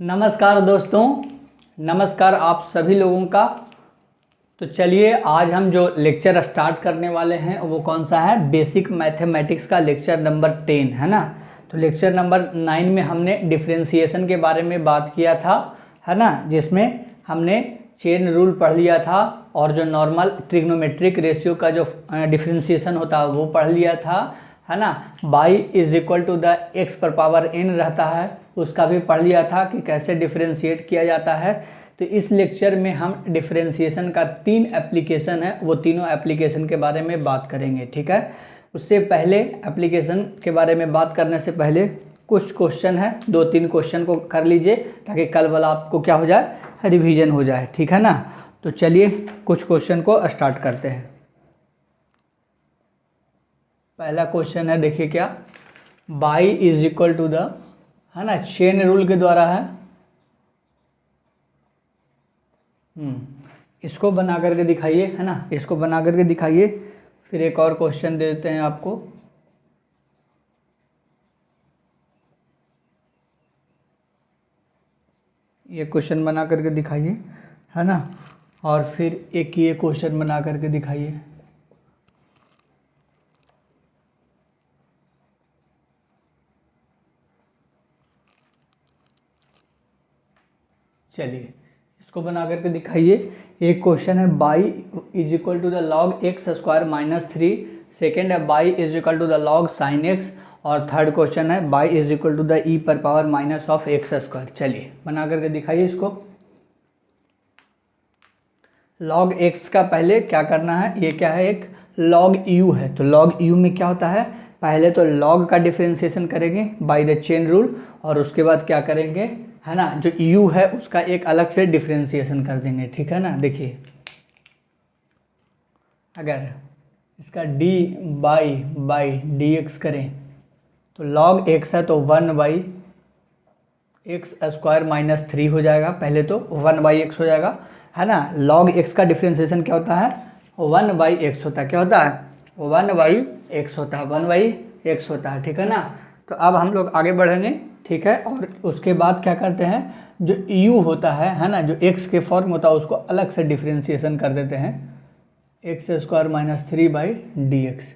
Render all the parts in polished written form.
नमस्कार दोस्तों, नमस्कार आप सभी लोगों का। तो चलिए आज हम जो लेक्चर स्टार्ट करने वाले हैं वो कौन सा है, बेसिक मैथमेटिक्स का लेक्चर नंबर 10 है ना। तो लेक्चर नंबर 9 में हमने डिफरेंशिएशन के बारे में बात किया था, है ना, जिसमें हमने चेन रूल पढ़ लिया था और जो नॉर्मल ट्रिग्नोमेट्रिक रेशियो का जो डिफरेंशिएशन होता है वो पढ़ लिया था, है ना। y is equal to the x पर पावर n रहता है, उसका भी पढ़ लिया था कि कैसे डिफरेंशिएट किया जाता है। तो इस लेक्चर में हम डिफरेंशिएशन का 3 एप्लीकेशन है, वो तीनों एप्लीकेशन के बारे में बात करेंगे, ठीक है। उससे पहले एप्लीकेशन के बारे में बात करने से पहले कुछ क्वेश्चन है, 2-3 क्वेश्चन को कर लीजिए ताकि कल वाला आपको क्या हो जाए, रिवीजन हो जाए, ठीक है ना। तो चलिए कुछ क्वेश्चन को स्टार्ट करते हैं। पहला क्वेश्चन है, देखिए क्या, y is equal to the, है ना, चेन रूल के द्वारा है। इसको बना करके दिखाइए, है ना, इसको बना करके दिखाइए। फिर एक और क्वेश्चन दे देते हैं आपको। ये क्वेश्चन बना करके दिखाइए, है ना, और फिर एक ये क्वेश्चन बना करके दिखाइए। चलिए इसको बना करके दिखाइए। एक क्वेश्चन है y is equal to the log x square minus 3, second है y is equal to the log sine x, और थर्ड क्वेश्चन है y is equal to the e पर power minus of x square. चलिए बना करके दिखाइए इसको। Log x का पहले क्या करना है, ये क्या है, एक लॉग यू है। तो लॉग यू में क्या होता है, पहले तो लॉग का डिफरेंशिएशन करेंगे बाय द चेन रूल, और उसके बाद क्या करेंगे, है ना, जो u है उसका एक अलग से डिफरेंशिएशन कर देंगे, ठीक है ना। देखिए अगर इसका d बाई डी एक्स करें तो log x है तो 1 बाई एक्स स्क्वायर माइनस 3 हो जाएगा। पहले तो 1 बाई एक्स हो जाएगा, है ना। log x का डिफरेंशिएशन क्या होता है, 1 बाई एक्स होता है। क्या होता है, 1 बाई एक्स होता है, 1 बाई एक्स होता है, ठीक है ना। तो अब हम लोग आगे बढ़ेंगे, ठीक है। और उसके बाद क्या करते हैं, जो u होता है ना, जो x के फॉर्म होता है उसको अलग से डिफरेंशिएशन कर देते हैं, x square minus 3 by d x.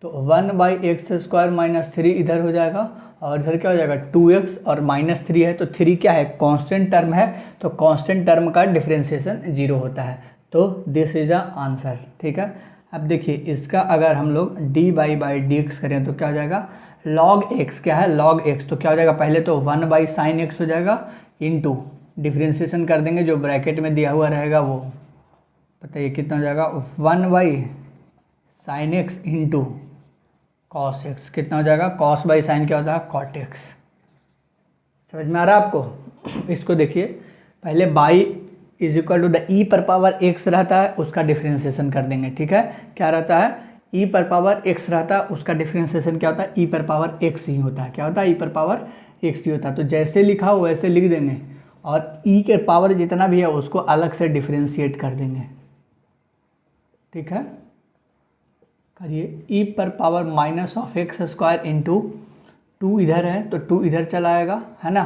तो 1 बाई एक्स स्क्वायर माइनस 3 इधर हो जाएगा, और इधर क्या हो जाएगा 2x, और माइनस 3 है तो 3 क्या है, कांस्टेंट टर्म है, तो कांस्टेंट टर्म का डिफरेंशिएशन 0 होता है। तो दिस इज द आंसर, ठीक है। अब देखिए इसका अगर हम लोग डी बाई डी एक्स करें तो क्या हो जाएगा, log x क्या है, log x, तो क्या हो जाएगा, पहले तो 1 बाई साइन एक्स हो जाएगा, इनटू डिफरेंशिएशन कर देंगे जो ब्रैकेट में दिया हुआ रहेगा वो, बताइए कितना हो जाएगा, 1 by sine x into cos x. कितना हो जाएगा, कॉस बाई साइन क्या होता है, कॉट एक्स। समझ में आ रहा है आपको। इसको देखिए, पहले y is equal to the e पर पावर एक्स रहता है, उसका डिफरेंशिएशन कर देंगे, ठीक है। क्या रहता है, ई पर पावर एक्स रहता है, उसका डिफरेंशिएशन क्या होता है, ई पर पावर एक्स ही होता है। क्या होता है, ई पर पावर एक्स ही होता है। तो जैसे लिखा हो वैसे लिख देंगे, और ई के पावर जितना भी है उसको अलग से डिफरेंशिएट कर देंगे, ठीक है। करिए, ई पर power minus of x square into 2 इधर है तो 2 इधर चला आएगा, है ना।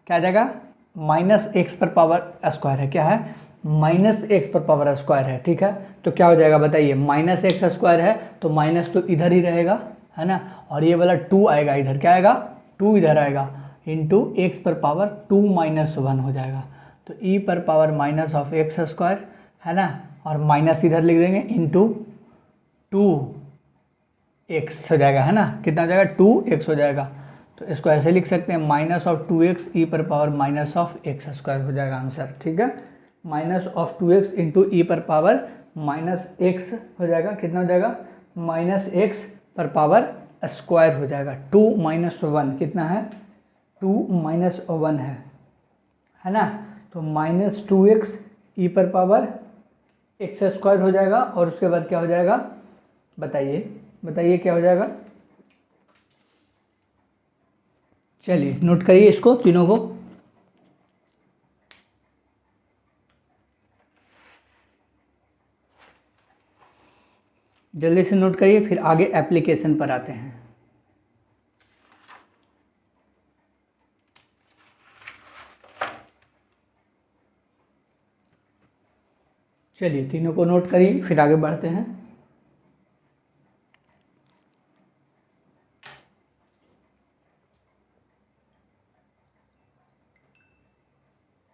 क्या आ जाएगा, माइनस एक्स पर पावर स्क्वायर है, क्या है, माइनस एक्स पर पावर स्क्वायर है, ठीक है। तो क्या हो जाएगा बताइए, माइनस एक्स स्क्वायर है तो माइनस तो इधर ही रहेगा, है ना, और ये वाला 2 आएगा इधर, क्या आएगा, 2 इधर आएगा, इंटू एक्स पर पावर 2 माइनस 1 हो जाएगा। तो ई पर power minus of x square, है ना, और माइनस इधर लिख देंगे इंटू 2x हो जाएगा, है ना। कितना हो जाएगा, 2x हो जाएगा। तो इसको ऐसे लिख सकते हैं, माइनस ऑफ 2x ई पर power minus of x square हो जाएगा आंसर, ठीक है। माइनस ऑफ 2x इंटू ई पर पावर माइनस एक्स हो जाएगा। कितना हो जाएगा, माइनस एक्स पर पावर स्क्वायर हो जाएगा। 2 माइनस 1 कितना है, 2 माइनस 1 है ना। तो माइनस 2x ई पर पावर एक्स स्क्वायर हो जाएगा, और उसके बाद क्या हो जाएगा, बताइए क्या हो जाएगा। चलिए नोट करिए इसको तीनों को। जल्दी से नोट करिए, फिर आगे एप्लीकेशन पर आते हैं। चलिए तीनों को नोट करिए, फिर आगे बढ़ते हैं।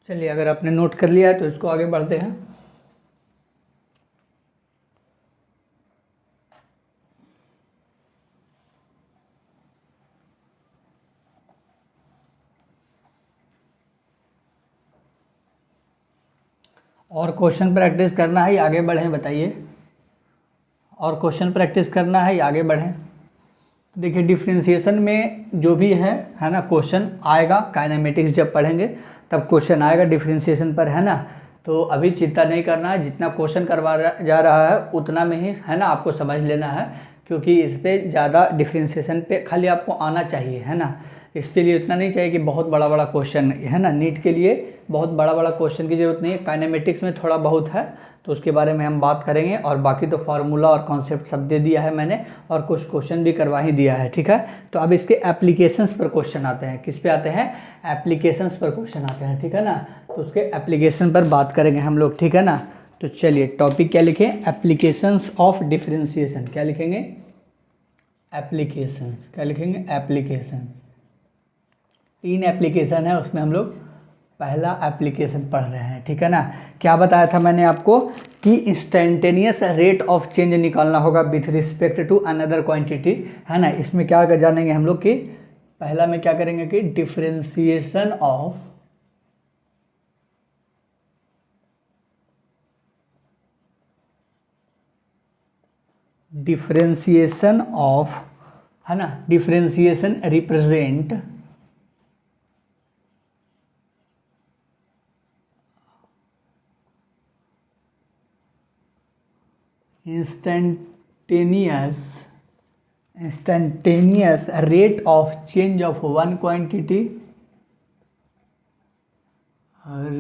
चलिए अगर आपने नोट कर लिया है तो इसको आगे बढ़ते हैं। और क्वेश्चन प्रैक्टिस करना है या आगे बढ़ें, बताइए। और क्वेश्चन प्रैक्टिस करना है या आगे बढ़ें? तो देखिए डिफ्रेंशिएशन में जो भी है ना, क्वेश्चन आएगा। काइनेमेटिक्स जब पढ़ेंगे तब क्वेश्चन आएगा डिफ्रेंशिएशन पर, है ना। तो अभी चिंता नहीं करना है, जितना क्वेश्चन करवा जा रहा है उतना में ही, है ना, आपको समझ लेना है। क्योंकि इस पर ज़्यादा डिफ्रेंशिएशन पे खाली आपको आना चाहिए, है ना। इसके लिए इतना नहीं चाहिए कि बहुत बड़ा बड़ा क्वेश्चन, है ना। नीट के लिए बहुत बड़ा बड़ा क्वेश्चन की ज़रूरत नहीं है, काइनेमेटिक्स में थोड़ा बहुत है, तो उसके बारे में हम बात करेंगे। और बाकी तो फार्मूला और कॉन्सेप्ट सब दे दिया है मैंने, और कुछ क्वेश्चन भी करवा ही दिया है, ठीक है। तो अब इसके एप्लीकेशंस पर क्वेश्चन आते हैं। किस पे आते हैं? एप्लीकेशंस पर क्वेश्चन आते हैं, ठीक है ना। तो उसके एप्लीकेशन पर बात करेंगे हम लोग, ठीक है ना। तो चलिए टॉपिक क्या लिखें? Applications of differentiation. क्या लिखेंगे? एप्लीकेशंस। क्या लिखेंगे? एप्लीकेशन। 3 एप्लीकेशन है, उसमें हम लोग पहला एप्लीकेशन पढ़ रहे हैं, ठीक है ना। क्या बताया था मैंने आपको कि इंस्टेंटेनियस रेट ऑफ चेंज निकालना होगा with respect to another quantity, है ना। इसमें क्या जानेंगे हम लोग कि पहला में क्या करेंगे कि डिफरेंशिएशन ऑफ, है ना, differentiation represent instantaneous rate of change of one quantity,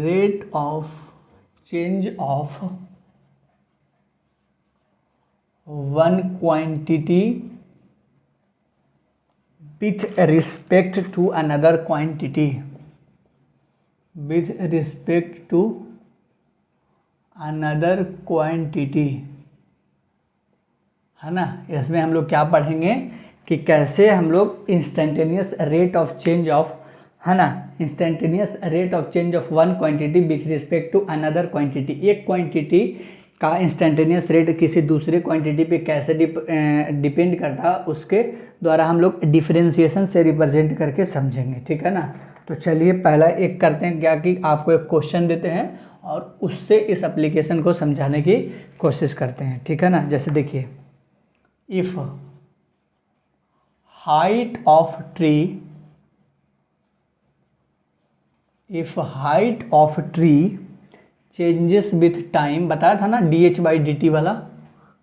rate of change of one quantity with respect to another quantity, with respect to another quantity, है ना। इसमें हम लोग क्या पढ़ेंगे कि कैसे हम लोग instantaneous rate of change of, है ना, instantaneous rate of change of one quantity with respect to another quantity. एक क्वांटिटी का इंस्टेंटेनियस रेट किसी दूसरे क्वांटिटी पे कैसे डिपेंड करता है, उसके द्वारा हम लोग डिफरेंशिएशन से रिप्रेजेंट करके समझेंगे, ठीक है ना। तो चलिए पहला एक करते हैं क्या कि आपको एक क्वेश्चन देते हैं और उससे इस एप्लीकेशन को समझाने की कोशिश करते हैं, ठीक है ना। जैसे देखिए, if height of tree changes with time, बताया था ना dh/dt वाला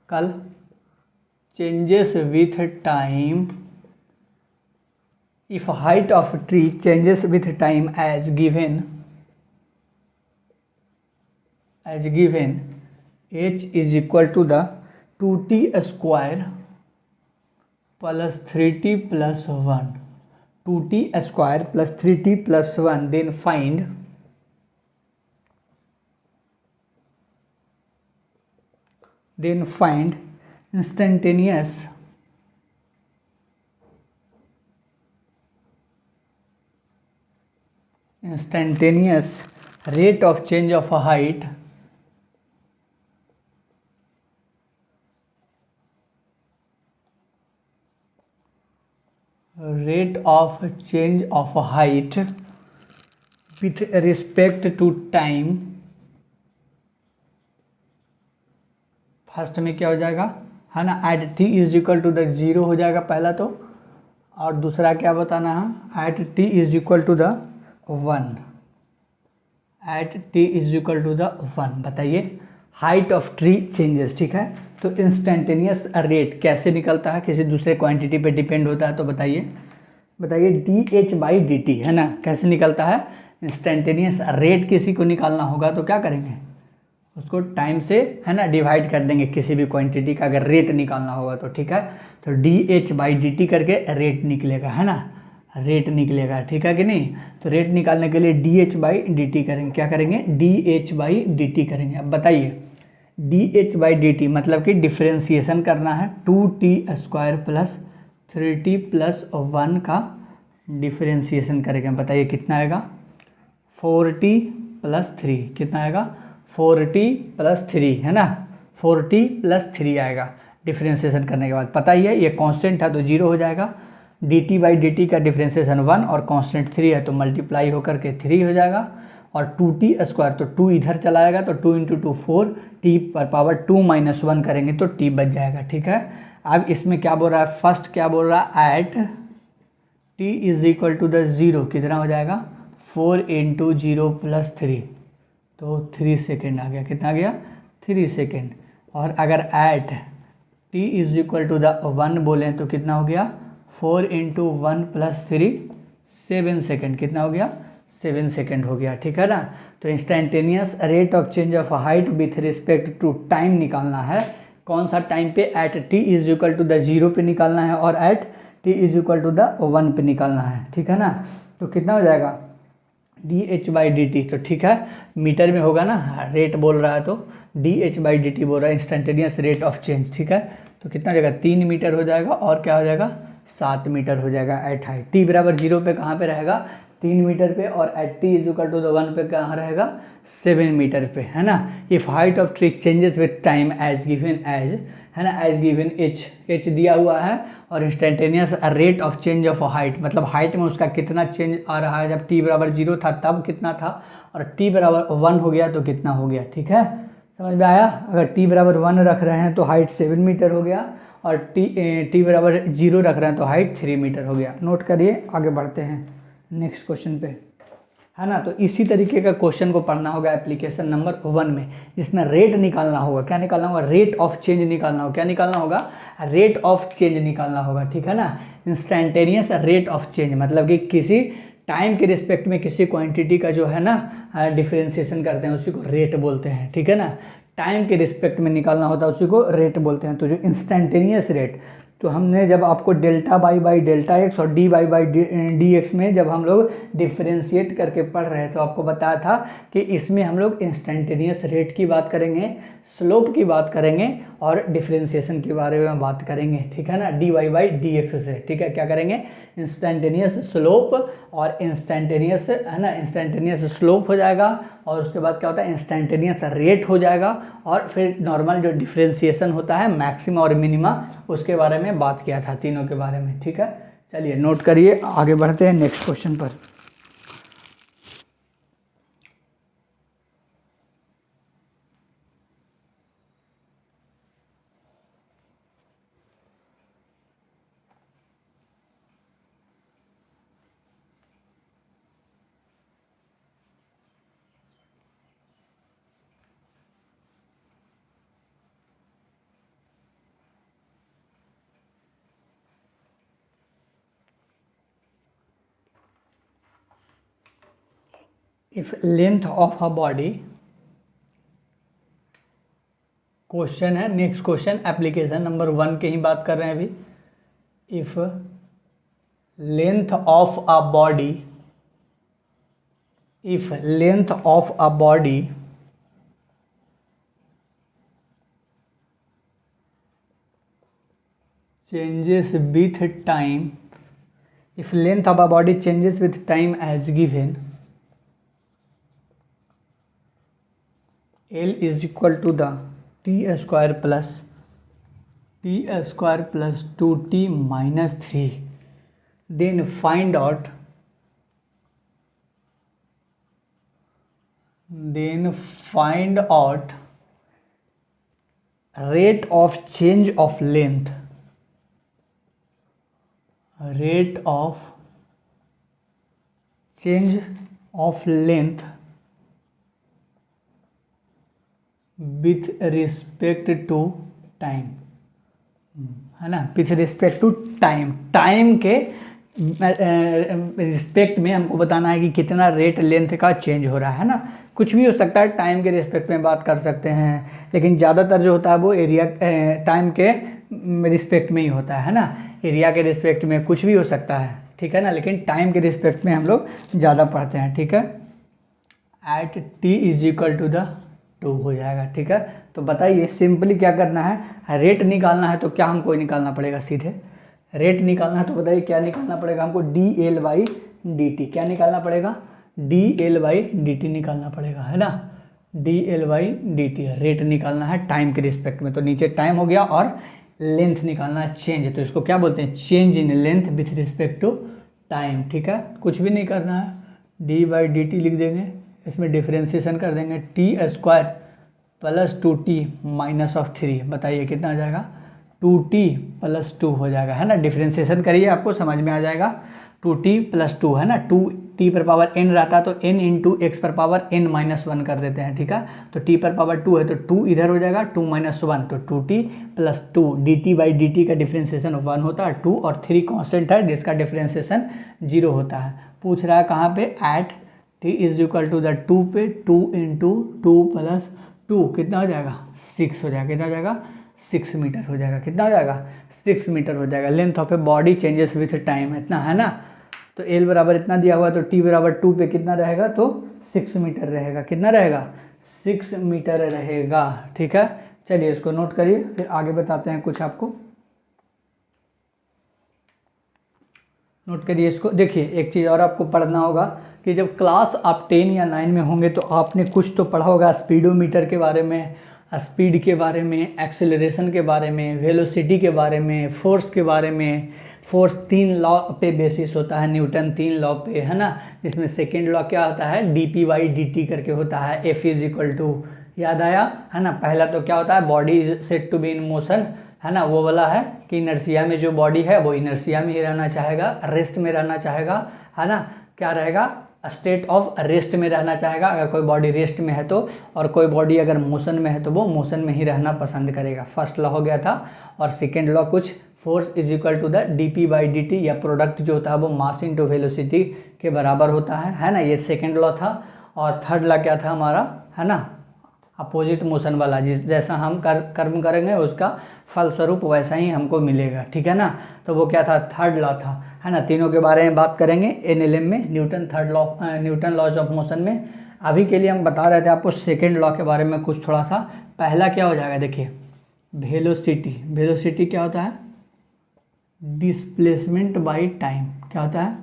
कल, changes with time, if height of tree changes with time as given h is equal to the 2t square plus 3t plus 1, 2t square plus 3t plus 1, then find instantaneous rate of change of height with respect to time। First में क्या हो जाएगा, है ना, at t is equal to the 0 हो जाएगा पहला तो, और दूसरा क्या बताना है, at t is equal to the 1, at t is equal to the 1। बताइए हाइट ऑफ ट्री चेंजेस, ठीक है। तो इंस्टेंटेनियस रेट कैसे निकलता है, किसी दूसरे क्वांटिटी पे डिपेंड होता है, तो बताइए dh/dt, है ना, कैसे निकलता है। इंस्टेंटेनियस रेट किसी को निकालना होगा तो क्या करेंगे, उसको टाइम से, है ना, डिवाइड कर देंगे। किसी भी क्वांटिटी का अगर रेट निकालना होगा तो, ठीक है। तो dh/dt करके रेट निकलेगा, है ना, रेट निकलेगा, ठीक है कि नहीं। तो रेट निकालने के लिए dh/dt करेंगे, क्या करेंगे, dh/dt करेंगे। अब बताइए dh/dt मतलब कि डिफ्रेंसिएशन करना है 2t² प्लस 3t प्लस 1 का डिफ्रेंसिएशन करेंगे। बताइए कितना आएगा, 4t प्लस 3, कितना आएगा 4t प्लस 3 है ना, 4t प्लस 3 आएगा डिफ्रेंसिएशन करने के बाद। पता ही है ये कांस्टेंट है तो 0 हो जाएगा, dt/dt का डिफ्रेंसिएशन 1 और कांस्टेंट 3 है तो मल्टीप्लाई होकर के 3 हो जाएगा, और 2t² तो 2 इधर चला आएगा तो 2 × 2 4, t पर पावर 2 - 1 करेंगे तो t बच जाएगा। ठीक है, अब इसमें क्या बोल रहा है, फर्स्ट क्या बोल रहा है, एट t = 0 कितना हो जाएगा 4 × 0 + 3 तो 3 सेकेंड आ गया, कितना आ गया 3 सेकेंड। और अगर एट t = 1 बोलें तो कितना हो गया 4 × 1 + 3 7 सेकेंड, कितना हो गया 7 सेकेंड हो गया। ठीक है ना, तो instantaneous rate of change of height with respect to time निकालना है। कौन सा टाइम पे, एट t = 0 पे निकालना है और एट t = 1 पे निकालना है। ठीक है ना, तो कितना हो जाएगा dh/dt, तो ठीक है मीटर में होगा ना, रेट बोल रहा है तो dh/dt बोल रहा है इंस्टेंटेनियस रेट ऑफ चेंज। ठीक है, तो कितना हो जाएगा 3 मीटर हो जाएगा, और क्या हो जाएगा 7 मीटर हो जाएगा एट हाइट। t = 0 पे कहाँ पे रहेगा 3 मीटर पे, और एट t = 1 पे कहाँ रहेगा 7 मीटर पे, है ना। If height of tree changes with time as given as, है ना, एज गिवन h दिया हुआ है, और instantaneous rate of change of height मतलब हाइट में उसका कितना चेंज आ रहा है, जब t = 0 था तब कितना था, और t = 1 हो गया तो कितना हो गया। ठीक है, समझ में आया। अगर t = 1 रख रहे हैं तो हाइट 7 मीटर हो गया, और t = 0 रख रहे हैं तो हाइट 3 मीटर हो गया। नोट करिए, आगे बढ़ते हैं नेक्स्ट क्वेश्चन पे, है ना। तो इसी तरीके का क्वेश्चन को पढ़ना होगा एप्लीकेशन नंबर 1 में, जिसमें रेट निकालना होगा। क्या निकालना होगा, रेट ऑफ चेंज निकालना होगा। क्या निकालना होगा, रेट ऑफ चेंज निकालना होगा। ठीक है ना, इंस्टेंटेनियस रेट ऑफ चेंज मतलब कि किसी टाइम के रिस्पेक्ट में किसी क्वांटिटी का जो है ना डिफरेंशिएशन करते हैं उसी को रेट बोलते हैं। ठीक है ना, टाइम के रिस्पेक्ट में निकालना होता है उसी को रेट बोलते हैं। तो जो इंस्टेंटेनियस रेट, तो हमने जब आपको ΔY/ΔX और dy/dx में जब हम लोग डिफ्रेंशिएट करके पढ़ रहे हैं तो आपको बताया था कि इसमें हम लोग इंस्टेंटेनियस रेट की बात करेंगे, स्लोप की बात करेंगे और डिफ्रेंशिएशन के बारे में बात करेंगे। ठीक है ना, dy/dx से। ठीक है, क्या करेंगे, इंस्टेंटेनियस स्लोप और इंस्टेंटेनियस, है ना, इंस्टेंटेनियस स्लोप हो जाएगा, और उसके बाद क्या होता है इंस्टेंटेनियस रेट हो जाएगा, और फिर नॉर्मल जो डिफ्रेंशिएशन होता है मैक्सिमा और मिनिमा उसके बारे में बात किया था, तीनों के बारे में। ठीक है, चलिए नोट करिए, आगे बढ़ते हैं नेक्स्ट क्वेश्चन पर। If length of a body, question है नेक्स्ट क्वेश्चन एप्लीकेशन नंबर 1 के ही बात कर रहे हैं अभी। If length of a body, if length of a body changes with time, if length of a body changes with time as given, L is equal to the t² plus 2t minus 3, then find out rate of change of length, rate of change of length with respect to time, है ना, with respect to time, time के respect में हमको बताना है कि कितना rate length का चेंज हो रहा है ना। कुछ भी हो सकता है, टाइम के रिस्पेक्ट में बात कर सकते हैं, लेकिन ज़्यादातर जो होता है वो एरिया टाइम के रिस्पेक्ट में ही होता है ना। एरिया के रिस्पेक्ट में कुछ भी हो सकता है, ठीक है ना, लेकिन टाइम के रिस्पेक्ट में हम लोग ज़्यादा पढ़ते हैं। ठीक है, एट t = 2 हो जाएगा। ठीक है, तो बताइए सिंपली क्या करना है, रेट निकालना है तो क्या हमको निकालना पड़ेगा, सीधे रेट निकालना है तो बताइए क्या निकालना पड़ेगा हमको, dl/dt। क्या निकालना पड़ेगा, dl/dt निकालना पड़ेगा, है ना, dl/dt रेट निकालना है टाइम के रिस्पेक्ट में। तो नीचे टाइम हो गया और लेंथ निकालना है चेंज, तो इसको क्या बोलते हैं, change in length with respect to time. ठीक है, कुछ भी नहीं करना है, d/dt लिख देंगे, इसमें डिफ्रेंसिएशन कर देंगे, t² + 2t - 3। बताइए कितना आ जाएगा, 2t + 2 हो जाएगा, है ना। डिफ्रेंसिएशन करिए आपको समझ में आ जाएगा, 2t + 2 है ना, 2t⁴n रहता है तो n × x⁴n-1 कर देते हैं। ठीक है, तो t⁴2 है तो 2 इधर हो जाएगा, 2 - 1 तो 2t + 2 dt/dt का डिफ्रेंसिएशन 1 होता है, 2 और 3 कांस्टेंट है जिसका डिफ्रेंसिएशन 0 होता है। पूछ रहा है कहाँ पे, एट t = 2 पे 2 × 2 + 2 कितना हो जाएगा, 6 हो जाएगा, कितना हो जाएगा, 6 मीटर हो जाएगा, कितना हो जाएगा, 6 मीटर हो जाएगा। Length of a body changes with time इतना है ना, तो L बराबर इतना दिया हुआ है तो t बराबर 2 पे कितना रहेगा, तो 6 मीटर रहेगा, कितना रहेगा, 6 मीटर रहेगा। ठीक है, चलिए इसको नोट करिए, फिर आगे बताते हैं कुछ आपको। नोट करिए इसको, देखिए एक चीज़ और आपको पढ़ना होगा कि जब क्लास आप 10 या 9 में होंगे तो आपने कुछ तो पढ़ा होगा स्पीडोमीटर के बारे में, स्पीड के बारे में, एक्सेलरेशन के बारे में, वेलोसिटी के बारे में, फोर्स के बारे में। फोर्स 3 लॉ पे बेसिस होता है, न्यूटन 3 लॉ पे, है ना, जिसमें सेकेंड लॉ क्या होता है, dp/dt करके होता है, F = याद आया, है ना। पहला तो क्या होता है, body is said to be in motion, है ना, वो वाला है कि इनर्शिया में जो बॉडी है वो इनर्शिया में ही रहना चाहेगा, रेस्ट में रहना चाहेगा, है ना, क्या रहेगा, स्टेट ऑफ रेस्ट में रहना चाहेगा अगर कोई बॉडी रेस्ट में है तो, और कोई बॉडी अगर मोशन में है तो वो मोशन में ही रहना पसंद करेगा। फर्स्ट लॉ हो गया था। और सेकेंड लॉ कुछ फोर्स = dp/dt या प्रोडक्ट जो होता है वो मास × वेलोसिटी के बराबर होता है ना, ये सेकेंड लॉ था। और थर्ड लॉ क्या था हमारा, है ना, अपोजिट मोशन वाला, जैसा हम कर्म करेंगे उसका फलस्वरूप वैसा ही हमको मिलेगा। ठीक है ना, तो वो क्या था, थर्ड लॉ था, है ना। तीनों के बारे में बात करेंगे NLM में, न्यूटन लॉज ऑफ मोशन में। अभी के लिए हम बता रहे थे आपको सेकेंड लॉ के बारे में कुछ थोड़ा सा। पहला क्या हो जाएगा, देखिए वेलोसिटी क्या होता है, डिस्प्लेसमेंट बाई टाइम। क्या होता है,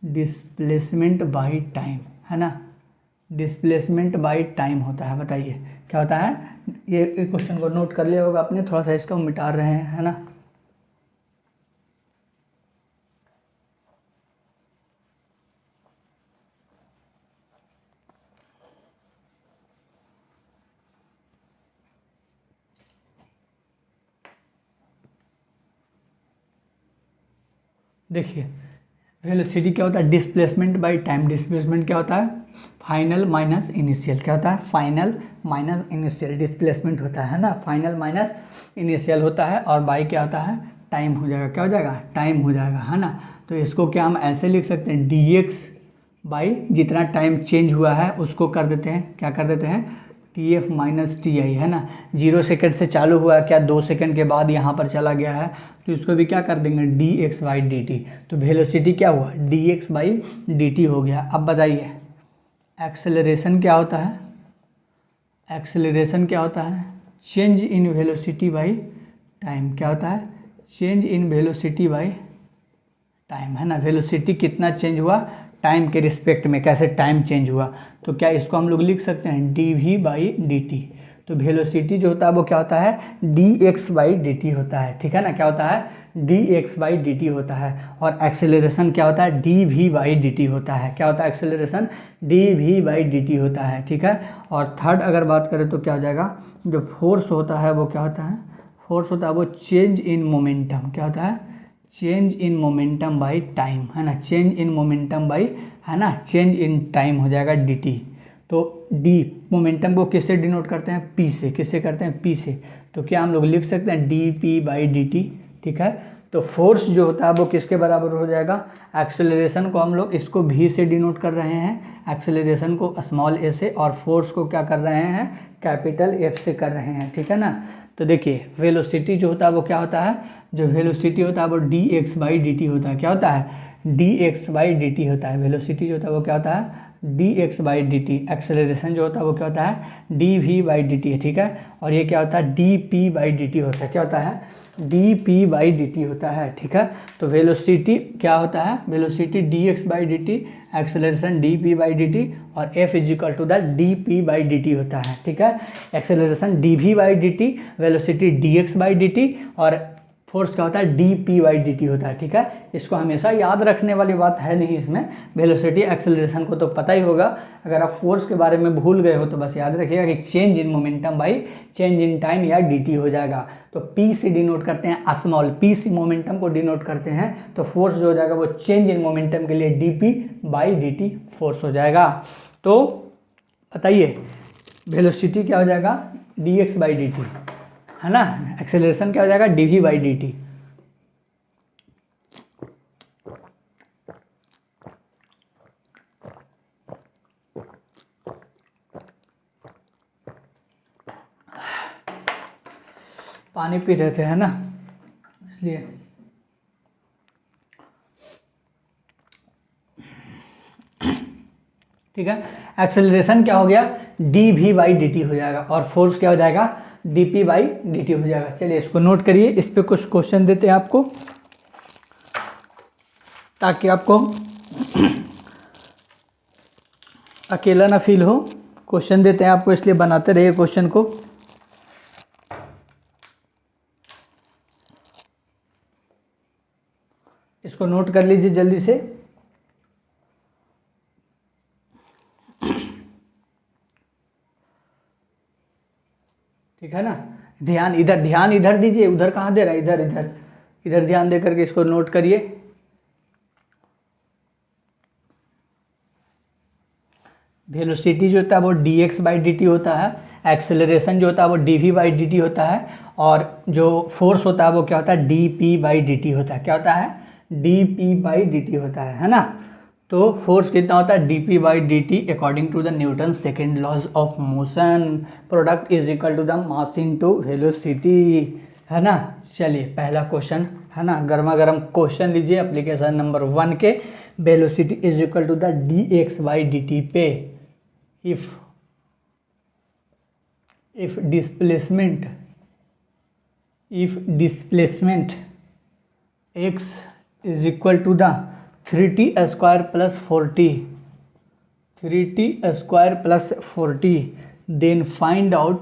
डिस्प्लेसमेंट बाई टाइम, है ना, डिस्प्लेसमेंट बाई टाइम होता है। बताइए क्या होता है, ये क्वेश्चन को नोट कर लिया होगा आपने, थोड़ा सा इसका मिटा रहे हैं, है ना। देखिए वेलोसिटी क्या होता है, डिस्प्लेसमेंट बाई टाइम। डिस्प्लेसमेंट क्या होता है, फाइनल माइनस इनिशियल। क्या होता है, फाइनल माइनस इनिशियल डिस्प्लेसमेंट होता है ना, फाइनल माइनस इनिशियल होता है। और बाई क्या होता है, टाइम हो जाएगा। क्या हो जाएगा, टाइम हो जाएगा, है ना। तो इसको क्या हम ऐसे लिख सकते हैं, dx बाई जितना टाइम चेंज हुआ है उसको कर देते हैं, क्या कर देते हैं, TF - TI, है ना। 0 सेकेंड से चालू हुआ है, क्या 2 सेकेंड के बाद यहाँ पर चला गया है, तो इसको भी क्या कर देंगे, dx/dt। तो वेलोसिटी क्या हुआ, dx/dt हो गया। अब बताइए एक्सेलरेशन क्या होता है, एक्सेलरेशन क्या होता है, change in velocity by time. क्या होता है, change in velocity by time, है ना। वेलोसिटी कितना चेंज हुआ टाइम के रिस्पेक्ट में, कैसे टाइम चेंज हुआ, तो क्या इसको हम लोग लिख सकते हैं dv/dt। तो वेलोसिटी जो होता है वो क्या होता है, dx/dt होता है। ठीक है ना, क्या होता है, dx/dt होता है। और एक्सेलरेशन क्या होता है, dv/dt होता है। क्या होता है एक्सेलरेशन, dv/dt होता है। ठीक है, और थर्ड अगर बात करें तो क्या हो जाएगा, जो फोर्स होता है वो क्या होता है, फोर्स होता है वो चेंज इन मोमेंटम। क्या होता है, change in momentum by time, है ना, चेंज इन मोमेंटम बाई, है ना, चेंज इन टाइम हो जाएगा dt। तो d मोमेंटम को किससे डिनोट करते हैं, p से। किससे करते हैं, p से। तो क्या हम लोग लिख सकते हैं dp/dt। ठीक है, तो फोर्स जो होता है वो किसके बराबर हो जाएगा, एक्सेलरेशन को हम लोग इसको v से डिनोट कर रहे हैं, एक्सेलरेशन को स्मॉल a से, और फोर्स को क्या कर रहे हैं, कैपिटल F से कर रहे हैं। ठीक है ना। तो देखिए वेलोसिटी जो होता है वो क्या होता है, जो वेलोसिटी होता है वो dx/dt होता है। क्या होता है, dx/dt होता है। वेलोसिटी जो होता है वो क्या होता है, D x by D T. Acceleration जो होता है वो क्या होता है D we by D T है, ठीक है। और ये क्या होता है D P by D T होता है, क्या होता है D P by D T होता है, ठीक है। तो वेलोसिटी क्या होता है, velocity D x by D T, acceleration D P by D T, और F is equal to the D P by D T होता है, ठीक है। Acceleration D we by D T, velocity D x by D T, और force क्या होता है D P by D T होता है, ठीक है। इसको हमेशा याद रखने वाली बात है नहीं इसमें, वेलोसिटी एक्सेलरेशन को तो पता ही होगा। अगर आप फोर्स के बारे में भूल गए हो तो बस याद रखिएगा कि change in momentum by change in time या डी टी हो जाएगा। तो पी से डिनोट करते हैं स्मॉल पी से मोमेंटम को डिनोट करते हैं, तो फोर्स जो हो जाएगा वो चेंज इन मोमेंटम के लिए D P by D T force हो जाएगा। तो बताइए वेलोसिटी क्या हो जाएगा D x by D T, है ना। एक्सेलरेशन क्या हो जाएगा D we by D T. पानी पी रहे थे, है ना, इसलिए। ठीक है, एक्सेलरेशन क्या हो गया D we by D T हो जाएगा, और फोर्स क्या हो जाएगा D P by D T हो जाएगा। चलिए इसको नोट करिए, इस पे कुछ क्वेश्चन देते हैं आपको ताकि आपको अकेला ना फील हो। क्वेश्चन देते हैं आपको, इसलिए बनाते रहिए क्वेश्चन को। इसको नोट कर लीजिए जल्दी से। ठीक है ना, ध्यान इधर दीजिए, उधर कहाँ दे रहा है, इधर इधर इधर ध्यान दे करके इसको नोट करिए। वेलोसिटी जो होता है वो D x by D T होता है, एक्सेलरेशन जो होता है वो D we by D T होता है, और जो फोर्स होता है वो क्या होता है D P by D T होता है। क्या होता है D P by D T होता है ना। तो फोर्स कितना होता है D P by D T according to the Newton second laws of motion, product is equal to the mass into velocity, है ना। चलिए पहला क्वेश्चन, है ना, गर्मा गर्म क्वेश्चन लीजिए एप्लीकेशन नंबर 1 के। Velocity is equal to the d x by D t पे if displacement x is equal to the 3t square plus 4t, then find out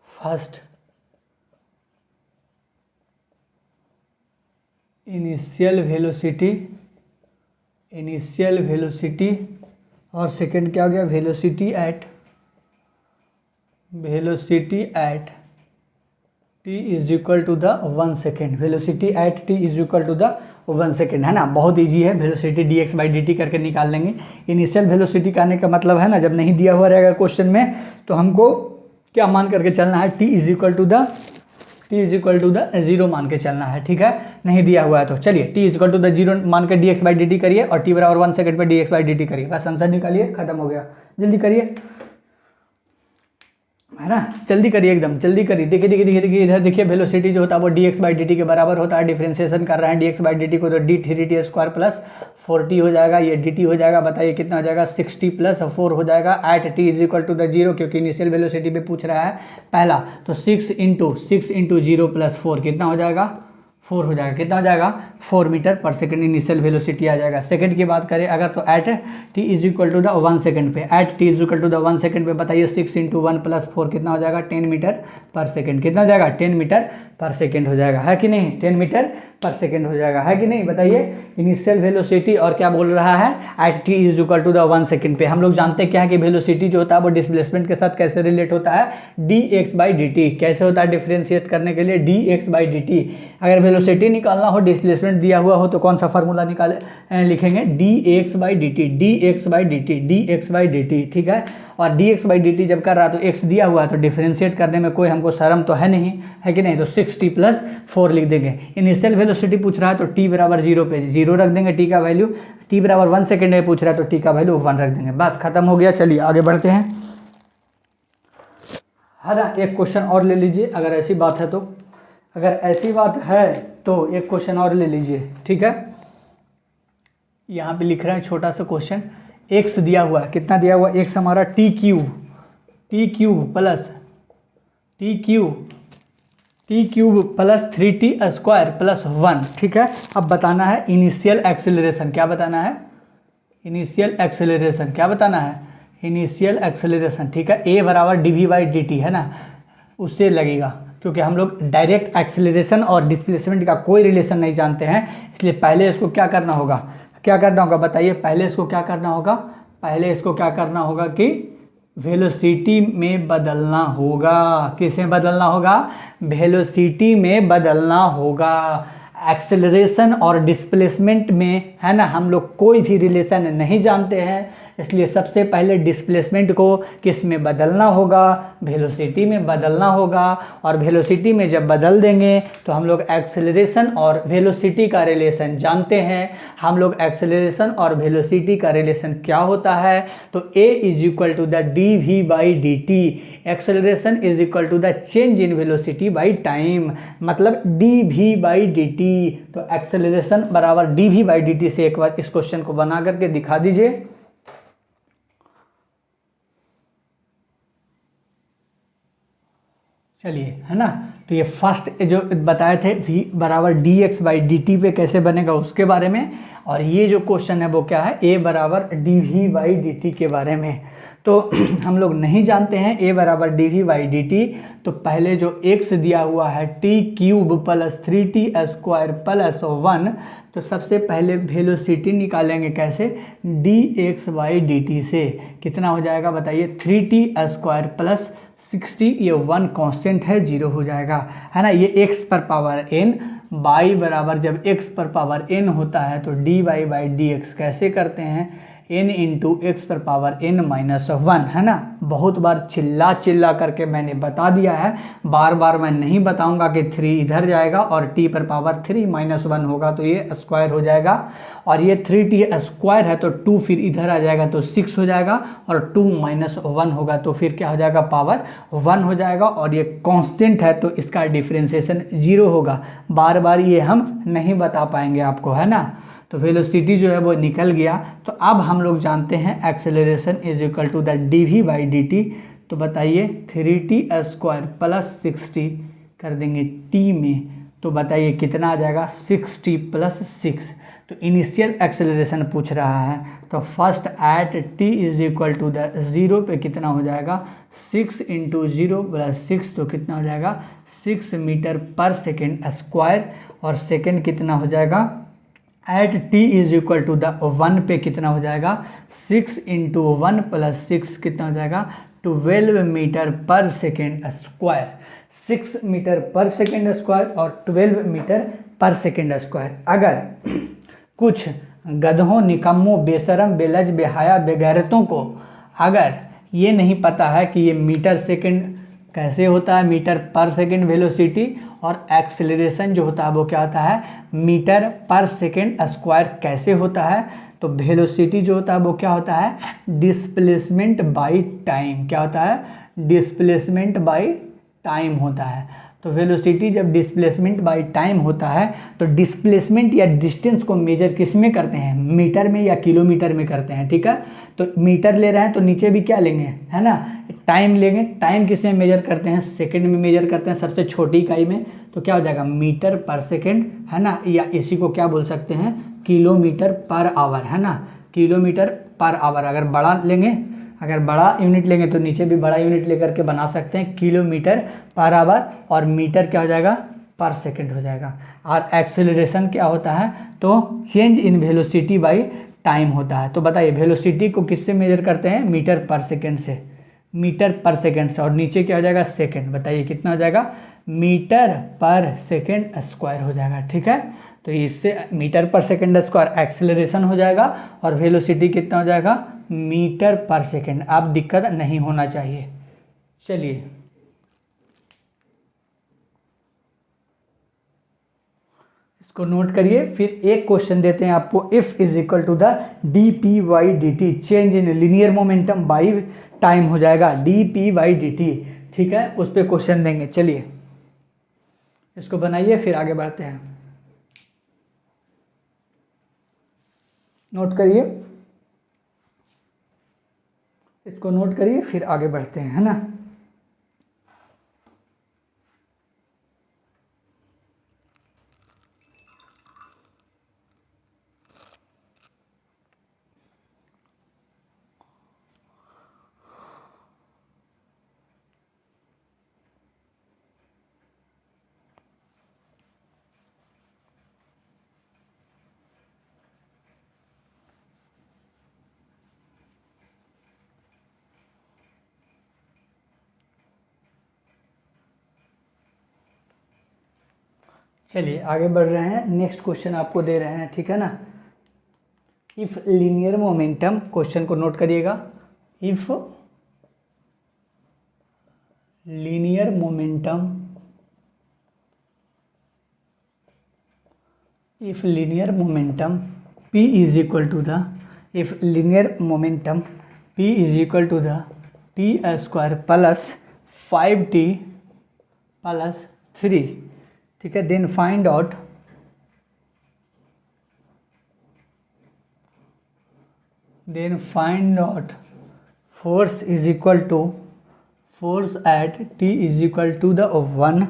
first initial velocity और second क्या हो गया velocity at t is equal to the 1 second. Velocity at t is equal to the 1 second, है ना। बहुत easy है, velocity D x by D t करके निकाल लेंगे। इनिशियल वेलोसिटी कहने का मतलब है ना, जब नहीं दिया हुआ रहेगा क्वेश्चन में तो हमको क्या मान करके चलना है t is equal to the 0 मान के चलना है, ठीक है। नहीं दिया हुआ है तो चलिए t is equal to the 0 मान के d x by D t करिए, और t बराबर 1 सेकंड पे d x by D t करिए, बस आंसर निकालिए, खत्म हो गया। जल्दी करिए, है ना, जल्दी करिए, एकदम जल्दी करिए। देखिए इधर देखिए, वेलोसिटी जो होता है वो D x by D T के बराबर होता है। डिफरेंशिएशन कर रहे हैं D x by D T को, तो D 3t square plus 4t हो जाएगा, ये डी टी हो जाएगा। बताइए कितना हो जाएगा 6t प्लस 4 हो जाएगा at t is equal to the 0, क्योंकि इनिशियल वेलोसिटी पे पूछ रहा है पहला। तो 6 इंटू 0 प्लस 4 कितना हो जाएगा 4 हो जाएगा। कितना हो जाएगा 4 मीटर पर सेकंड इनिशियल वेलोसिटी आ जाएगा। सेकंड की बात करें अगर तो at t is equal to the 1 second पे, at t is equal to the 1 second पे बताइए 6 इंटू 1 प्लस 4 कितना हो जाएगा 10 मीटर पर सेकंड। कितना हो जाएगा 10 मीटर पर सेकंड हो जाएगा, है कि नहीं, 10 मीटर पर सेकंड हो जाएगा, है कि नहीं, बताइए। इनिशियल वेलोसिटी और क्या बोल रहा है at t is equal to the 1 second पे। हम लोग जानते हैं क्या है कि वेलोसिटी जो होता है वो डिस्प्लेसमेंट के साथ कैसे रिलेट होता है D x by D T. कैसे होता है डिफ्रेंशिएट करने के लिए D x by D T. अगर वेलोसिटी निकालना हो, डिस्प्लेसमेंट दिया हुआ हो, तो कौन सा फार्मूला लिखेंगे D x by D t, D x by D t, D x by D T, ठीक है। और D x by D T जब कर रहा है तो एक्स दिया हुआ है, तो डिफ्रेंशिएट करने में कोई हमको शर्म तो है नहीं, है कि नहीं। तो 6t प्लस 4 लिख देंगे। इनिशियल वेलोसिटी पूछ रहा है तो t बराबर 0 पे 0 रख देंगे, t का वैल्यू, t बराबर 1 सेकेंड में पूछ रहा है तो t का वैल्यू 1 रख देंगे, बस खत्म हो गया। चलिए आगे बढ़ते हैं, है ना। एक क्वेश्चन और ले लीजिए अगर ऐसी बात है तो। अगर ऐसी बात है तो एक क्वेश्चन और ले लीजिए, ठीक है। यहाँ पे लिख रहा है छोटा सा क्वेश्चन, x दिया हुआ है, कितना दिया हुआ है, x हमारा T cube plus 3t² plus 1, ठीक है। अब बताना है इनिशियल एक्सेलरेशन, क्या बताना है, इनिशियल एक्सेलरेशन, क्या बताना है, इनिशियल एक्सेलरेशन, ठीक है। a बराबर dv/dt है ना, उससे लगेगा, क्योंकि हम लोग डायरेक्ट एक्सेलरेशन और डिस्प्लेसमेंट का कोई रिलेशन नहीं जानते हैं, इसलिए पहले इसको क्या करना होगा, बताइए, पहले इसको क्या करना होगा, कि वेलोसिटी में बदलना होगा, किसमें बदलना होगा, वेलोसिटी में बदलना होगा। एक्सेलरेशन और डिस्प्लेसमेंट में है ना हम लोग कोई भी रिलेशन नहीं जानते हैं, इसलिए सबसे पहले डिस्प्लेसमेंट को किस में बदलना होगा, वेलोसिटी में बदलना होगा, और वेलोसिटी में जब बदल देंगे तो हम लोग एक्सेलरेशन और वेलोसिटी का रिलेशन जानते हैं। हम लोग एक्सेलरेशन और वेलोसिटी का रिलेशन क्या होता है, तो a is equal to the dv/dt, acceleration is equal to the change in velocity by time, मतलब dv/dt। तो एक्सेलरेशन बराबर dv/dt से एक बार इस क्वेश्चन को बना करके दिखा दीजिए। चलिए, है ना, तो ये फर्स्ट जो बताए थे v बराबर dx/dt पे कैसे बनेगा उसके बारे में, और ये जो क्वेश्चन है वो क्या है, a बराबर dv/dt के बारे में। तो हम लोग नहीं जानते हैं a बराबर dv/dt, तो पहले जो x दिया हुआ है t³ प्लस 3t² प्लस 1, तो सबसे पहले वेलोसिटी निकालेंगे कैसे, dx/dt से, कितना हो जाएगा बताइए, 3t² प्लस 60, ये 1 कांस्टेंट है, 0 हो जाएगा, है ना। ये x पर पावर n, y बराबर जब x पर पावर n होता है तो dy/dx कैसे करते हैं, n इंटू एक्स पर पावर n माइनस 1, है ना। बहुत बार चिल्ला करके मैंने बता दिया है, बार बार मैं नहीं बताऊंगा कि 3 इधर जाएगा और t पर पावर 3 माइनस 1 होगा तो ये स्क्वायर हो जाएगा, और ये 3t² है तो 2 फिर इधर आ जाएगा तो 6 हो जाएगा, और 2 माइनस 1 होगा तो फिर क्या हो जाएगा, पावर 1 हो जाएगा, और ये कांस्टेंट है तो इसका डिफरेंशिएशन 0 होगा। बार बार ये हम नहीं बता पाएंगे आपको, है ना। तो वेलोसिटी जो है वो निकल गया। तो अब हम लोग जानते हैं acceleration is equal to the dv/dt, तो बताइए 3t² प्लस 60 कर देंगे t में, तो बताइए कितना आ जाएगा, 6t प्लस 6। तो इनिशियल एक्सेलरेशन पूछ रहा है, तो first at t is equal to the 0 पे कितना हो जाएगा, 6 इंटू 0 प्लस 6, तो कितना हो जाएगा 6 मीटर पर सेकेंड स्क्वायर, और सेकेंड कितना हो जाएगा, at t is equal to the 1 पे कितना हो जाएगा, 6 इंटू 1 प्लस 6 कितना हो जाएगा, 12 मीटर पर सेकेंड स्क्वायर, 6 मीटर पर सेकेंड स्क्वायर और 12 मीटर पर सेकेंड स्क्वायर। अगर कुछ गधों, निकम्मों, बेशरम, बेलज, बेहाया, बेगैरतों को अगर ये नहीं पता है कि ये मीटर सेकेंड कैसे होता है, मीटर पर सेकेंड वेलोसिटी, और एक्सेलरेशन जो होता है वो क्या होता है, मीटर पर सेकेंड स्क्वायर कैसे होता है, तो वेलोसिटी जो होता है वो क्या होता है, डिस्प्लेसमेंट बाय टाइम, क्या होता है, डिस्प्लेसमेंट बाय टाइम होता है। तो वेलोसिटी जब डिस्प्लेसमेंट बाय टाइम होता है तो डिस्प्लेसमेंट या डिस्टेंस को मेजर किस में करते हैं, मीटर में या किलोमीटर में करते हैं, ठीक है। तो मीटर ले रहे हैं तो नीचे भी क्या लेंगे, है ना, टाइम लेंगे। टाइम किस में मेजर करते हैं, सेकंड में मेजर करते हैं, सबसे छोटी इकाई में, तो क्या हो जाएगा, मीटर पर सेकेंड, है ना, या इसी को क्या बोल सकते हैं, किलोमीटर पर आवर, है ना, किलोमीटर पर आवर। अगर बड़ा लेंगे, अगर बड़ा यूनिट लेंगे तो नीचे भी बड़ा यूनिट लेकर के बना सकते हैं, किलोमीटर पर आवर, और मीटर क्या हो जाएगा, पर सेकेंड हो जाएगा। और एक्सेलरेशन क्या होता है, तो change in velocity by time होता है। तो बताइए वेलोसिटी को किससे मेजर करते हैं, मीटर पर सेकेंड से, मीटर पर सेकेंड से, और नीचे क्या हो जाएगा, सेकेंड। बताइए कितना हो जाएगा, मीटर पर सेकेंड स्क्वायर हो जाएगा, ठीक है। तो इससे मीटर पर सेकेंड स्क्वायर एक्सेलरेशन हो जाएगा, और वेलोसिटी कितना हो जाएगा, मीटर पर सेकेंड। अब दिक्कत नहीं होना चाहिए। चलिए इसको नोट करिए। फिर एक क्वेश्चन देते हैं आपको, if is equal to the dp/dt, change in linear momentum by time हो जाएगा dp/dt, ठीक है, उस पर क्वेश्चन देंगे। चलिए इसको बनाइए फिर आगे बढ़ते हैं। नोट करिए, इसको नोट करिए, फिर आगे बढ़ते हैं, है ना। चलिए आगे बढ़ रहे हैं, नेक्स्ट क्वेश्चन आपको दे रहे हैं, ठीक है ना। इफ लीनियर मोमेंटम, क्वेश्चन को नोट करिएगा, if linear momentum, if linear momentum p is equal to the, if linear momentum p is equal to the t square plus 5t plus 3, ठीक है, then find out force is equal to, force at t is equal to the 1,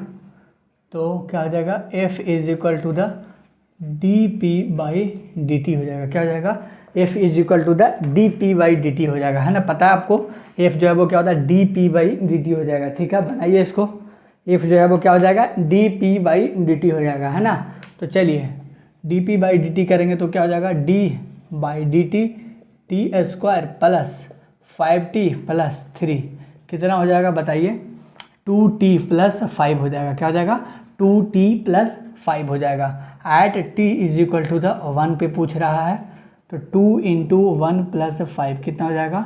तो क्या हो जाएगा, F is equal to the D P by D T हो जाएगा। क्या हो जाएगा, F is equal to the D P by D T हो जाएगा, है ना। पता है आपको F जो है वो क्या होता है, D P by D T हो जाएगा, ठीक है। बनाइए इसको, F जो है वो क्या हो जाएगा, D P by D T हो जाएगा, है ना। तो चलिए D P by D T करेंगे तो क्या हो जाएगा, D by D T, T square plus 5t plus 3, कितना हो जाएगा बताइए, 2t प्लस 5 हो जाएगा। क्या हो जाएगा, 2t प्लस 5 हो जाएगा। At t is equal to the 1 पे पूछ रहा है, तो 2 इंटू 1 प्लस 5 कितना हो जाएगा,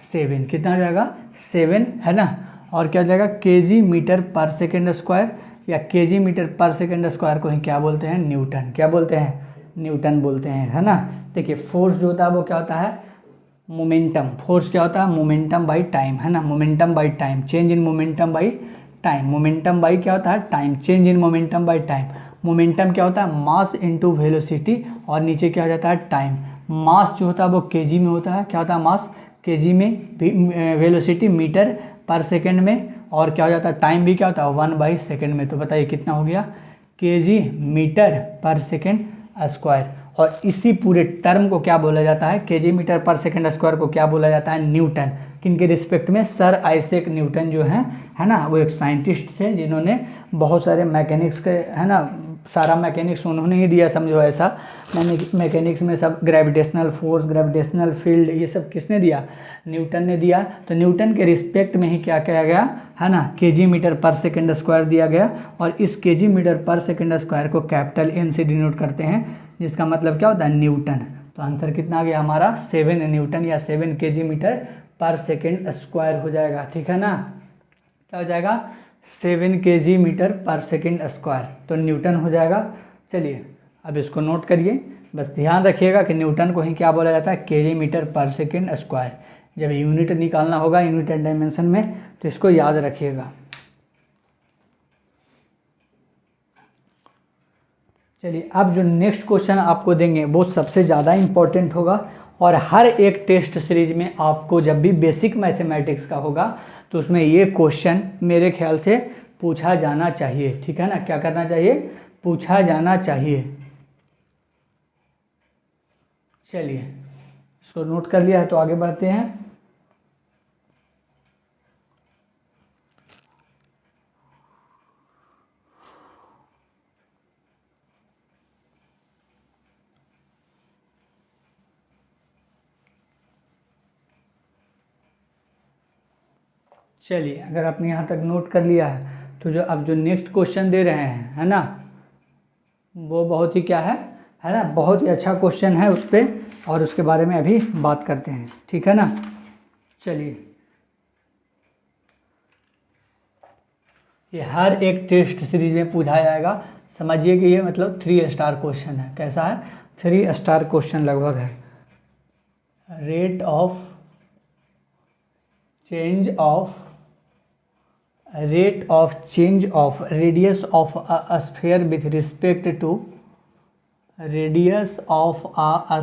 7, कितना हो जाएगा, 7, है ना। और क्या हो जाएगा, केजी मीटर पर सेकेंड स्क्वायर, या केजी मीटर पर सेकेंड स्क्वायर को ही क्या बोलते हैं, न्यूटन, क्या बोलते हैं, न्यूटन बोलते हैं, है ना। देखिए फोर्स जो होता है वो क्या होता है, मोमेंटम, फोर्स क्या होता है, मोमेंटम बाई टाइम, है ना, momentum by time, change in momentum by time, momentum by क्या होता है, time, change in momentum by time. Momentum क्या होता है, मास इनटू वेलोसिटी, और नीचे क्या हो जाता है, टाइम। मास जो होता है वो केजी में होता है, क्या होता है, मास केजी में, वेलोसिटी मीटर पर सेकेंड में, और क्या हो जाता है, टाइम भी क्या होता है, 1/सेकेंड में। तो बताइए कितना हो गया, केजी मीटर पर सेकेंड स्क्वायर। और इसी पूरे टर्म को क्या बोला जाता है, केजी मीटर पर सेकेंड स्क्वायर को क्या बोला जाता है, न्यूटन। किनके रिस्पेक्ट में, सर आइजैक न्यूटन जो हैं, है ना, वो एक साइंटिस्ट थे जिन्होंने बहुत सारे मैकेनिक्स के, है ना, सारा मैकेनिक्स उन्होंने ही दिया, समझो ऐसा। मैकेनिक्स में सब ग्रेविटेशनल फोर्स, ग्रेविटेशनल फील्ड, ये सब किसने दिया, न्यूटन ने दिया। तो न्यूटन के रिस्पेक्ट में ही क्या किया गया, है ना, केजी मीटर पर सेकेंड स्क्वायर दिया गया। और इस केजी मीटर पर सेकेंड स्क्वायर को कैपिटल एन से डिनोट करते हैं, जिसका मतलब क्या होता है, न्यूटन। तो आंसर कितना आ गया हमारा, 7 न्यूटन, या 7 केजी मीटर पर सेकेंड स्क्वायर हो जाएगा, ठीक है ना। क्या हो जाएगा, 7 केजी मीटर पर सेकेंड स्क्वायर, तो न्यूटन हो जाएगा। चलिए अब इसको नोट करिए, बस ध्यान रखिएगा कि न्यूटन को ही क्या बोला जाता है, केजी मीटर पर सेकेंड स्क्वायर। जब यूनिट निकालना होगा यूनिट एंड डायमेंशन में, तो इसको याद रखिएगा। चलिए अब जो नेक्स्ट क्वेश्चन आपको देंगे वो सबसे ज़्यादा इम्पोर्टेंट होगा, और हर एक टेस्ट सीरीज में आपको जब भी बेसिक मैथमेटिक्स का होगा तो उसमें ये क्वेश्चन मेरे ख्याल से पूछा जाना चाहिए, ठीक है ना। क्या करना चाहिए, पूछा जाना चाहिए। चलिए इसको नोट कर लिया है तो आगे बढ़ते हैं। चलिए अगर आपने यहाँ तक नोट कर लिया है तो जो अब जो नेक्स्ट क्वेश्चन दे रहे हैं, है ना, वो बहुत ही क्या है ना, बहुत ही अच्छा क्वेश्चन है उस पर, और उसके बारे में अभी बात करते हैं, ठीक है ना। चलिए ये हर एक टेस्ट सीरीज में पूछा जाएगा, समझिए कि ये मतलब 3 स्टार क्वेश्चन है। कैसा है, 3 स्टार क्वेश्चन लगभग है। Rate of change of radius of a sphere with respect to radius of a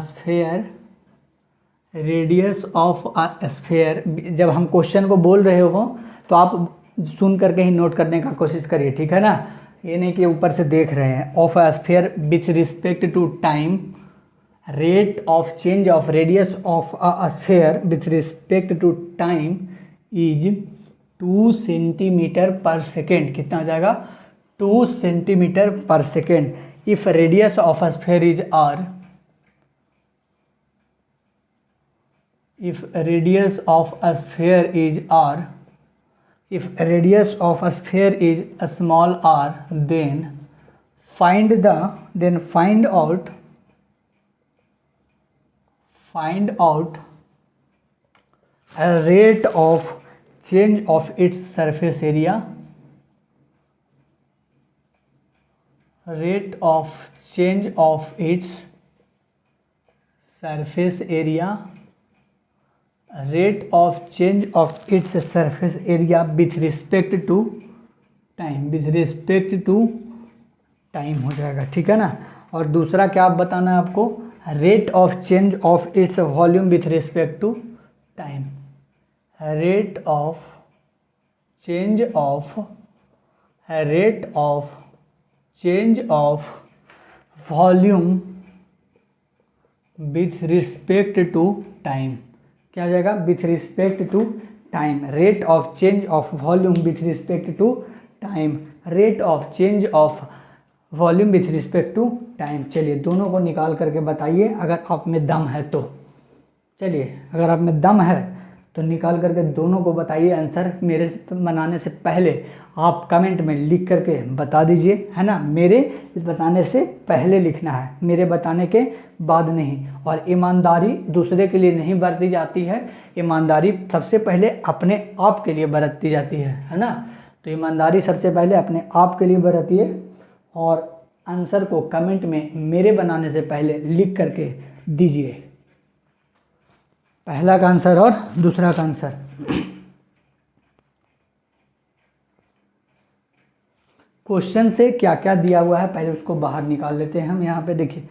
sphere, जब हम क्वेश्चन को बोल रहे हो तो आप सुन करके ही नोट करने का कोशिश करिए, ठीक है ना, ये नहीं कि ऊपर से देख रहे हैं। Of a sphere with respect to time, rate of change of radius of a sphere with respect to time is 2 centimetre per second. कितना हो जाएगा? 2 centimetre per second. If radius of a sphere is r, if radius of a sphere is r, if radius of a sphere is a small r, then find out a rate of change of its surface area, rate of change of its surface area, rate of change of its surface area with respect to time, with respect to time हो जाएगा, ठीक है ना। और दूसरा क्या आप बताना है आपको? Rate of change of its volume with respect to time, rate of change of volume with respect to time. क्या आ जाएगा? With respect to time, rate of change of volume with respect to time, rate of change of volume with respect to time. चलिए दोनों को निकाल करके बताइए अगर आप में दम है तो। चलिए अगर आप में दम है तो निकाल करके दोनों को बताइए आंसर। मेरे बनाने से पहले आप कमेंट में लिख करके बता दीजिए, है ना। मेरे बताने से पहले लिखना है, मेरे बताने के बाद नहीं। और ईमानदारी दूसरे के लिए नहीं बरती जाती है, ईमानदारी सबसे पहले अपने आप के लिए बरती जाती है ना। तो ईमानदारी सबसे पहले अपने आप के लिए बरतिए और आंसर को कमेंट में मेरे बनाने से पहले लिख करके दीजिए, पहला का आंसर और दूसरा का आंसर। क्वेश्चन से क्या क्या दिया हुआ है पहले उसको बाहर निकाल लेते हैं हम। यहाँ पे देखिए,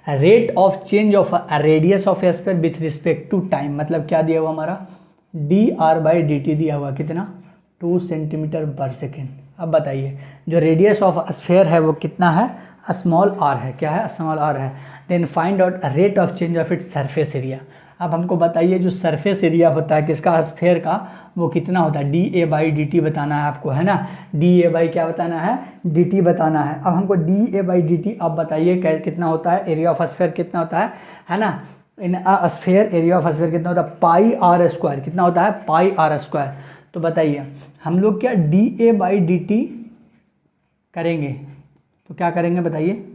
rate of change of radius of a sphere with respect to time, मतलब क्या दिया हुआ हमारा? dr/dt दिया हुआ, कितना? 2 सेंटीमीटर पर सेकेंड। अब बताइए जो रेडियस ऑफ स्फीयर है वो कितना है? स्मॉल r है। क्या है? स्मॉल r है। Then find out rate of change of its surface area. अब हमको बताइए जो सरफेस एरिया होता है किसका? स्फीयर का, वो कितना होता है? dA/dt बताना है आपको, है ना। dA/ क्या बताना है? dt बताना है। अब हमको dA/dt अब बताइए कितना होता है? एरिया ऑफ स्फीयर कितना होता है ना। इन स्फीयर एरिया ऑफ स्फीयर कितना होता है? πr²। कितना होता है? πr²। तो बताइए हम लोग क्या dA/dt करेंगे तो क्या करेंगे बताइए?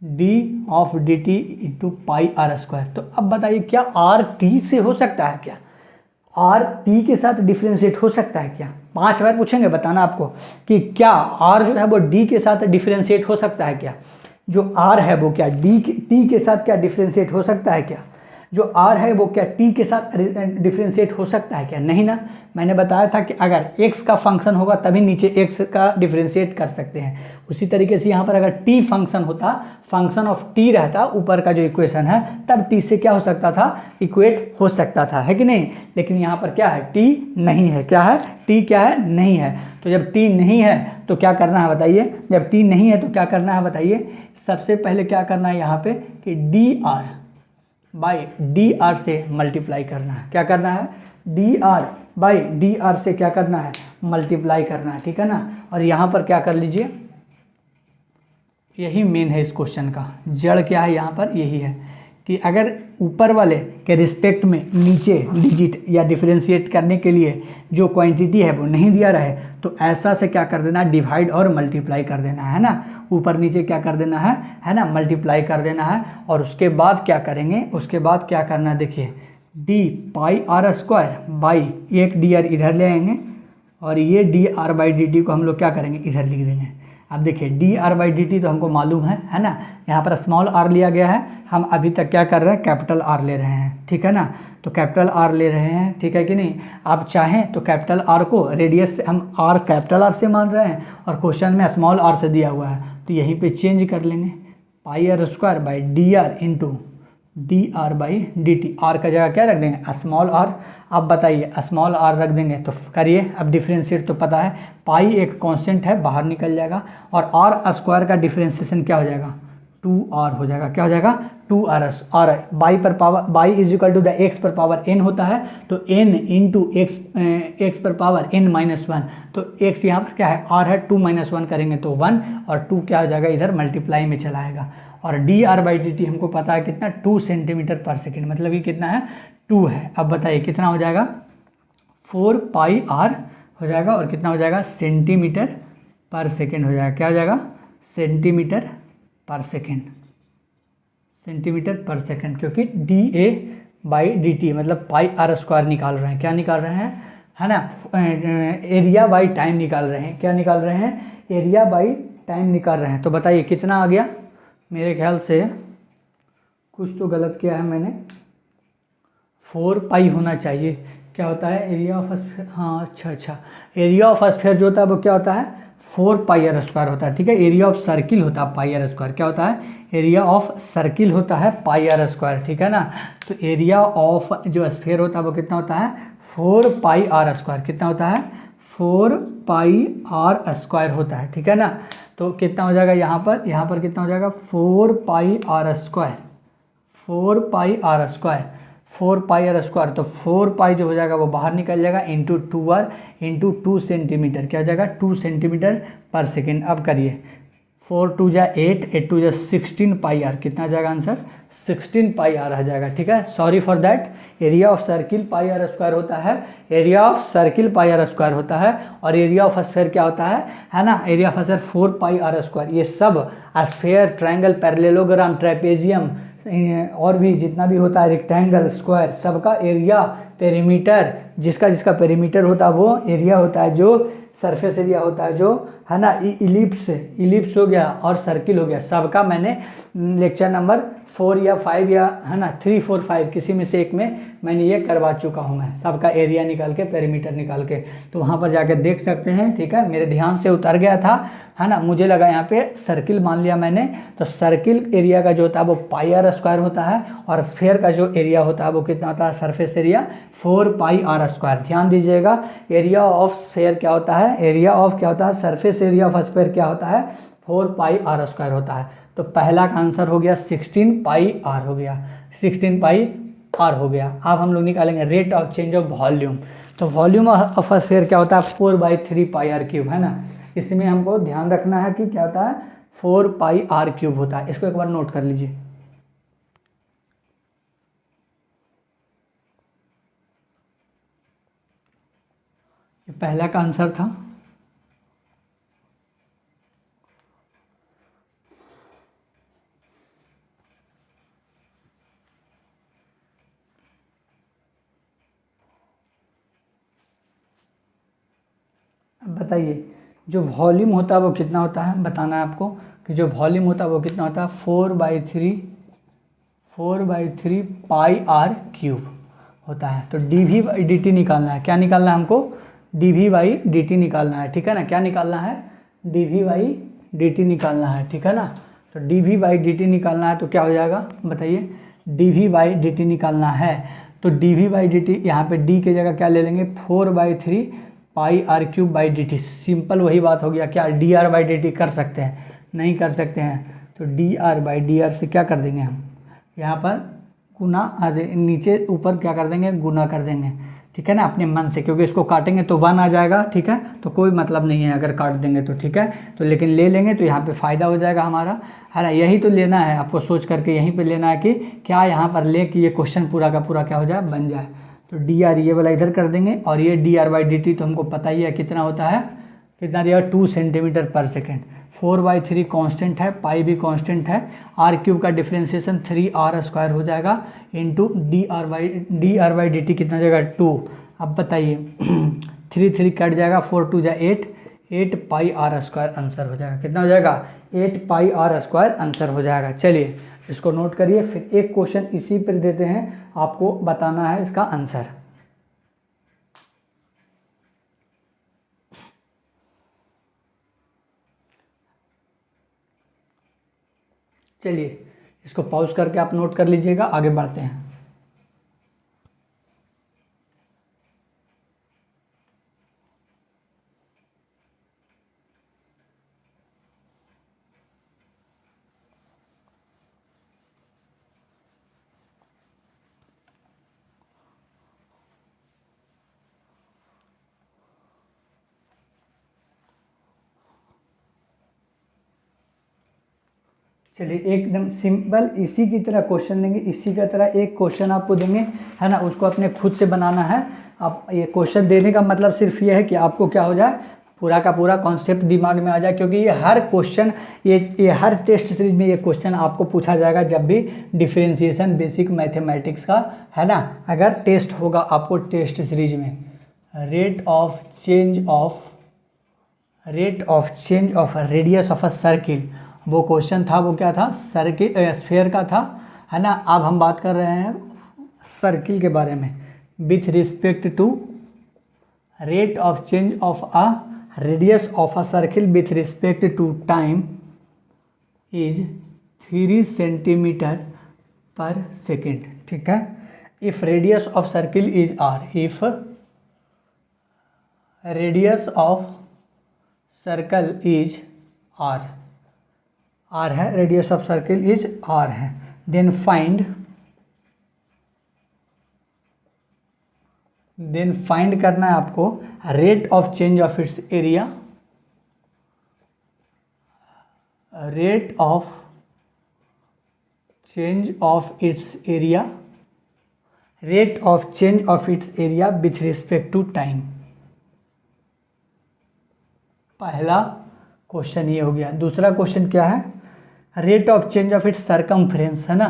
d of dt into πr²। तो अब बताइए क्या r t से हो सकता है? क्या r t के साथ डिफ्रेंशिएट हो सकता है क्या? 5 बार पूछेंगे, बताना आपको कि क्या r जो है वो d के साथ डिफ्रेंशिएट हो सकता है क्या? जो r है वो क्या t के साथ क्या डिफ्रेंशिएट हो सकता है क्या? जो r है वो क्या t के साथ डिफ्रेंशिएट हो सकता है क्या? नहीं ना। मैंने बताया था कि अगर x का फंक्शन होगा तभी नीचे x का डिफ्रेंशिएट कर सकते हैं। उसी तरीके से यहाँ पर अगर t फंक्शन होता, फंक्शन ऑफ t रहता ऊपर का जो इक्वेशन है, तब t से क्या हो सकता था? इक्वेट हो सकता था, है कि नहीं। लेकिन यहाँ पर क्या है? t नहीं है। क्या है? t क्या है? नहीं है। तो जब t नहीं है तो क्या करना है बताइए? जब t नहीं है तो क्या करना है बताइए? सबसे पहले क्या करना है यहाँ पे कि dr/dr से मल्टीप्लाई करना है। क्या करना है? dr/dr से क्या करना है? मल्टीप्लाई करना है, ठीक है ना। और यहाँ पर क्या कर लीजिए, यही मेन है इस क्वेश्चन का जड़। क्या है यहाँ पर? यही है कि अगर ऊपर वाले के रिस्पेक्ट में नीचे डिजिट या डिफरेंशिएट करने के लिए जो क्वांटिटी है वो नहीं दिया रहे तो ऐसा से क्या कर देना? डिवाइड और मल्टीप्लाई कर देना है ना। ऊपर नीचे क्या कर देना है ना, मल्टीप्लाई कर देना है। और उसके बाद क्या करेंगे? उसके बाद क्या करना है देखिए, d/r² बाई एक dr इधर ले आएंगे और ये dr/dt को हम लोग क्या करेंगे? इधर लिख देंगे। अब देखिए dr/dt तो हमको मालूम है ना। यहाँ पर स्मॉल r लिया गया है, हम अभी तक क्या कर रहे हैं? कैपिटल R ले रहे हैं, ठीक है ना। तो कैपिटल R ले रहे हैं, ठीक है कि नहीं। आप चाहें तो कैपिटल R को रेडियस से हम R कैपिटल R से मान रहे हैं और क्वेश्चन में स्मॉल r से दिया हुआ है तो यहीं पे चेंज कर लेंगे। Pi r square by d r into d r by D t. R का जगह क्या रख देंगे, स्मॉल आर। अब बताइए स्मॉल आर रख देंगे तो करिए, अब डिफ्रेंशिएट तो पता है, पाई एक कांस्टेंट है बाहर निकल जाएगा, और आर स्क्वायर का डिफ्रेंशिएशन क्या हो जाएगा, 2r हो जाएगा। क्या हो जाएगा, 2r। और बाई पर power, y is equal to the x पर पावर n होता है, तो n इंटू एक्स पर पावर n माइनस वन, तो x यहाँ पर क्या है, r है, 2 माइनस वन करेंगे तो 1, और 2 क्या हो जाएगा इधर मल्टीप्लाई में चला आएगा। और D r by D T हमको पता है कितना, 2 सेंटीमीटर पर सेकेंड, मतलब ये कितना है, 2 है। अब बताइए कितना हो जाएगा, 4 पाई आर हो जाएगा, और कितना हो जाएगा, सेंटीमीटर पर सेकेंड हो जाएगा। क्या हो जाएगा, centimetre per second, centimetre per second, क्योंकि D a by D T मतलब पाई आर स्क्वायर निकाल रहे हैं। क्या निकाल रहे हैं, है ना, एरिया बाई टाइम निकाल रहे हैं। क्या निकाल रहे हैं, एरिया बाई टाइम निकाल रहे हैं। तो बताइए कितना आ गया, मेरे ख्याल से कुछ तो गलत किया है मैंने, 4 पाई होना चाहिए। क्या होता है एरिया ऑफ स्फीयर, हाँ अच्छा, एरिया ऑफ स्फीयर जो होता है वो क्या होता है, 4 पाई आर स्क्वायर होता है। ठीक है, एरिया ऑफ सर्किल होता है पाई आर स्क्वायर। क्या होता है, एरिया ऑफ सर्किल होता है पाई आर स्क्वायर। ठीक है ना, तो एरिया ऑफ जो स्फीयर होता है वो कितना होता है, 4 पाई आर स्क्वायर। कितना होता है, 4 पाई आर स्क्वायर होता है। ठीक है ना, तो कितना हो जाएगा यहाँ पर कितना हो जाएगा, 4 pi r square, 4 pi r square, 4 pi r square, तो 4 पाई जो हो जाएगा वो बाहर निकल जाएगा, इंटू 2r इंटू 2 सेंटीमीटर। क्या हो जाएगा, 2 सेंटीमीटर पर सेकेंड। अब करिए, 4 2 जा 8, 8 2 जा 16 पाई आर। कितना आ जाएगा आंसर, 16 पाई आर आ जाएगा। ठीक है, sorry for that, area of circle pi r square होता है, area of circle pi r square होता है, और एरिया ऑफ स्फीयर क्या होता है ना, area of sphere 4 pi r square. ये सब स्फीयर, ट्रायंगल, पैरेललोग्राम, ट्रेपेजियम और भी जितना भी होता है, रेक्टेंगल, स्क्वायर, सबका एरिया, पेरीमीटर, जिसका जिसका पेरीमीटर होता है वो एरिया होता है, जो सरफेस एरिया होता है, जो है ना, इलिप्स हो गया और सर्किल हो गया। सबका मैंने लेक्चर नंबर 4 या 5 या है ना 3 4 5 किसी में से एक में मैंने ये करवा चुका हूँ, मैं सबका एरिया निकाल के, पेरीमीटर निकाल के, तो वहाँ पर जाकर देख सकते हैं। ठीक है, मेरे ध्यान से उतर गया था, है ना, मुझे लगा यहाँ पे सर्किल मान लिया मैंने, तो सर्किल एरिया का जो होता है वो पाई आर स्क्वायर होता है, और स्फीयर का जो एरिया होता है वो कितना होता है, surface area 4 pi r square. ध्यान दीजिएगा, एरिया ऑफ स्फीयर क्या होता है, एरिया ऑफ क्या होता है, सरफेस एरिया ऑफ स्फीयर क्या होता है, 4 पाई आर स्क्वायर होता है। तो पहला का आंसर हो गया 16 पाई आर हो गया, 16 पाई आर हो गया। अब हम लोग निकालेंगे rate of change of volume. तो वॉल्यूम ऑफ स्फीयर क्या होता है, 4/3 पाई आर क्यूब, है ना। इसमें हमको ध्यान रखना है कि क्या होता है, 4 पाई आर क्यूब होता है। इसको एक बार नोट कर लीजिए। ये पहला का आंसर था। बताइए जो वॉल्यूम होता है वो कितना होता है, बताना है आपको कि जो वॉल्यूम होता है वो कितना होता है, 4/3 पाई आर क्यूब होता है। तो d we by D t निकालना है। क्या निकालना है हमको, d we by D t निकालना है। ठीक है ना, क्या निकालना है, D we by D t निकालना है। ठीक है ना, तो d we by D t निकालना है, तो क्या हो जाएगा बताइए, d we by D t निकालना है, तो d we by D t, यहाँ पर डी की जगह क्या ले लेंगे, 4/3 pi r cube by D t. Simple वही बात हो गया। क्या d r by D t कर सकते हैं, नहीं कर सकते हैं, तो d r by d r से क्या कर देंगे हम, यहाँ पर गुना, अरे नीचे ऊपर क्या कर देंगे, गुना कर देंगे। ठीक है ना, अपने मन से, क्योंकि इसको काटेंगे तो 1 आ जाएगा। ठीक है, तो कोई मतलब नहीं है अगर काट देंगे तो। ठीक है, तो लेकिन ले लेंगे तो यहाँ पे फ़ायदा हो जाएगा हमारा, है ना। यही तो लेना है आपको, सोच करके यहीं पे लेना है कि क्या यहाँ पर ले कि ये क्वेश्चन पूरा का पूरा क्या हो जाए, बन जाए। तो डी आर ये वाला इधर कर देंगे, और ये D r by D T तो हमको पता ही है कितना होता है, कितना दिया, 2 सेंटीमीटर पर सेकेंड। 4/3 कांस्टेंट है, पाई भी कांस्टेंट है, आर क्यूब का डिफ्रेंसिएशन 3r स्क्वायर हो जाएगा, into d r by D T कितना जाएगा, 2। अब बताइए 3 3 कट जाएगा, 4 2 जा 8, 8 पाई आर स्क्वायर आंसर हो जाएगा। कितना हो जाएगा, 8 पाई आर स्क्वायर आंसर हो जाएगा। चलिए इसको नोट करिए, फिर एक क्वेश्चन इसी पर देते हैं, आपको बताना है इसका आंसर। चलिए इसको पॉज करके आप नोट कर लीजिएगा, आगे बढ़ते हैं। चलिए एकदम सिंपल इसी की तरह क्वेश्चन देंगे, इसी का तरह एक क्वेश्चन आपको देंगे, है ना, उसको अपने खुद से बनाना है। आप ये क्वेश्चन देने का मतलब सिर्फ ये है कि आपको क्या हो जाए, पूरा का पूरा कॉन्सेप्ट दिमाग में आ जाए, क्योंकि ये हर क्वेश्चन ये हर टेस्ट सीरीज में ये क्वेश्चन आपको पूछा जाएगा जब भी डिफरेंशिएशन बेसिक मैथमेटिक्स का, है ना, अगर टेस्ट होगा आपको टेस्ट सीरीज में। Rate of change of radius of a circle, वो क्वेश्चन था, वो क्या था, सर्किल स्फीयर का था, है ना। अब हम बात कर रहे हैं सर्किल के बारे में। With respect to rate of change of a radius of a circle with respect to time is 3 centimetre per second, ठीक है। If radius of circle is r, if radius of circle is r, r है, radius of circle is r है, then find करना है आपको rate of change of its area, rate of change of its area, rate of change of its area with respect to time. पहला question ये हो गया। दूसरा क्वेश्चन क्या है, rate of change of its circumference, है ना।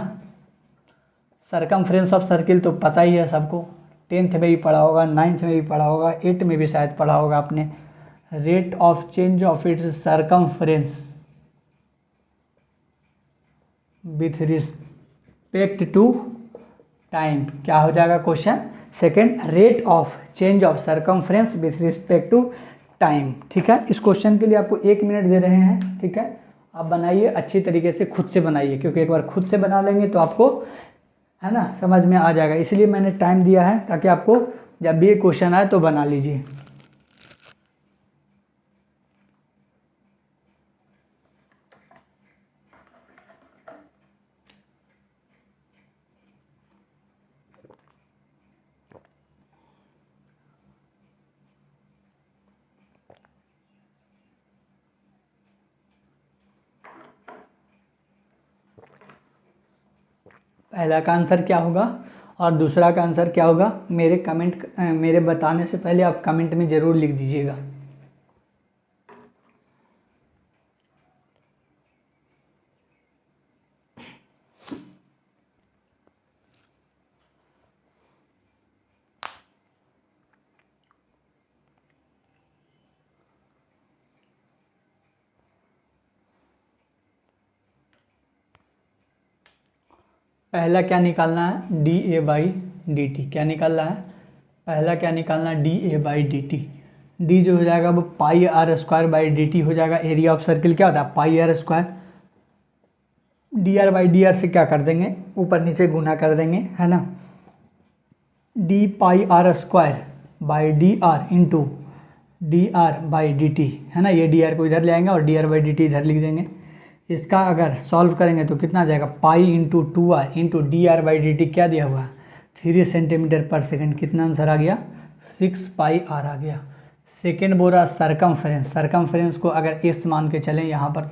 सरकमफ्रेंस ऑफ सर्किल तो पता ही है सबको, 10th में भी पढ़ा होगा, 9th में भी पढ़ा होगा, 8th में भी शायद पढ़ा होगा आपने। Rate of change of its circumference with respect to time, क्या हो जाएगा question second, rate of change of circumference with respect to time, ठीक है। इस क्वेश्चन के लिए आपको 1 मिनट दे रहे हैं, ठीक है। आप बनाइए अच्छी तरीके से, खुद से बनाइए, क्योंकि एक बार खुद से बना लेंगे तो आपको, है ना, समझ में आ जाएगा। इसलिए मैंने टाइम दिया है ताकि आपको जब भी ये क्वेश्चन आए तो बना लीजिए। पहला का आंसर क्या होगा और दूसरा का आंसर क्या होगा, मेरे बताने से पहले आप कमेंट में ज़रूर लिख दीजिएगा। पहला क्या निकालना है, d a by D t, क्या निकालना है, पहला क्या निकालना है, d a by D t. D जो हो जाएगा वो pi r square by D T हो जाएगा। एरिया ऑफ सर्किल क्या होता है, pi r square. D r by d r से क्या कर देंगे, ऊपर नीचे गुना कर देंगे, है ना। D pi r square by d r into d r by D T, है ना। ये डी आर को इधर ले आएंगे और D r by D T इधर लिख देंगे। इसका अगर सॉल्व करेंगे तो कितना आ जाएगा, pi into 2r into d r by D t, क्या दिया हुआ है 3 सेंटीमीटर पर सेकेंड, कितना आंसर आ गया 6 पाई आर आ गया। सेकेंड बोल रहा सरकमफ्रेंस को अगर एस मान के चलें यहाँ पर,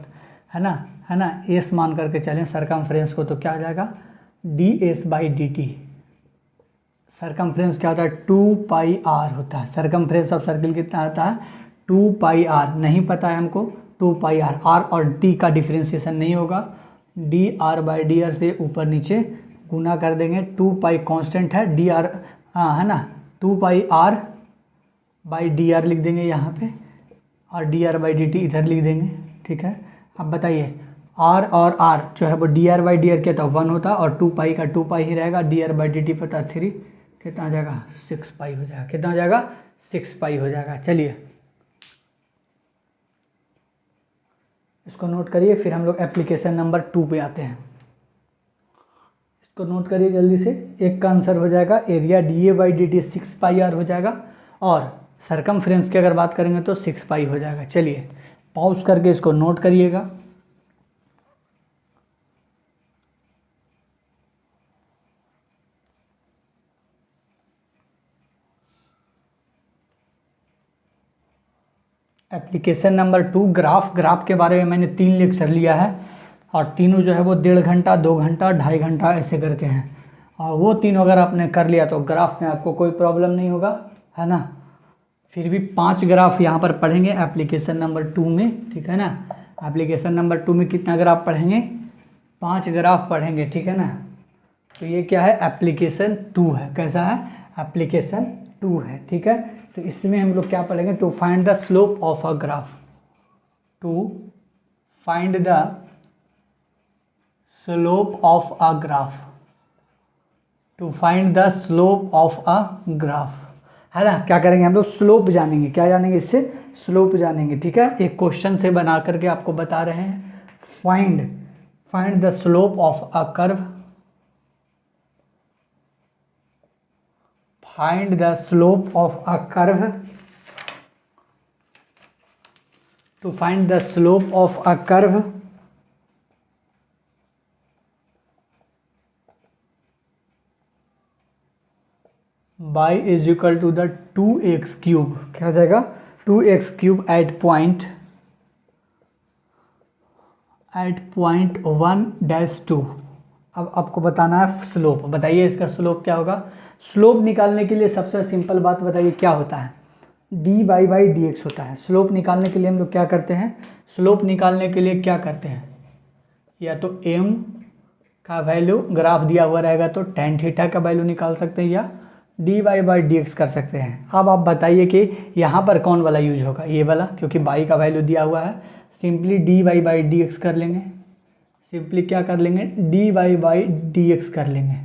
है ना, एस मान करके चलें सरकमफ्रेंस को, तो क्या आ जाएगा D S by D T. Circumference क्या होता है, 2 पाई आर होता है। सरकमफ्रेंस ऑफ सर्किल कितना होता है, 2 पाई आर। नहीं पता है हमको 2 पाई आर, आर और डी का डिफ्रेंसिएशन नहीं होगा, D r by d r से ऊपर नीचे गुना कर देंगे। 2 पाई कांस्टेंट है, डी आर, हाँ, है ना, 2 पाई आर बाई डी आर लिख देंगे यहाँ पे, और D r by D T इधर लिख देंगे, ठीक है। अब बताइए आर और आर जो है वो D r by d are क्या था 1 होता, और 2 पाई का 2 पाई ही रहेगा, D r by D T पता 3, कितना आ जाएगा 6 पाई हो जाएगा, कितना हो जाएगा 6 पाई हो जाएगा। चलिए इसको नोट करिए, फिर हम लोग एप्लीकेशन नंबर 2 पे आते हैं। इसको नोट करिए जल्दी से। एक का आंसर हो जाएगा एरिया dA/dt 6πr हो जाएगा, और सरकमफ्रेंस की अगर बात करेंगे तो 6π हो जाएगा। चलिए पॉज करके इसको नोट करिएगा। एप्लीकेशन नंबर 2 ग्राफ के बारे में मैंने 3 लेक्चर लिया है, और तीनों जो है वो 1.5 घंटा, 2 घंटा, 2.5 घंटा ऐसे करके हैं, और वो तीनों अगर आपने कर लिया तो ग्राफ में आपको कोई प्रॉब्लम नहीं होगा, है ना। फिर भी 5 ग्राफ यहाँ पर पढ़ेंगे एप्लीकेशन नंबर 2 में, ठीक है ना। एप्लीकेशन नंबर 2 में कितना ग्राफ पढ़ेंगे? 5 ग्राफ पढ़ेंगे, ठीक है ना। तो ये क्या है? एप्लीकेशन 2 है। कैसा है? एप्लीकेशन 2 है, ठीक है। तो इसमें हम लोग क्या पढ़ेंगे? To find the slope of a graph, to find the slope of a graph, to find the slope of a graph, है ना। क्या करेंगे हम लोग? स्लोप जानेंगे। क्या जानेंगे? इससे स्लोप जानेंगे, ठीक है। एक क्वेश्चन से बना करके आपको बता रहे हैं, find the slope of a curve, find the slope of a curve, to find the slope of a curve y is equal to the 2x cube। क्या हो जाएगा? 2x cube at point 1-2। अब आपको बताना है स्लोप। बताइए इसका slope क्या होगा? स्लोप निकालने के लिए सबसे सिंपल बात बताइए क्या होता है? dy/dx होता है। स्लोप निकालने के लिए हम लोग क्या करते हैं? स्लोप निकालने के लिए क्या करते हैं? या तो m का वैल्यू ग्राफ दिया हुआ रहेगा तो tan थीटा का वैल्यू निकाल सकते हैं, या dy/dx कर सकते हैं। अब आप बताइए कि यहाँ पर कौन वाला यूज होगा? ये वाला, क्योंकि y का वैल्यू दिया हुआ है। सिंपली dy/dx कर लेंगे। सिंपली क्या कर लेंगे? dy/dx कर लेंगे।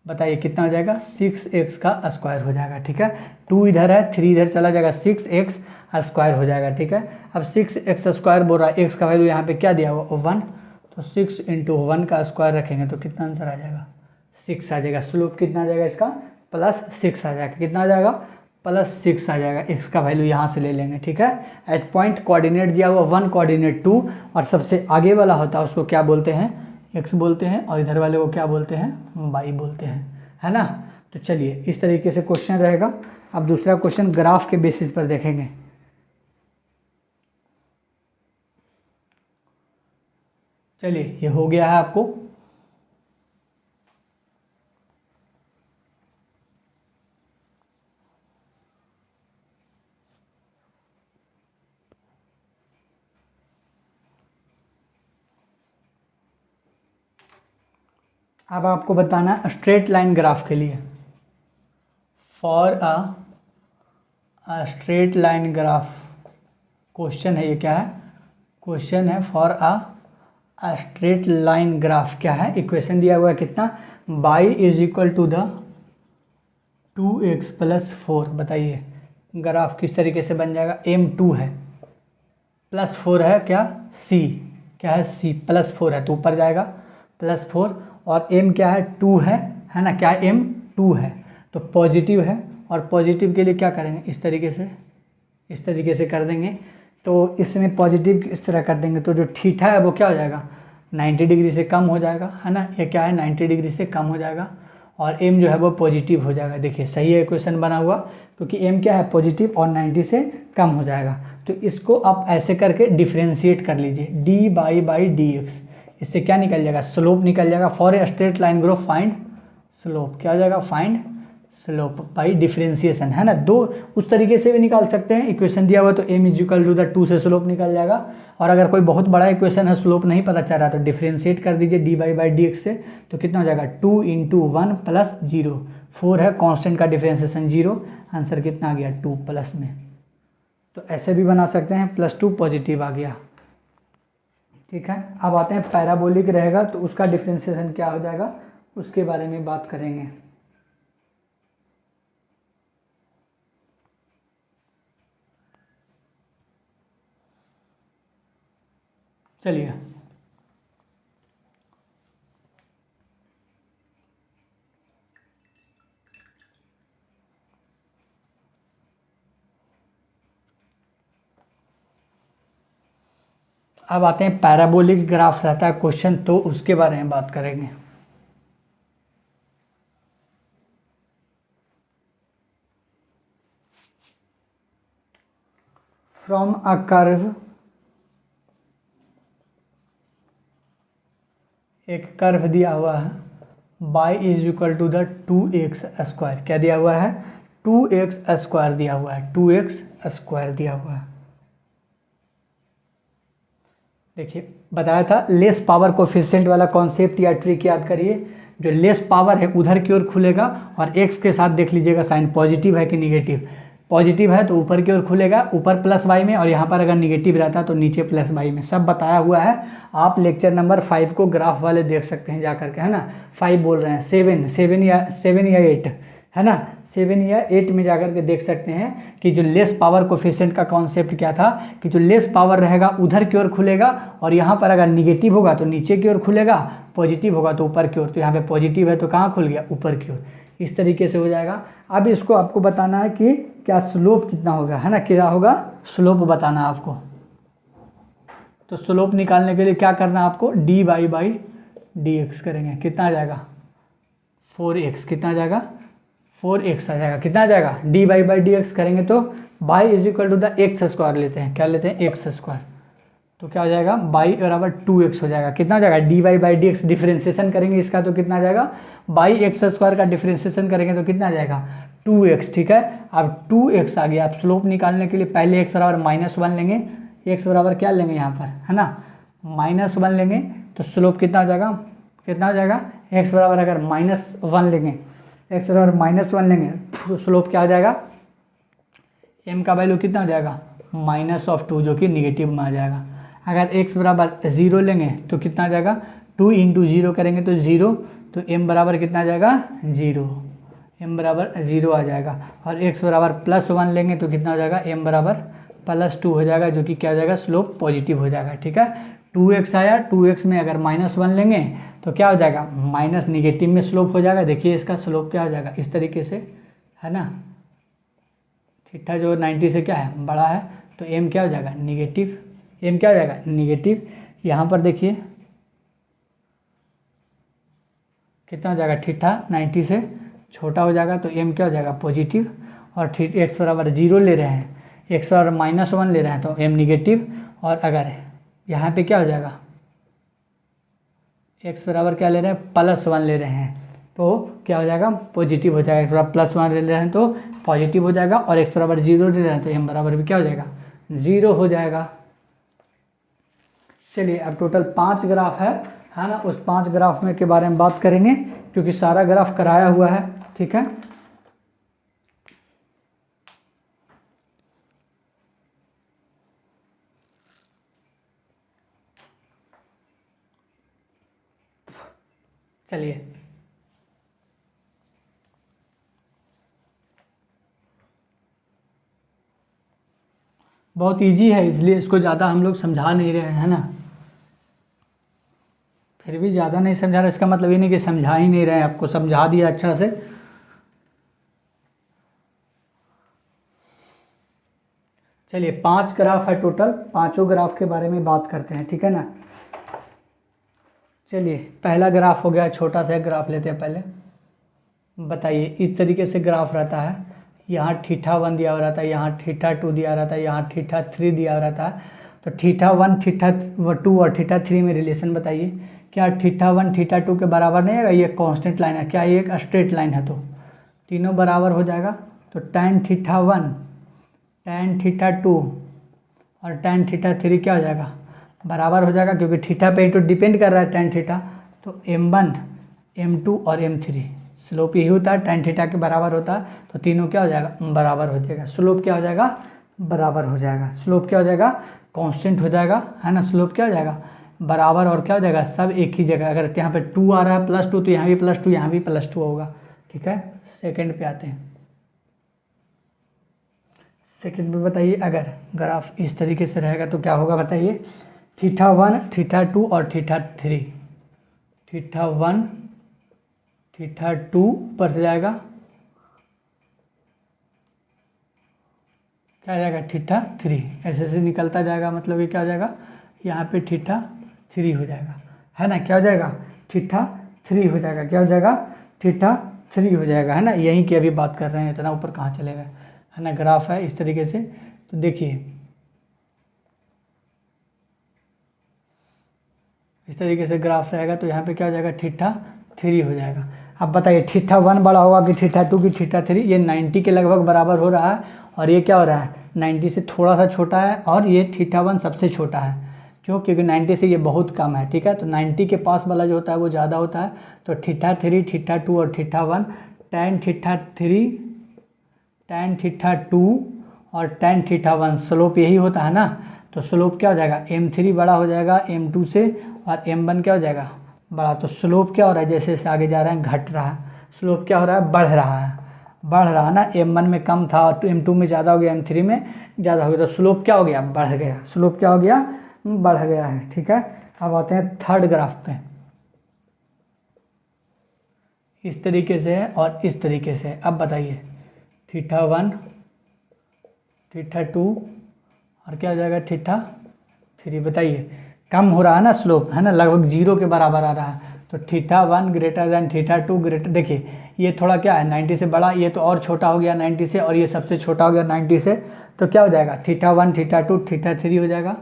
बताइए कितना हो जाएगा? 6x का स्क्वायर हो जाएगा, ठीक है। 2 इधर है, 3 इधर चला जाएगा, 6x स्क्वायर हो जाएगा, ठीक है। अब 6x स्क्वायर बोल रहा है, x का वैल्यू यहाँ पे क्या दिया हुआ? 1, तो 6 × 1 का स्क्वायर रखेंगे तो कितना आंसर आ जाएगा? 6 आ जाएगा। स्लोप कितना आ जाएगा इसका? +6 आ जाएगा। कितना आ जाएगा? +6 आ जाएगा। x का वैल्यू यहाँ से ले लेंगे, ठीक है। एट पॉइंट कोऑर्डिनेट दिया हुआ 1, कोऑर्डिनेट 2, और सबसे आगे वाला होता है उसको क्या बोलते हैं? x बोलते हैं, और इधर वाले को क्या बोलते हैं? y बोलते हैं, है ना। तो चलिए इस तरीके से क्वेश्चन रहेगा। अब दूसरा क्वेश्चन ग्राफ के बेसिस पर देखेंगे। चलिए ये हो गया है आपको। अब आपको बताना है स्ट्रेट लाइन ग्राफ के लिए, for a straight line graph. Question है ये, क्या है? क्वेश्चन है for a straight line graph. क्या है? इक्वेशन दिया हुआ है कितना? y is equal to the 2x + 4। बताइए ग्राफ किस तरीके से बन जाएगा? m2 है, +4 है, क्या? c, क्या है? c, +4 है तो ऊपर जाएगा +4, और m क्या है? 2 है ना। क्या? m 2 है तो पॉजिटिव है, और पॉजिटिव के लिए क्या करेंगे? इस तरीके से कर देंगे। तो इसमें पॉजिटिव इस तरह कर देंगे तो जो थीटा है वो क्या हो जाएगा? 90 डिग्री से कम हो जाएगा, है ना। ये क्या है? 90 डिग्री से कम हो जाएगा, और m जो है वो पॉजिटिव हो जाएगा। देखिए सही है इक्वेशन बना हुआ, क्योंकि m क्या है? पॉजिटिव, और 90 से कम हो जाएगा। तो इसको आप ऐसे करके डिफ्रेंशिएट कर लीजिए, dy/dx। इससे क्या निकल जाएगा? स्लोप निकल जाएगा। For a straight line graph find slope. क्या हो जाएगा? फाइंड स्लोप बाई डिफ्रेंशिएशन, है ना। दो उस तरीके से भी निकाल सकते हैं। इक्वेशन दिया हुआ तो m is equal to the 2 से स्लोप निकल जाएगा, और अगर कोई बहुत बड़ा इक्वेशन है, स्लोप नहीं पता चल रहा, तो डिफ्रेंशिएट कर दीजिए dy/dx से, तो कितना हो जाएगा? 2 × 1 + 0, 4 है, कांस्टेंट का डिफ्रेंशिएशन 0, आंसर कितना आ गया? 2 प्लस में। तो ऐसे भी बना सकते हैं, +2 पॉजिटिव आ गया, ठीक है। अब आते हैं पैराबोलिक रहेगा तो उसका डिफ्रेंशिएशन क्या हो जाएगा, उसके बारे में बात करेंगे। चलिए अब आते हैं पैराबोलिक ग्राफ रहता है क्वेश्चन, तो उसके बारे में बात करेंगे। फ्रॉम अ कर्व, एक कर्व दिया हुआ है y is equal to the 2x square, क्या दिया हुआ है 2x स्क्वायर दिया हुआ है, 2x स्क्वायर दिया हुआ है। देखिए बताया था लेस पावर कोफिशिएंट वाला कॉन्सेप्ट या ट्रिक याद करिए, जो लेस पावर है उधर की ओर खुलेगा और x के साथ देख लीजिएगा साइन पॉजिटिव है कि निगेटिव, पॉजिटिव है तो ऊपर की ओर खुलेगा, ऊपर प्लस वाई में, और यहाँ पर अगर निगेटिव रहता तो नीचे प्लस वाई में, सब बताया हुआ है। आप लेक्चर नंबर 5 को ग्राफ वाले देख सकते हैं जा करके, है ना। 5 बोल रहे हैं, 7 या 8, है ना, 7 या 8 में जाकर के देख सकते हैं कि जो लेस पावर कोफिशिएंट का कॉन्सेप्ट क्या था कि जो लेस पावर रहेगा उधर की ओर खुलेगा, और यहाँ पर अगर निगेटिव होगा तो नीचे की ओर खुलेगा, पॉजिटिव होगा तो ऊपर की ओर। तो यहाँ पे पॉजिटिव है तो कहाँ खुल गया, ऊपर की ओर। इस तरीके से हो जाएगा। अब इसको आपको बताना है कि क्या स्लोप कितना होगा, है ना, क्या होगा स्लोप बताना आपको। तो स्लोप निकालने के लिए क्या करना है आपको, dy बाई डी एक्स करेंगे, कितना आ जाएगा 4x, कितना आ जाएगा 4x आ जाएगा, कितना आ जाएगा dy बाई डी एक्स करेंगे तो y is equal to the x square लेते हैं, क्या लेते हैं एक्स स्क्वायर, तो क्या हो जाएगा y बराबर 2x हो जाएगा, कितना हो जाएगा dy by d x, differentiation करेंगे इसका तो कितना आ जाएगा बाई एक्स स्क्वायर का डिफ्रेंसिएशन करेंगे तो कितना आ जाएगा 2x, ठीक है। अब 2x आ गया। अब स्लोप निकालने के लिए पहले x बराबर -1 लेंगे, x बराबर क्या लेंगे यहाँ पर, है ना -1 लेंगे, तो स्लोप कितना हो जाएगा, कितना हो जाएगा x बराबर अगर -1 लेंगे, x बराबर -1 लेंगे तो स्लोप क्या हो जाएगा, m का वैल्यू कितना हो जाएगा -2 जो कि निगेटिव में आ जाएगा। अगर x बराबर 0 लेंगे तो कितना आ जाएगा 2 × 0 करेंगे तो 0, तो m बराबर कितना आ जाएगा 0, m बराबर 0 आ जाएगा। और x बराबर +1 लेंगे तो कितना हो जाएगा m बराबर +2 हो जाएगा, जो कि क्या हो जाएगा स्लोप पॉजिटिव हो जाएगा, ठीक है। 2x आया, 2x में अगर -1 लेंगे तो क्या हो जाएगा माइनस निगेटिव में स्लोप हो जाएगा। देखिए इसका स्लोप क्या हो जाएगा इस तरीके से, है ना, थीटा जो 90 से क्या है बड़ा है, तो m क्या हो जाएगा निगेटिव, m क्या हो जाएगा निगेटिव। यहाँ पर देखिए कितना हो जाएगा थीटा 90 से छोटा हो जाएगा, तो m क्या हो जाएगा पॉजिटिव। और x बराबर 0 ले रहे हैं, x बराबर -1 ले रहे हैं तो m निगेटिव। और अगर यहाँ पे क्या हो जाएगा x बराबर क्या ले रहे हैं +1 ले रहे हैं तो क्या हो जाएगा पॉजिटिव हो जाएगा, x बराबर +1 ले रहे हैं तो पॉजिटिव हो जाएगा। और x बराबर 0 ले रहे हैं तो m बराबर भी क्या हो जाएगा 0 हो जाएगा। चलिए अब टोटल 5 ग्राफ है ना, उस 5 ग्राफ में के बारे में बात करेंगे क्योंकि सारा ग्राफ कराया हुआ है, ठीक है। चलिए बहुत इजी है इसलिए इसको ज़्यादा हम लोग समझा नहीं रहे हैं ना, फिर भी ज़्यादा नहीं समझा रहे इसका मतलब ये नहीं कि समझा ही नहीं रहे हैं, आपको समझा दिया अच्छा से। चलिए 5 ग्राफ है टोटल, पांचों ग्राफ के बारे में बात करते हैं, ठीक है ना। चलिए पहला ग्राफ हो गया, छोटा सा ग्राफ लेते हैं पहले। बताइए इस तरीके से ग्राफ रहता है, यहाँ θ1 दिया हुआ रहता है, यहाँ θ2 दिया रहता है, यहाँ θ3 दिया हुआ रहता है। तो θ1 θ2 और θ3 में रिलेशन बताइए, क्या θ1 θ2 के बराबर नहीं है, ये कांस्टेंट लाइन है, क्या ये एक स्ट्रेट लाइन है, तो तीनों बराबर हो जाएगा। तो tan θ1 tan θ2 और tan θ3 क्या हो जाएगा बराबर हो जाएगा, क्योंकि थीटा पे तो डिपेंड कर रहा है tan थीटा। तो m1 m2 और m3 स्लोप यही होता है, tan थीटा के बराबर होता है, तो तीनों क्या हो जाएगा बराबर हो जाएगा। स्लोप क्या हो जाएगा बराबर हो जाएगा, स्लोप क्या हो जाएगा कांस्टेंट हो जाएगा, है ना। स्लोप क्या हो जाएगा बराबर, और क्या हो जाएगा सब एक ही जगह। अगर यहाँ पे 2 आ रहा है +2 तो यहाँ भी +2, यहाँ भी +2 होगा, ठीक है। सेकंड पे आते हैं। सेकंड पे बताइए अगर ग्राफ इस तरीके से रहेगा तो क्या होगा बताइए। θ1 θ2 और θ3, θ1 θ2 ऊपर से जाएगा, क्या आ जाएगा θ3, ऐसे ऐसे निकलता जाएगा, मतलब ये क्या हो जाएगा, यहाँ पे θ3 हो जाएगा, है ना, क्या हो जाएगा θ3 हो जाएगा, क्या हो जाएगा θ3 हो जाएगा, है ना। यहीं की अभी बात कर रहे हैं, इतना ऊपर कहाँ चले गए, है ना। ग्राफ है इस तरीके से, तो देखिए इस तरीके से ग्राफ रहेगा, तो यहाँ पे क्या हो जाएगा θ3 हो जाएगा। अब बताइए θ1 बड़ा होगा कि θ2 की θ3, ये 90 के लगभग बराबर हो रहा है, और ये क्या हो रहा है 90 से थोड़ा सा छोटा है, और ये θ1 सबसे छोटा है, क्यों, क्योंकि 90 से ये बहुत कम है, ठीक है। तो 90 के पास वाला जो होता है वो ज़्यादा होता है, तो θ3 θ2 और θ1 tan θ3 tan θ2 और tan θ1 स्लोप यही होता है ना, तो स्लोप क्या हो जाएगा m3 बड़ा हो जाएगा m2 से, और m1 क्या हो जाएगा बड़ा। तो स्लोप क्या हो रहा है, जैसे जैसे आगे जा रहे हैं घट रहा है, स्लोप क्या हो रहा है बढ़ रहा है, बढ़ रहा है ना। m1 में कम था तो m2 में ज़्यादा हो गया, m3 में ज़्यादा हो गया, तो स्लोप क्या हो गया बढ़ गया, स्लोप क्या हो गया बढ़ गया है, ठीक है। अब आते हैं थर्ड ग्राफ पे, इस तरीके से है और इस तरीके से। अब बताइए θ1 θ2 और क्या हो जाएगा θ3, बताइए कम हो रहा है ना स्लोप, है ना, लगभग 0 के बराबर आ रहा है, तो θ1 ग्रेटर दैन θ2 ग्रेटर, देखिए ये थोड़ा क्या है 90 से बड़ा, ये तो और छोटा हो गया 90 से, और ये सबसे छोटा हो गया 90 से, तो क्या हो जाएगा θ1 θ2 θ3 हो जाएगा।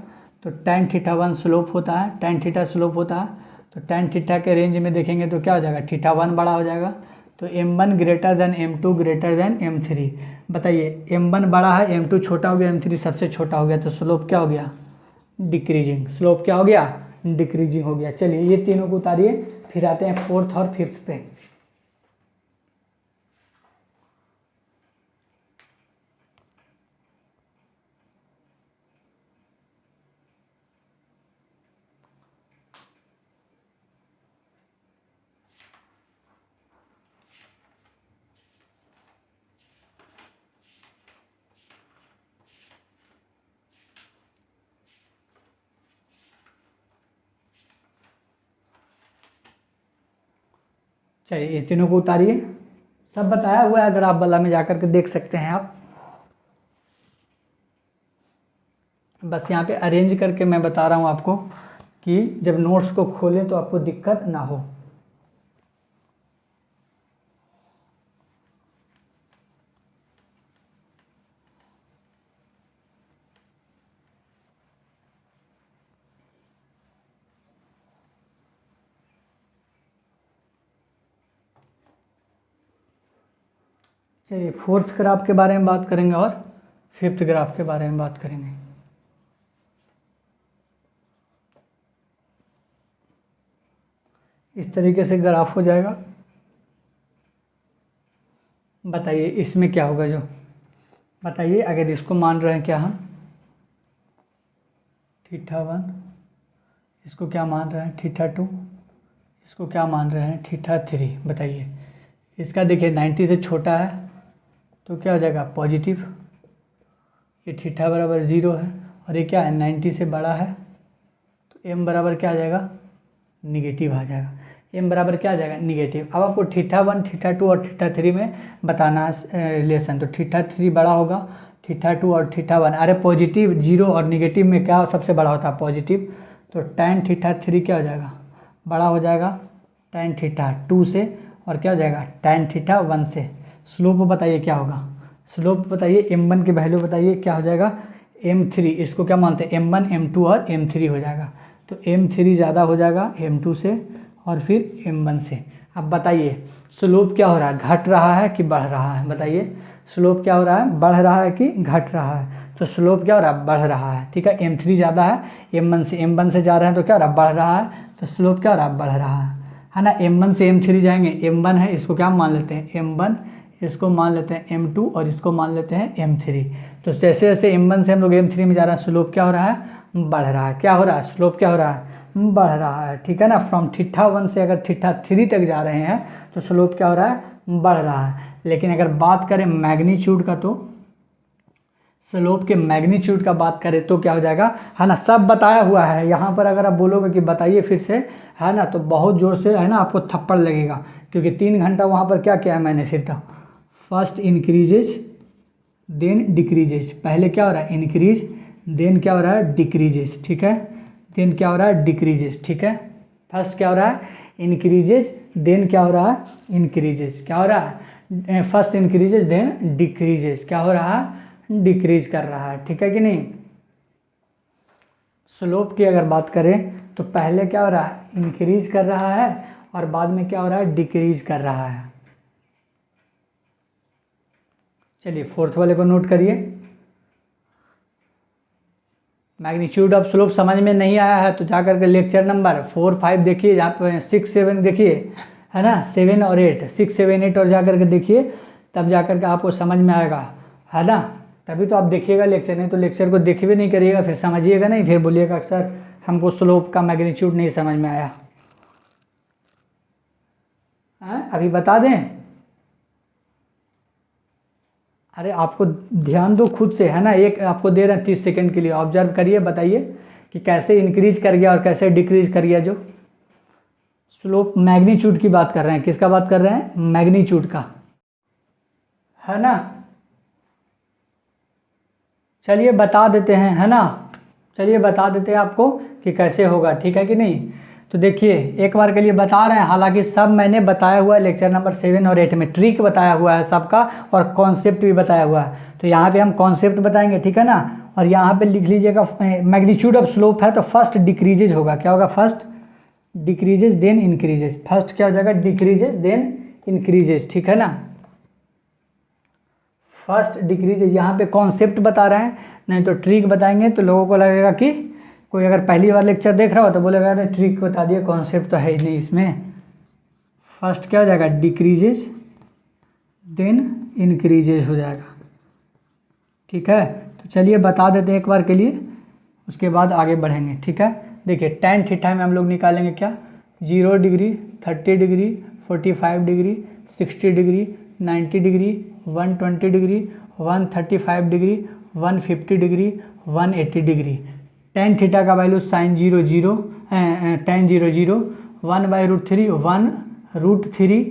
तो tan θ1 स्लोप होता है, tan θ स्लोप होता है, तो tan θ के रेंज में देखेंगे तो क्या हो जाएगा θ1 बड़ा हो जाएगा, तो m1 greater than m2 greater than m3। बताइए m1 बड़ा है, m2 छोटा हो गया, m3 सबसे छोटा हो गया, तो स्लोप क्या हो गया डिक्रीजिंग, स्लोप क्या हो गया डिक्रीजिंग हो गया। चलिए ये तीनों को उतारिए, फिर आते हैं फोर्थ और फिफ्थ पे। चलिए ये तीनों को उतारिए, सब बताया हुआ है, अगर आप वाला में जाकर के देख सकते हैं आप, बस यहाँ पे अरेंज करके मैं बता रहा हूँ आपको कि जब नोट्स को खोलें तो आपको दिक्कत ना हो। चलिए फोर्थ ग्राफ के बारे में बात करेंगे और फिफ्थ ग्राफ के बारे में बात करेंगे। इस तरीके से ग्राफ हो जाएगा। बताइए इसमें क्या होगा, जो बताइए अगर इसको मान रहे हैं क्या हम θ1, इसको क्या मान रहे हैं θ2, इसको क्या मान रहे हैं θ3। बताइए इसका देखिए 90 से छोटा है तो क्या हो जाएगा पॉजिटिव, ये θ बराबर 0 है, और ये क्या है 90 से बड़ा है तो m बराबर क्या आ जाएगा निगेटिव आ जाएगा, m बराबर क्या आ जाएगा निगेटिव। अब आपको θ1 θ2 और θ3 में बताना है रिलेशन, तो θ3 बड़ा होगा θ2 और θ1, अरे पॉजिटिव 0 और निगेटिव में क्या सबसे बड़ा होता है पॉजिटिव, तो tan θ3 क्या हो जाएगा बड़ा हो जाएगा tan θ2 से, और क्या हो जाएगा tan θ1 से। स्लोप बताइए क्या होगा, स्लोप बताइए m1 की वैल्यू बताइए क्या हो जाएगा m3, इसको क्या मानते हैं m1 m2 और m3 हो जाएगा, तो m3 ज़्यादा हो जाएगा m2 से और फिर m1 से। अब बताइए स्लोप क्या हो रहा है घट रहा है कि बढ़ रहा है, बताइए स्लोप क्या हो रहा है बढ़ रहा है कि घट रहा है, तो स्लोप क्या हो रहा है बढ़ रहा है, ठीक है। m3 ज़्यादा है m1 से जा रहे हैं तो क्या हो रहा है बढ़ रहा है, तो स्लोप क्या हो रहा है बढ़ रहा है ना। m1 से m3 जाएंगे, m1 है इसको क्या मान लेते हैं m1, इसको मान लेते हैं m2 और इसको मान लेते हैं m3। तो जैसे जैसे m1 से हम लोग m3 में जा रहे हैं स्लोप क्या हो रहा है बढ़ रहा है, क्या हो रहा है स्लोप क्या हो रहा है बढ़ रहा है, ठीक है ना। फ्रॉम θ1 से अगर θ3 तक जा रहे हैं तो स्लोप क्या हो रहा है बढ़ रहा है। लेकिन अगर बात करें मैग्नीट्यूड का, तो स्लोप के मैग्नीट्यूड का बात करें तो क्या हो जाएगा, है ना, सब बताया हुआ है। यहाँ पर अगर आप बोलोगे कि बताइए फिर से, है ना, तो बहुत ज़ोर से, है ना, आपको थप्पड़ लगेगा, क्योंकि 3 घंटा वहाँ पर क्या किया है मैंने फिर था। फर्स्ट इंक्रीजेज देन डिक्रीजेज, पहले क्या हो रहा है इंक्रीज, देन क्या हो रहा है डिक्रीजेज, ठीक है, देन क्या हो रहा है डिक्रीजेज, ठीक है। फर्स्ट क्या हो रहा है इंक्रीजेज, देन क्या हो रहा है इंक्रीजेज, क्या हो रहा है फर्स्ट इंक्रीजेज देन डिक्रीजेज, क्या हो रहा है डिक्रीज कर रहा है, ठीक है कि नहीं। स्लोप की अगर बात करें तो पहले क्या हो रहा है इंक्रीज कर रहा है और बाद में क्या हो रहा है डिक्रीज कर रहा है। चलिए फोर्थ वाले को नोट करिए। मैग्नीट्यूड ऑफ स्लोप समझ में नहीं आया है तो जाकर के लेक्चर नंबर 4, 5 देखिए, यहाँ पे 6, 7 देखिए, है ना, 7 और 8, 6, 7, 8 और जाकर के देखिए, तब जाकर के आपको समझ में आएगा, है ना। तभी तो आप देखिएगा लेक्चर, नहीं तो लेक्चर को देखिए नहीं करिएगा, फिर समझिएगा नहीं, फिर बोलिएगा सर हमको स्लोप का मैग्नीट्यूड नहीं समझ में आया। अभी बता दें, अरे आपको ध्यान दो खुद से, है ना, एक आपको दे रहे हैं 30 सेकंड के लिए, ऑब्जर्व करिए, बताइए कि कैसे इंक्रीज कर गया और कैसे डिक्रीज कर गया। जो स्लोप मैग्नीट्यूड की बात कर रहे हैं, किसका बात कर रहे हैं, मैग्नीट्यूड का, है ना। चलिए बता देते हैं, है ना, चलिए बता देते हैं आपको कि कैसे होगा, ठीक है कि नहीं। तो देखिए एक बार के लिए बता रहे हैं, हालांकि सब मैंने बताया हुआ है लेक्चर नंबर 7 और 8 में, ट्रिक बताया हुआ है सबका और कॉन्सेप्ट भी बताया हुआ है। तो यहाँ पे हम कॉन्सेप्ट बताएंगे, ठीक है ना, और यहाँ पे लिख लीजिएगा मैग्नीट्यूड ऑफ स्लोप है तो फर्स्ट डिक्रीजेज होगा, क्या होगा first decreases then increases, first क्या हो जाएगा डिक्रीजेज देन इंक्रीजेज, ठीक है ना। फर्स्ट डिक्रीजेज, यहाँ पे कॉन्सेप्ट बता रहे हैं, नहीं तो ट्रिक बताएंगे तो लोगों को लगेगा कि कोई अगर पहली बार लेक्चर देख रहा हो तो बोलेगा अरे ट्रिक बता दिए, कॉन्सेप्ट तो है ही नहीं इसमें। फर्स्ट क्या हो जाएगा डिक्रीजेज देन इंक्रीजेज हो जाएगा, ठीक है। तो चलिए बता देते हैं एक बार के लिए, उसके बाद आगे बढ़ेंगे, ठीक है। देखिए tan थीटा में हम लोग निकालेंगे क्या, 0 degree, 30 degree, 45 degree, 60 degree, 90 degree, 120 degree, 135 degree, 150 degree, 180 degree. tan theta का वैल्यू sin 0 0, tan 0 0, 1/√3, 1√3,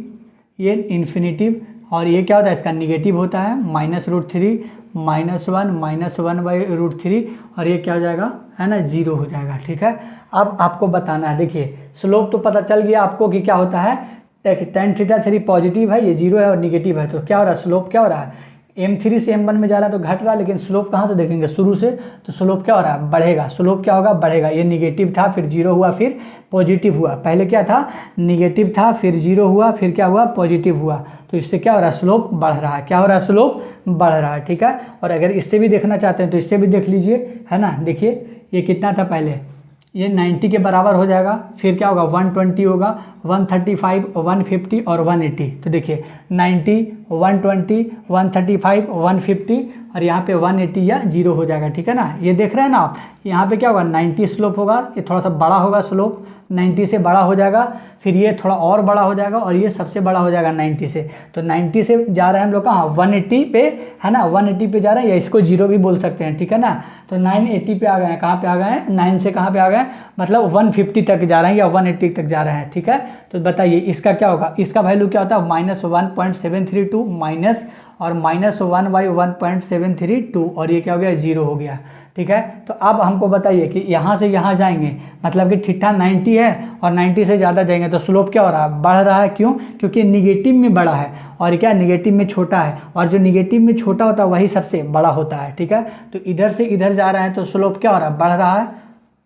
ये इन्फिनिटिव, और ये क्या होता है इसका निगेटिव होता है, -√3, -1, -1/√3, और ये क्या हो जाएगा, है ना, 0 हो जाएगा, ठीक है। अब आपको बताना है, देखिए स्लोप तो पता चल गया आपको कि क्या होता है, tan थीटा 3 पॉजिटिव है, ये 0 है और निगेटिव है, तो क्या हो रहा है स्लोप क्या हो रहा है m3 से m1 में जा रहा है तो घट रहा है, लेकिन स्लोप कहाँ से देखेंगे शुरू से, तो स्लोप क्या हो रहा है बढ़ेगा, स्लोप क्या होगा बढ़ेगा। ये निगेटिव था फिर 0 हुआ फिर पॉजिटिव हुआ, पहले क्या था निगेटिव था फिर 0 हुआ फिर क्या हुआ पॉजिटिव हुआ, तो इससे क्या हो रहा है स्लोप बढ़ रहा है, क्या हो रहा है स्लोप बढ़ रहा है, ठीक है। और अगर इससे भी देखना चाहते हैं तो इससे भी देख लीजिए, है ना, देखिए ये कितना था पहले, ये 90 के बराबर हो जाएगा, फिर क्या होगा 120 होगा, 135, 150 और 180, तो देखिए 90, 120, 135, 150 और यहाँ पे 180 या 0 हो जाएगा, ठीक है ना। ये देख रहे हैं ना आप, यहाँ पे क्या होगा 90 स्लोप होगा, ये थोड़ा सा बड़ा होगा स्लोप, 90 से बड़ा हो जाएगा, फिर ये थोड़ा और बड़ा हो जाएगा और ये सबसे बड़ा हो जाएगा 90 से। तो 90 से जा रहे हैं हम लोग कहाँ 180 पे, है ना, 180 पे जा रहे हैं, या इसको 0 भी बोल सकते हैं, ठीक है ना। तो 980 पे आ गए हैं, कहाँ पे आ गए हैं 9 से कहाँ पे आ गए हैं, मतलब 150 तक जा रहे हैं या 180 तक जा रहे हैं, ठीक है। तो बताइए इसका क्या होगा, इसका वैल्यू क्या होता है -1.732 माइनस और -1/1.732 और ये क्या हो गया 0 हो गया, ठीक है। तो अब हमको बताइए कि यहाँ से यहाँ जाएंगे, मतलब कि थीटा 90 है और 90 से ज़्यादा जाएंगे तो स्लोप क्या हो रहा है बढ़ रहा है, क्यों, क्योंकि निगेटिव में बड़ा है और क्या निगेटिव में छोटा है, और जो निगेटिव में छोटा होता है वही सबसे बड़ा होता है, ठीक है। तो इधर से इधर जा रहे हैं तो स्लोप क्या हो रहा है बढ़ रहा है,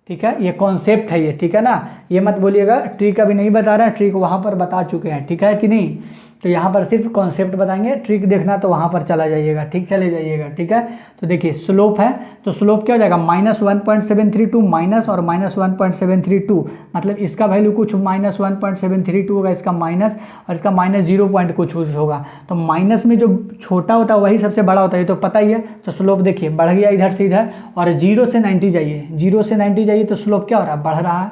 ठीक है। ये कॉन्सेप्ट है ये, ठीक है ना, ये मत बोलिएगा ट्रिक अभी नहीं बता रहे हैं, ट्रिक वहाँ पर बता चुके हैं, ठीक है कि नहीं। तो यहाँ पर सिर्फ कॉन्सेप्ट बताएंगे, ट्रिक देखना तो वहाँ पर चला जाइएगा, ठीक चले जाइएगा, ठीक है। तो देखिए स्लोप है तो स्लोप क्या हो जाएगा -1.732 माइनस और -1.732, मतलब इसका वैल्यू कुछ -1.732 होगा, इसका माइनस और इसका -0 कुछ होगा। तो माइनस में जो छोटा होता है वही सबसे बड़ा होता है, ये तो पता ही है। तो स्लोप देखिए बढ़ गया इधर से इधर, और 0 से 90 जाइए, 0 से 90 जाइए तो स्लोप क्या हो रहा है बढ़ रहा है,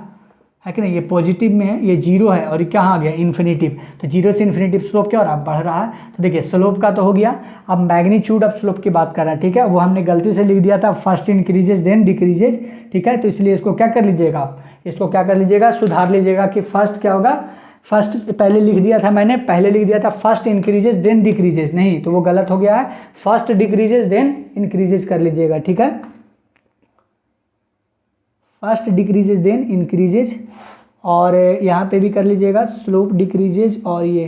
है कि नहीं, ये पॉजिटिव में है, ये जीरो है और ये कहाँ आ गया इन्फिनेटिव, तो जीरो से इन्फिनेटिव स्लोप क्या हो रहा है, बढ़ रहा है। तो देखिए स्लोप का तो हो गया, अब मैग्नीट्यूड ऑफ स्लोप की बात कर रहे हैं, ठीक है। वो हमने गलती से लिख दिया था फर्स्ट इंक्रीजेज देन डिक्रीजेज, ठीक है। तो इसलिए इसको क्या कर लीजिएगा आप, इसको क्या कर लीजिएगा, सुधार लीजिएगा कि फर्स्ट क्या होगा, फर्स्ट पहले लिख दिया था मैंने, पहले लिख दिया था फर्स्ट इंक्रीजेज देन डिक्रीजेज, नहीं तो वो गलत हो गया है, फर्स्ट डिक्रीजेज देन इंक्रीजेज कर लीजिएगा, ठीक है। फर्स्ट डिक्रीजेज देन इंक्रीजेज, और यहाँ पे भी कर लीजिएगा स्लोप डिक्रीजेज, और ये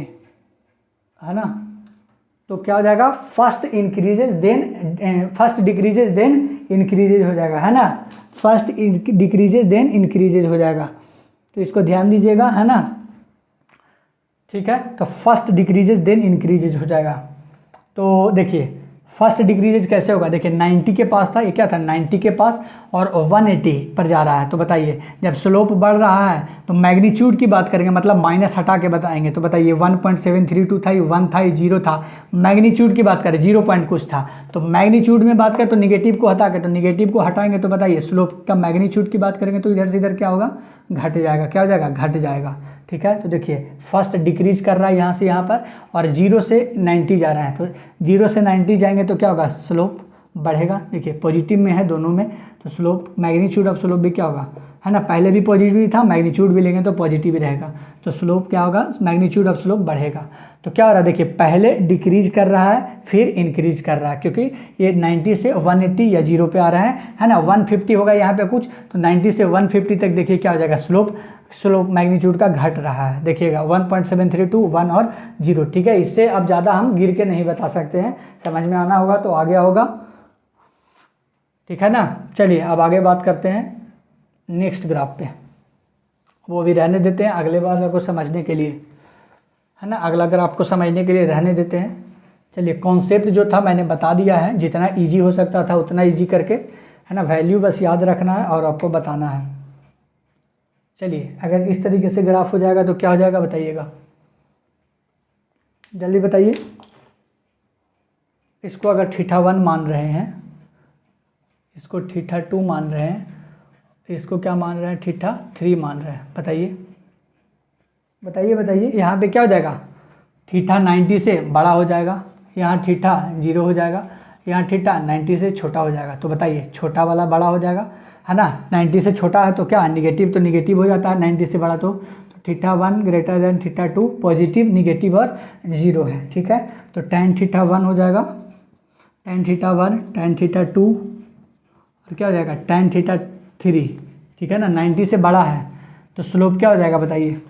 है ना, तो क्या हो जाएगा, first increases then first decreases then increases हो जाएगा, है ना, फर्स्ट डिक्रीजेज देन इंक्रीजेज हो जाएगा। तो इसको ध्यान दीजिएगा, है ना, ठीक है। तो फर्स्ट डिक्रीजेज देन इंक्रीजेज हो जाएगा। तो देखिए फर्स्ट डिक्रीजेज कैसे होगा, देखिए 90 के पास था, ये क्या था 90 के पास और 180 पर जा रहा है। तो बताइए जब स्लोप बढ़ रहा है तो मैग्नीट्यूड की बात करेंगे, मतलब माइनस हटा के बताएंगे। तो बताइए 1.732 था, ये 1 था, ये 0 था। मैग्नीट्यूड की बात करें 0 पॉइंट कुछ था, तो मैग्नीट्यूड में बात करें तो निगेटिव को हटा के, तो निगेटिव को हटाएंगे तो बताइए स्लोप का मैग्नीट्यूड की बात करेंगे तो इधर से इधर क्या होगा, घट जाएगा, क्या हो जाएगा, घट जाएगा, ठीक है। तो देखिए फर्स्ट डिक्रीज कर रहा है यहाँ से यहाँ पर, और 0 से 90 जा रहा है, तो 0 से 90 जाएंगे तो क्या होगा, स्लोप बढ़ेगा। देखिए पॉजिटिव में है दोनों में, तो स्लोप मैग्नीट्यूड ऑफ स्लोप भी क्या होगा, है ना, पहले भी पॉजिटिव था, मैग्नीट्यूड भी लेंगे तो पॉजिटिव ही रहेगा, तो स्लोप क्या होगा, मैग्नीट्यूड ऑफ स्लोप बढ़ेगा। तो क्या हो रहा है, देखिए पहले डिक्रीज कर रहा है फिर इंक्रीज कर रहा है, क्योंकि ये 90 से 180 या 0 पे आ रहा है ना, 150 होगा यहाँ पे कुछ, तो 90 से 150 तक देखिए क्या हो जाएगा, स्लोप मैग्नीट्यूड का घट रहा है। देखिएगा 1.732 1 और 0, ठीक है। इससे अब ज़्यादा हम गिर के नहीं बता सकते हैं, समझ में आना होगा तो आगे होगा, ठीक है ना। चलिए अब आगे बात करते हैं नेक्स्ट ग्राफ पे, वो भी रहने देते हैं अगले बार को समझने के लिए, है ना, अगला ग्राफ को समझने के लिए रहने देते हैं। चलिए कॉन्सेप्ट जो था मैंने बता दिया है, जितना इजी हो सकता था उतना इजी करके, है ना, वैल्यू बस याद रखना है और आपको बताना है। चलिए अगर इस तरीके से ग्राफ हो जाएगा तो क्या हो जाएगा बताइएगा, जल्दी बताइए। इसको अगर θ1 मान रहे हैं, इसको θ2 मान रहे हैं, इसको क्या मान रहे हैं, θ3 मान रहे हैं, बताइए बताइए बताइए। यहाँ पे क्या हो जाएगा, थीटा 90 से बड़ा हो जाएगा, यहाँ थीटा 0 हो जाएगा, यहाँ थीटा 90 से छोटा हो जाएगा। तो बताइए छोटा वाला बड़ा हो जाएगा, है ना, 90 से छोटा है तो क्या निगेटिव, तो निगेटिव हो जाता है, 90 से बड़ा तो θ1 ग्रेटर देन θ2, पॉजिटिव निगेटिव और 0 है, ठीक है। तो tan θ1 हो जाएगा tan θ1 tan θ2 और क्या हो जाएगा tan θ3, ठीक है ना, 90 से बड़ा है तो स्लोप क्या हो जाएगा बताइए,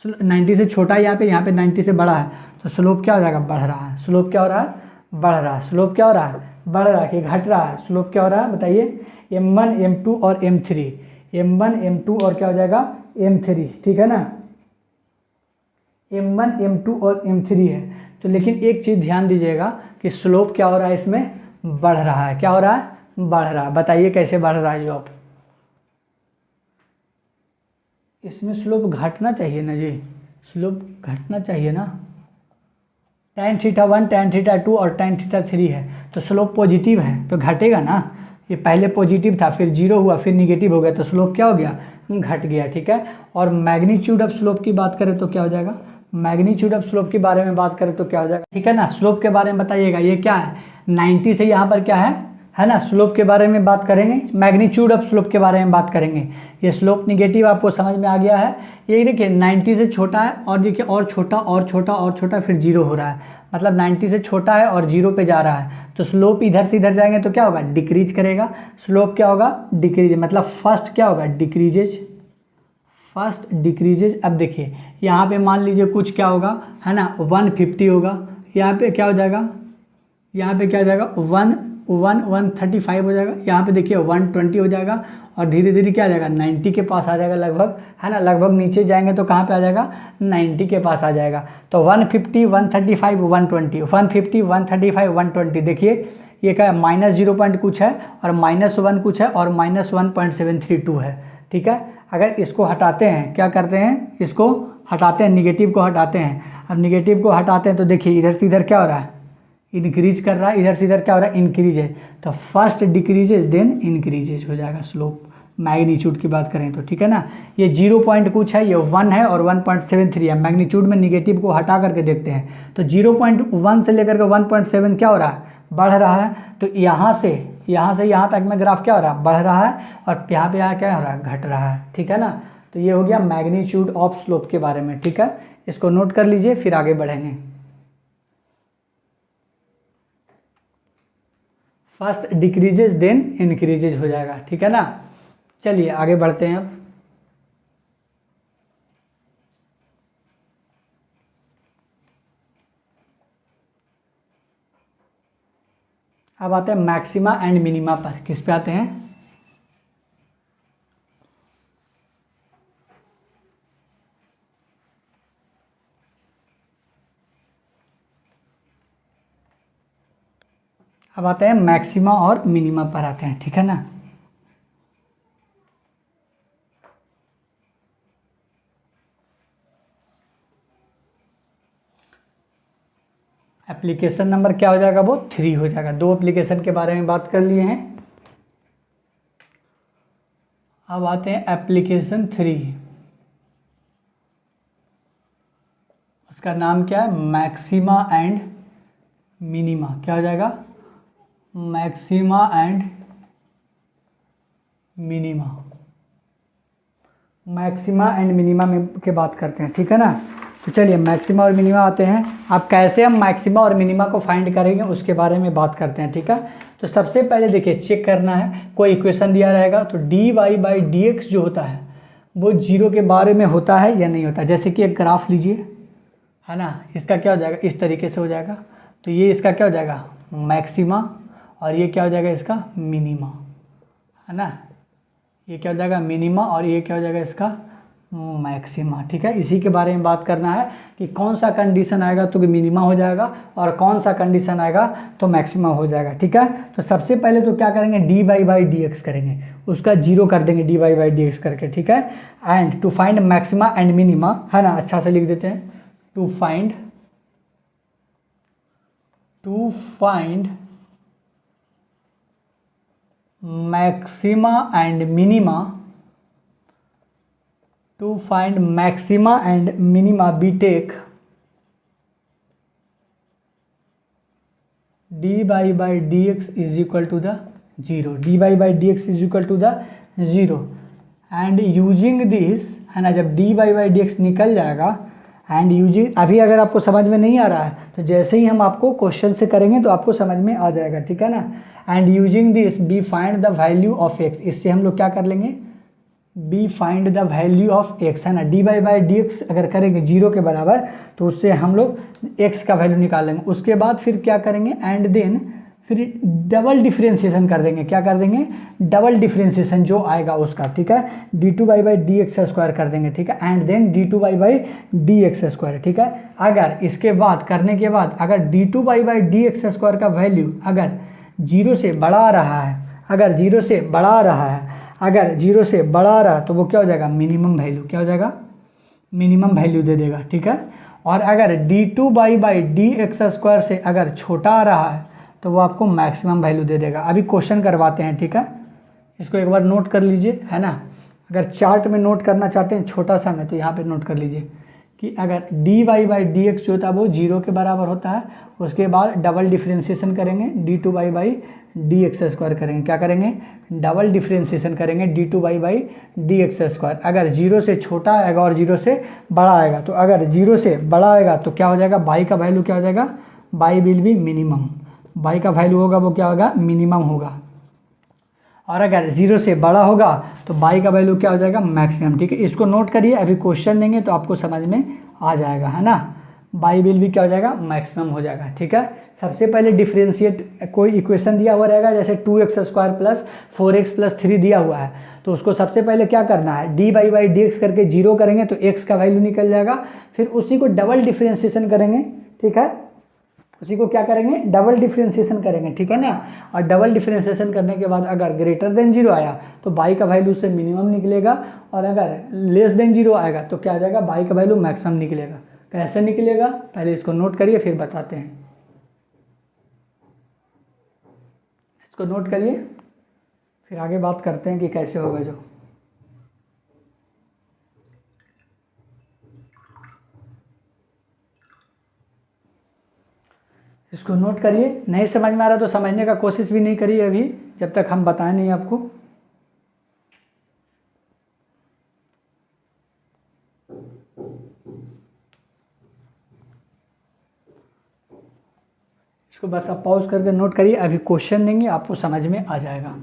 90 से छोटा है यहाँ पे 90 से बड़ा है, तो स्लोप क्या हो जाएगा, बढ़ रहा है। स्लोप क्या हो रहा है, बढ़ रहा है। स्लोप क्या हो रहा है, बढ़ रहा है कि घट रहा है, स्लोप क्या हो रहा है बताइए, m1 m2 और m3, m1 m2 और क्या हो जाएगा m3, ठीक है ना, m1 m2 और m3 है। तो लेकिन एक चीज़ ध्यान दीजिएगा कि स्लोप क्या हो रहा है, इसमें बढ़ रहा है, क्या हो रहा है, बढ़ रहा है। बताइए कैसे बढ़ रहा है जॉब, इसमें स्लोप घटना चाहिए ना जी, स्लोप घटना चाहिए ना। tan θ1 tan θ2 और tan θ3 है तो स्लोप पॉजिटिव है तो घटेगा ना, ये पहले पॉजिटिव था फिर 0 हुआ फिर निगेटिव हो गया तो स्लोप क्या हो गया, घट गया, ठीक है। और मैग्नीट्यूड ऑफ स्लोप की बात करें तो क्या हो जाएगा, मैग्नीट्यूड ऑफ स्लोप के बारे में बात करें तो क्या हो जाएगा, ठीक है ना। स्लोप के बारे में बताइएगा, ये क्या है 90 से यहाँ पर क्या है ना, स्लोप के बारे में बात करेंगे, मैग्नीट्यूड ऑफ स्लोप के बारे में बात करेंगे। ये स्लोप निगेटिव आपको समझ में आ गया है, ये देखिए 90 से छोटा है और देखिए और छोटा और छोटा और छोटा फिर 0 हो रहा है, मतलब 90 से छोटा है और 0 पे जा रहा है, तो स्लोप इधर से इधर जाएंगे तो क्या होगा, डिक्रीज करेगा। स्लोप क्या होगा, डिक्रीज, मतलब फर्स्ट क्या होगा, डिक्रीजेज, फर्स्ट डिक्रीजेज। अब देखिए यहाँ पे मान लीजिए कुछ क्या होगा, है ना, 150 होगा, यहाँ पे क्या हो जाएगा, यहाँ पे क्या हो जाएगा 135 हो जाएगा, यहाँ पे देखिए 120 हो जाएगा और धीरे धीरे क्या आ जाएगा 90 के पास आ जाएगा लगभग, है ना, लगभग नीचे जाएंगे तो कहाँ पे आ जाएगा 90 के पास आ जाएगा। तो 150 135 120 150 135 120, देखिए ये क्या है माइनस 0 पॉइंट कुछ है और -1 कुछ है और -1.732 है, ठीक है। अगर इसको हटाते हैं, क्या करते हैं, इसको हटाते हैं, निगेटिव को हटाते हैं। अब निगेटिव को हटाते हैं तो देखिए इधर से इधर क्या हो रहा है, इंक्रीज कर रहा है, इधर से इधर क्या हो रहा है, इंक्रीज है। तो फर्स्ट डिक्रीजेज देन इंक्रीजेज हो जाएगा स्लोप, मैग्नीट्यूड की बात करें तो, ठीक है ना। ये 0 पॉइंट कुछ है, ये 1 है और 1.73 है। मैग्नीट्यूड में निगेटिव को हटा करके देखते हैं तो 0.1 से लेकर के 1.7 क्या हो रहा है, बढ़ रहा है। तो यहाँ से यहाँ तक में ग्राफ क्या हो रहा है, बढ़ रहा है, और यहाँ पे यहाँ क्या हो रहा है, घट रहा है, ठीक है ना। तो ये हो गया मैग्नीट्यूड ऑफ स्लोप के बारे में, ठीक है। इसको नोट कर लीजिए, फिर आगे बढ़ेंगे। फर्स्ट डिक्रीजेज देन इंक्रीजेज हो जाएगा, ठीक है ना। चलिए आगे बढ़ते हैं। अब आते हैं मैक्सिमा एंड मिनिमा पर। किस पे आते हैं, अब आते हैं मैक्सिमा और मिनिमा पर आते हैं, ठीक है ना। एप्लीकेशन नंबर क्या हो जाएगा, वो 3 हो जाएगा। 2 एप्लीकेशन के बारे में बात कर लिए हैं। अब आते हैं एप्लीकेशन 3, उसका नाम क्या है, मैक्सिमा एंड मिनिमा। क्या हो जाएगा, maxima and minima. Maxima and minima में के बात करते हैं, ठीक है ना। तो चलिए मैक्सिमा और मिनिमा आते हैं। अब कैसे हम मैक्सिमा और मिनिमा को फाइंड करेंगे उसके बारे में बात करते हैं, ठीक है। तो सबसे पहले देखिए चेक करना है, कोई इक्वेशन दिया रहेगा तो dy/dx जो होता है वो 0 के बारे में होता है या नहीं होता। जैसे कि एक ग्राफ लीजिए, है ना, इसका क्या हो जाएगा, इस तरीके से हो जाएगा। तो ये इसका क्या हो जाएगा, मैक्सिमा, और ये क्या हो जाएगा, इसका मिनिमा, है ना। ये क्या हो जाएगा, मिनिमा, और ये क्या हो जाएगा, इसका मैक्सिमा, ठीक है। इसी के बारे में बात करना है कि कौन सा कंडीशन आएगा तो मिनिमा हो जाएगा और कौन सा कंडीशन आएगा तो मैक्सिमा हो जाएगा, ठीक है। तो सबसे पहले तो क्या करेंगे, dy/dx करेंगे, उसका 0 कर देंगे dy/dx करके, ठीक है। And to find maxima and minima, है ना, अच्छा से लिख देते हैं, to find maxima and minima, to find maxima and minima we take dy/dx is equal to the 0, dy/dx is equal to the 0 and using this, है ना। जब dy/dx निकल जाएगा एंड यूजिंग, अभी अगर आपको समझ में नहीं आ रहा है तो जैसे ही हम आपको क्वेश्चन से करेंगे तो आपको समझ में आ जाएगा, ठीक है ना। And using this we find the value of x, इससे हम लोग क्या कर लेंगे, we find the value of x, है ना। dy/dx अगर करेंगे 0 के बराबर तो उससे हम लोग x का वैल्यू निकालेंगे। उसके बाद फिर क्या करेंगे, एंड देन फिर डबल डिफ्रेंशिएशन कर देंगे। क्या कर देंगे, डबल डिफ्रेंशिएशन जो आएगा उसका, ठीक है, d2y/dx² कर देंगे, ठीक है। एंड देन d2y/dx², ठीक है। अगर इसके बाद करने के बाद अगर d2y/dx² का वैल्यू अगर 0 से बड़ा आ रहा है, अगर 0 से बड़ा आ रहा है, अगर 0 से बड़ा आ रहा है तो वो क्या हो जाएगा, मिनिमम वैल्यू, क्या हो जाएगा, मिनिमम वैल्यू दे देगा, ठीक है। और अगर d2y/dx² से अगर छोटा आ रहा है तो वो आपको मैक्सिमम वैल्यू दे देगा। अभी क्वेश्चन करवाते हैं, ठीक है, इसको एक बार नोट कर लीजिए, है ना। अगर चार्ट में नोट करना चाहते हैं छोटा सा में तो यहाँ पे नोट कर लीजिए कि अगर dy/dx जो होता है वो 0 के बराबर होता है, उसके बाद डबल डिफ्रेंशिएशन करेंगे, d2y/dx² करेंगे। क्या करेंगे, डबल डिफ्रेंशिएशन करेंगे d2y/dx²। अगर 0 से छोटा आएगा और 0 से बड़ा आएगा, तो अगर 0 से बड़ा आएगा तो क्या हो जाएगा, y का वैल्यू क्या हो जाएगा, y will be minimum, y का वैल्यू होगा वो क्या होगा, मिनिमम होगा। और अगर 0 से बड़ा होगा तो y का वैल्यू क्या हो जाएगा, मैक्सिमम, ठीक है। इसको नोट करिए, अभी क्वेश्चन देंगे तो आपको समझ में आ जाएगा, है ना। y विल भी क्या हो जाएगा, मैक्सिमम हो जाएगा, ठीक है। सबसे पहले डिफ्रेंशिएट, कोई इक्वेशन दिया हुआ रहेगा जैसे 2x² + 4x + 3 दिया हुआ है, तो उसको सबसे पहले क्या करना है, dy/dx करके 0 करेंगे तो x का वैल्यू निकल जाएगा। फिर उसी को डबल डिफ्रेंशिएशन करेंगे, ठीक है, उसी को क्या करेंगे, डबल डिफ्रेंशिएशन करेंगे, ठीक है ना। और डबल डिफ्रेंशिएशन करने के बाद अगर ग्रेटर देन 0 आया तो y का वैल्यू से मिनिमम निकलेगा, और अगर लेस देन 0 आएगा तो क्या आ जाएगा, y का वैल्यू मैक्सिमम निकलेगा। कैसे निकलेगा, पहले इसको नोट करिए फिर बताते हैं। इसको नोट करिए फिर आगे बात करते हैं कि कैसे होगा जो। इसको नोट करिए, नहीं समझ में आ रहा तो समझने का कोशिश भी नहीं करिए अभी, जब तक हम बताएं नहीं आपको। इसको बस आप पॉज करके नोट करिए, अभी क्वेश्चन देंगे आपको समझ में आ जाएगा।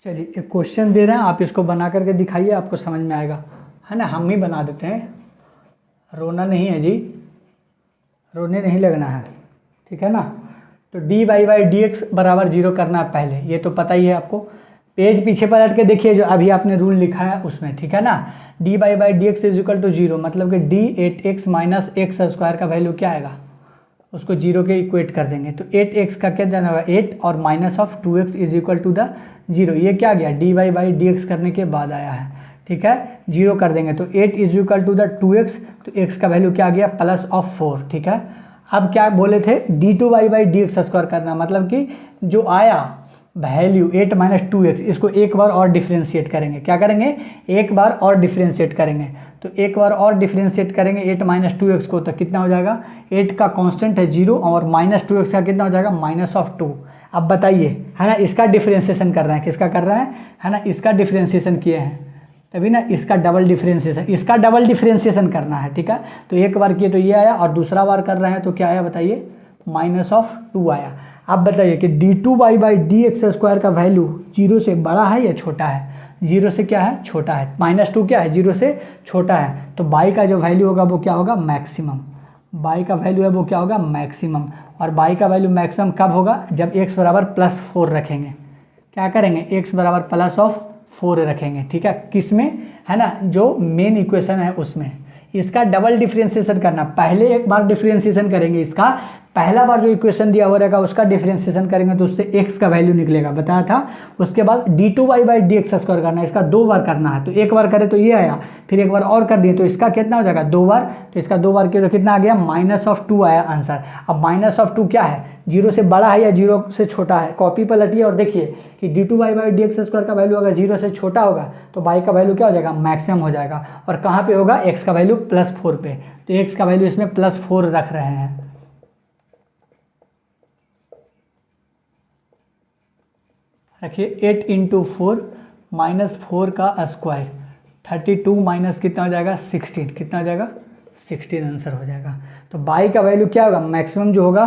चलिए एक क्वेश्चन दे रहे हैं, आप इसको बना करके दिखाइए, आपको समझ में आएगा, है ना। हम ही बना देते हैं, रोना नहीं है जी, रोने नहीं लगना है, ठीक है ना। तो d y by d x बराबर 0 करना है पहले, ये तो पता ही है आपको। पेज पीछे पलट के देखिए जो अभी आपने रूल लिखा है उसमें, ठीक है ना। D y by d x is equal to 0, मतलब कि d 8x minus x square का वैल्यू क्या आएगा, उसको 0 के इक्वेट कर देंगे। तो 8x का क्या जाना होगा 8 और minus of 2x is equal to the 0, ये क्या गया d y by d x करने के बाद आया है, ठीक है। 0 कर देंगे तो 8 is equal to the 2x, तो x का वैल्यू क्या गया प्लस ऑफ 4, ठीक है। अब क्या बोले थे d two y by d x square करना, मतलब कि जो आया वैल्यू 8 माइनस 2x, इसको एक बार और डिफ्रेंशिएट करेंगे। क्या करेंगे, एक बार और डिफ्रेंशिएट करेंगे। तो एक बार और डिफ्रेंशिएट करेंगे 8 माइनस 2x को, तो कितना हो जाएगा, 8 का कांस्टेंट है 0 और माइनस 2x का कितना हो जाएगा माइनस ऑफ 2। अब बताइए, है ना, इसका डिफ्रेंशिएशन कर रहे हैं, किसका कर रहे हैं, है ना, इसका डिफ्रेंशिएशन किए हैं, तभी ना इसका डबल डिफ्रेंशिएशन, इसका डबल डिफ्रेंशिएशन करना है, ठीक है। तो एक बार किए तो ये आया और दूसरा बार कर रहे हैं तो क्या आया बताइए, माइनस ऑफ 2 आया। अब बताइए कि d two y by d x square का वैल्यू 0 से बड़ा है या छोटा है, 0 से क्या है छोटा है, माइनस 2 क्या है 0 से छोटा है, तो बाई का जो वैल्यू होगा वो क्या होगा मैक्सिमम, बाई का वैल्यू है वो क्या होगा मैक्सिमम। और बाई का वैल्यू मैक्सिमम कब होगा, जब x बराबर प्लस 4 रखेंगे, क्या करेंगे x बराबर प्लस ऑफ 4 रखेंगे, ठीक है, किस में, है ना, जो मेन इक्वेशन है उसमें। इसका डबल डिफरेंशिएशन करना, पहले एक बार डिफरेंशिएशन करेंगे इसका, पहला बार जो इक्वेशन दिया हुआ रहेगा उसका डिफरेंशिएशन करेंगे तो उससे x का वैल्यू निकलेगा, बताया था। उसके बाद d two y by d x square करना है, इसका 2 बार करना है, तो एक बार करे तो ये आया, फिर एक बार और कर दिए तो इसका कितना हो जाएगा 2 बार, तो इसका 2 बार किया तो कितना आ गया माइनस ऑफ 2 आया आंसर। अब माइनस ऑफ 2 क्या है, 0 से बड़ा है या 0 से छोटा है, कॉपी पर लटिए और देखिए कि d two y by d x square का वैल्यू अगर 0 से छोटा होगा तो बाई का वैल्यू क्या हो जाएगा मैक्सिमम हो जाएगा, और कहाँ पे होगा x का वैल्यू प्लस 4 पे, तो x का वैल्यू इसमें प्लस 4 रख रहे हैं। रखिए 8 इंटू 4 माइनस 4 का स्क्वायर, 32 माइनस कितना हो जाएगा 16, कितना हो जाएगा 16 आंसर हो जाएगा। तो बाई का वैल्यू क्या होगा मैक्सिमम जो होगा,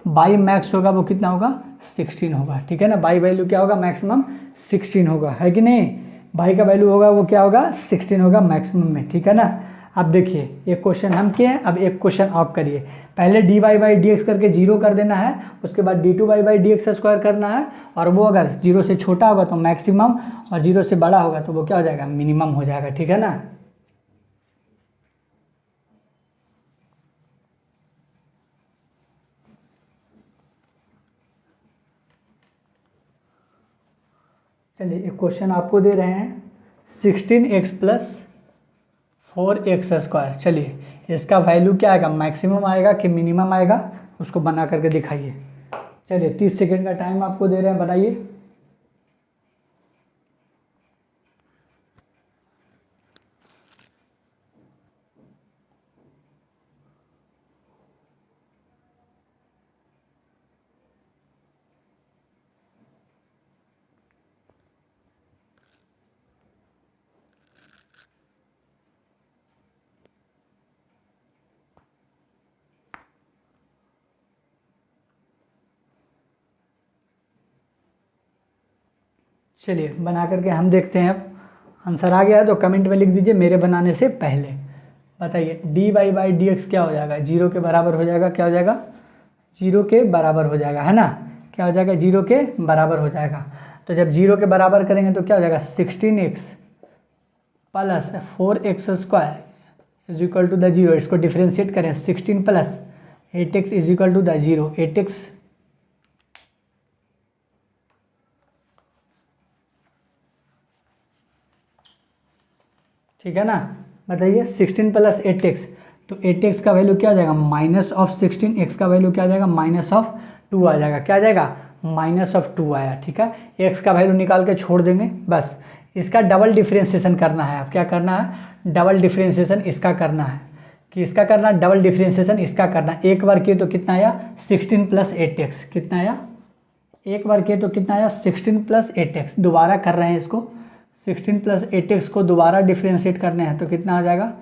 बाई मैक्स होगा वो कितना होगा 16 होगा, ठीक है ना। बाई वैल्यू क्या होगा मैक्सिमम 16 होगा, है कि नहीं, बाई का वैल्यू होगा वो क्या होगा 16 होगा मैक्सिमम में, ठीक है ना। अब देखिए एक क्वेश्चन हम किए हैं, अब एक क्वेश्चन आप करिए। पहले d y by d x करके 0 कर देना है, उसके बाद d two y by d x square करना है, और वो अगर 0 से छोटा होगा तो मैक्सिमम और 0 से बड़ा होगा तो वो क्या हो जाएगा मिनिमम हो जाएगा, ठीक है ना। चलिए एक क्वेश्चन आपको दे रहे हैं 16x प्लस 4x स्क्वायर। चलिए इसका वैल्यू क्या आएगा मैक्सिमम आएगा कि मिनिमम आएगा, उसको बना करके दिखाइए। चलिए 30 सेकेंड का टाइम आपको दे रहे हैं, बनाइए। चलिए बना करके हम देखते हैं। अब आंसर आ गया है तो कमेंट में लिख दीजिए मेरे बनाने से पहले। बताइए d y by d x क्या हो जाएगा, 0 के बराबर हो जाएगा, क्या हो जाएगा 0 के बराबर हो जाएगा, है ना, क्या हो जाएगा 0 के बराबर हो जाएगा। तो जब 0 के बराबर करेंगे तो क्या हो जाएगा 16x plus 4x square is equal to the 0। इसको डिफ्रेंशिएट करें 16 plus 8x is equal to the 0। 8x ठीक है ना, बताइए 16 प्लस 8x, तो 8x का वैल्यू क्या आ जाएगा माइनस ऑफ 16, x का वैल्यू क्या आ जाएगा माइनस ऑफ 2 आ जाएगा। क्या आ जाएगा माइनस ऑफ 2 आया, ठीक है। x का वैल्यू निकाल के छोड़ देंगे, बस इसका डबल डिफ्रेंशिएशन करना है। अब क्या करना है, डबल डिफ्रेंशिएशन इसका करना है, कि इसका करना है डबल डिफ्रेंशिएशन इसका करना है। एक बार किए तो कितना आया 16 प्लस 8x, कितना आया, एक बार किए तो कितना आया 16 प्लस 8x। दोबारा कर रहे हैं इसको, 16 प्लस 8x को दोबारा डिफ्रेंशिएट करने हैं तो कितना आ जाएगा,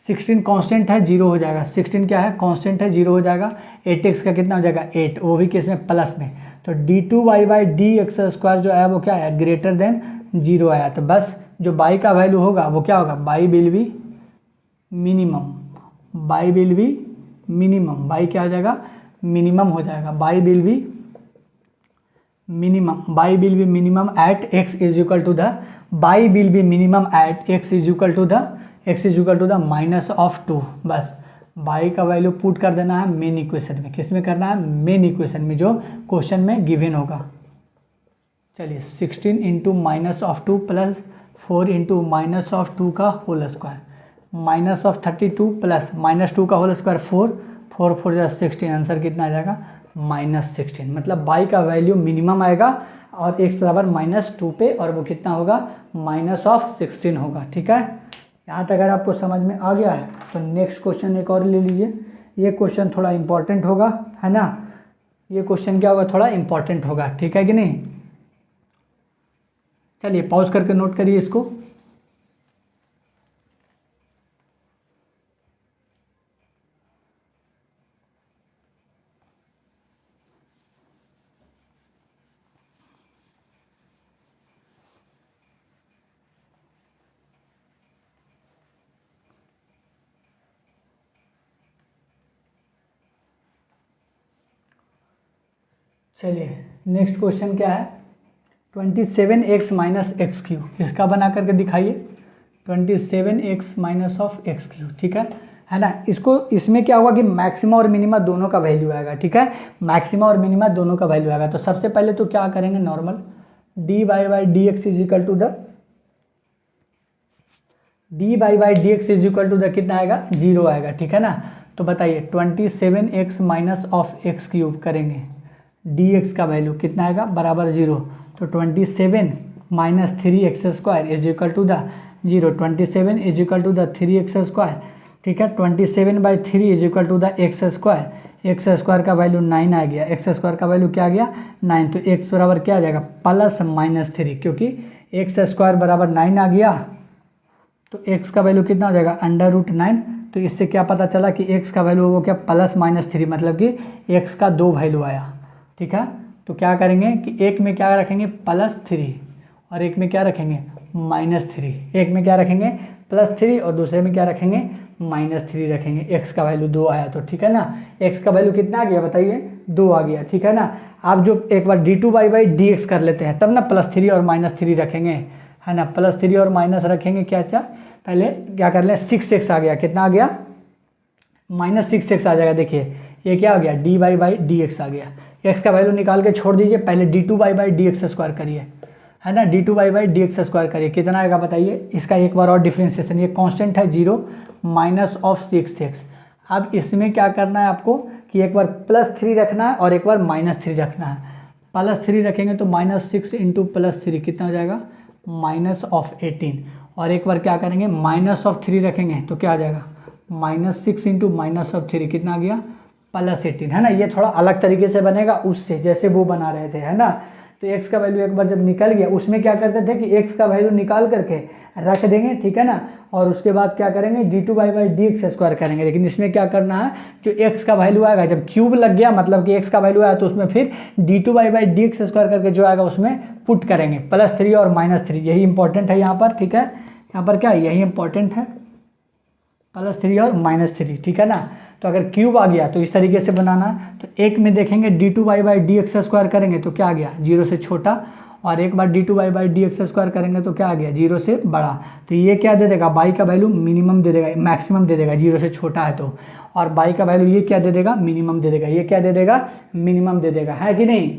16 कांस्टेंट है 0 हो जाएगा, 16 क्या है कांस्टेंट है 0 हो जाएगा। 8x का कितना हो जाएगा 8, वो भी किस में प्लस में। तो d2y/dx² जो है वो क्या है ग्रेटर देन 0 आया। तो बस जो y का वैल्यू होगा वो क्या होगा, y will be minimum, y will be minimum, y क्या हो जाएगा मिनिमम हो जाएगा, y will be minimum, y will be minimum at x is equal to the, y will be minimum at x is equal to the minus of 2। बस y का value put कर देना है मेन इक्वेशन में। किस में करना है, मेन इक्वेशन में जो क्वेश्चन में गिवन होगा। चलिए 16 into minus of 2 plus 4 into minus of 2 का whole square minus of 32 plus minus 2 का होल स्क्वायर 4, 4 4 जा 16, आंसर कितना आ जाएगा -16। मतलब y का वैल्यू मिनिमम आएगा और x बराबर -2 पे, और वो कितना होगा माइनस ऑफ 16 होगा। ठीक है, यहाँ तक अगर आपको समझ में आ गया है तो नेक्स्ट क्वेश्चन एक और ले लीजिए। ये क्वेश्चन थोड़ा इंपॉर्टेंट होगा, है ना, ये क्वेश्चन क्या होगा थोड़ा इंपॉर्टेंट होगा, ठीक है कि नहीं। चलिए पॉज करके नोट करिए इसको। चलिए नेक्स्ट क्वेश्चन क्या है, 27x माइनस एक्स क्यू, इसका बना करके दिखाइए। 27x minus of x Q, ठीक है ना। इसको इसमें क्या होगा कि मैक्सिमा और मिनिमा दोनों का वैल्यू आएगा, ठीक है, मैक्सिमा और मिनिमा दोनों का वैल्यू आएगा। तो सबसे पहले तो क्या करेंगे normal dy/dx is equal to the dy/dx is equal to the कितना आएगा 0 आएगा, ठीक है ना। तो बताइए 27x minus of x cube करेंगे, dx का वैल्यू कितना आएगा बराबर 0। तो 27 minus 3x square is equal to the 0, 27 is equal to the 3x स्क्वायर, ठीक है। 27/3 is equal to the x square, x square का वैल्यू 9 आ गया, एक्स स्क्वायर का वैल्यू क्या आ गया 9। तो x बराबर क्या आ जाएगा प्लस -3, क्योंकि एक्स स्क्वायर बराबर 9 आ गया तो x का वैल्यू कितना हो जाएगा √9। तो इससे क्या पता चला कि x का वैल्यू वो क्या प्लस -3, मतलब कि x का 2 वैल्यू आया, ठीक है। तो क्या करेंगे कि एक में क्या रखेंगे +3 और एक में क्या रखेंगे -3, एक में क्या रखेंगे +3 और दूसरे में क्या रखेंगे -3 रखेंगे। x का वैल्यू 2 आया तो, ठीक है ना। x का वैल्यू कितना आ गया बताइए 2 आ गया, ठीक है ना। आप जो एक बार d2y/dx कर लेते हैं तब ना +3 और -3 रखेंगे, है ना। +3 और माइनस रखेंगे क्या पहले क्या कर लें 6x आ गया, कितना आ गया -6x आ जाएगा। देखिए ये क्या आ गया dy/dx आ गया। x का वैल्यू निकाल के छोड़ दीजिए, पहले d2y/dx स्क्वायर करिए, है ना, d2y/dx स्क्वायर करिए, कितना आएगा बताइए। इसका एक बार और डिफ्रेंशिएशन, ये कांस्टेंट है 0 माइनस ऑफ 6x। अब इसमें क्या करना है आपको कि एक बार +3 रखना है और एक बार -3 रखना है। +3 रखेंगे तो -6 इंटू +3 कितना हो जाएगा -18, और एक बार क्या करेंगे -3 रखेंगे तो क्या आ जाएगा -6 इंटू -3 कितना आ गया +18, है ना। ये थोड़ा अलग तरीके से बनेगा उससे जैसे वो बना रहे थे, है ना। तो x का वैल्यू एक बार जब निकल गया, उसमें क्या करते थे कि x का वैल्यू निकाल करके रख देंगे, ठीक है ना, और उसके बाद क्या करेंगे d2y/dx स्क्वायर करेंगे। लेकिन इसमें क्या करना है, जो x का वैल्यू आएगा जब क्यूब लग गया मतलब कि x का वैल्यू आया तो उसमें फिर d2y/dx स्क्वायर करके जो आएगा उसमें पुट करेंगे +3 और -3। यही इंपॉर्टेंट है यहाँ पर, ठीक है, यहाँ पर क्या यही इंपॉर्टेंट है +3 और -3, ठीक है ना। तो अगर क्यूब आ गया तो इस तरीके से बनाना है। तो एक में देखेंगे d2y/dx स्क्वायर करेंगे तो क्या आ गया 0 से छोटा, और एक बार d2y डी एक्स स्क्वायर करेंगे तो क्या आ गया, 0 से बड़ा। तो ये क्या दे देगा, y का वैल्यू मिनिमम दे देगा, मैक्सिमम दे देगा, 0 से छोटा है तो। और y का वैल्यू ये क्या दे देगा, मिनिमम दे देगा, ये क्या दे देगा, मिनिमम दे देगा, है कि नहीं।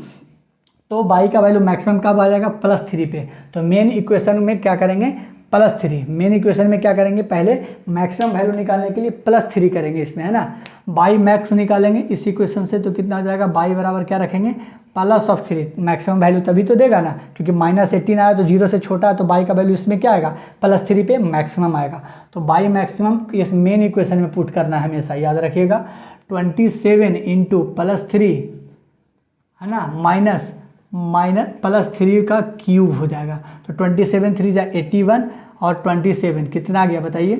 तो y का वैल्यू मैक्सिमम कब आ जाएगा, +3 पे। तो मेन इक्वेशन में क्या करेंगे, +3। मेन इक्वेशन में क्या करेंगे, पहले मैक्सिमम वैल्यू निकालने के लिए +3 करेंगे इसमें, है ना। y मैक्स निकालेंगे इस इक्वेशन से, तो कितना आ जाएगा, y बराबर क्या रखेंगे, +3। मैक्सिमम वैल्यू तभी तो देगा ना, क्योंकि -18 आया तो 0 से छोटा है, तो y का वैल्यू इसमें क्या आएगा, +3 पे मैक्सिमम आएगा। तो y मैक्सिमम इस मेन इक्वेशन में पुट करना है हमेशा, याद रखिएगा। 27 इंटू +3, है ना, माइनस +3 का क्यूब हो जाएगा। तो 27 3 जा 81 और 27 कितना आ गया बताइए,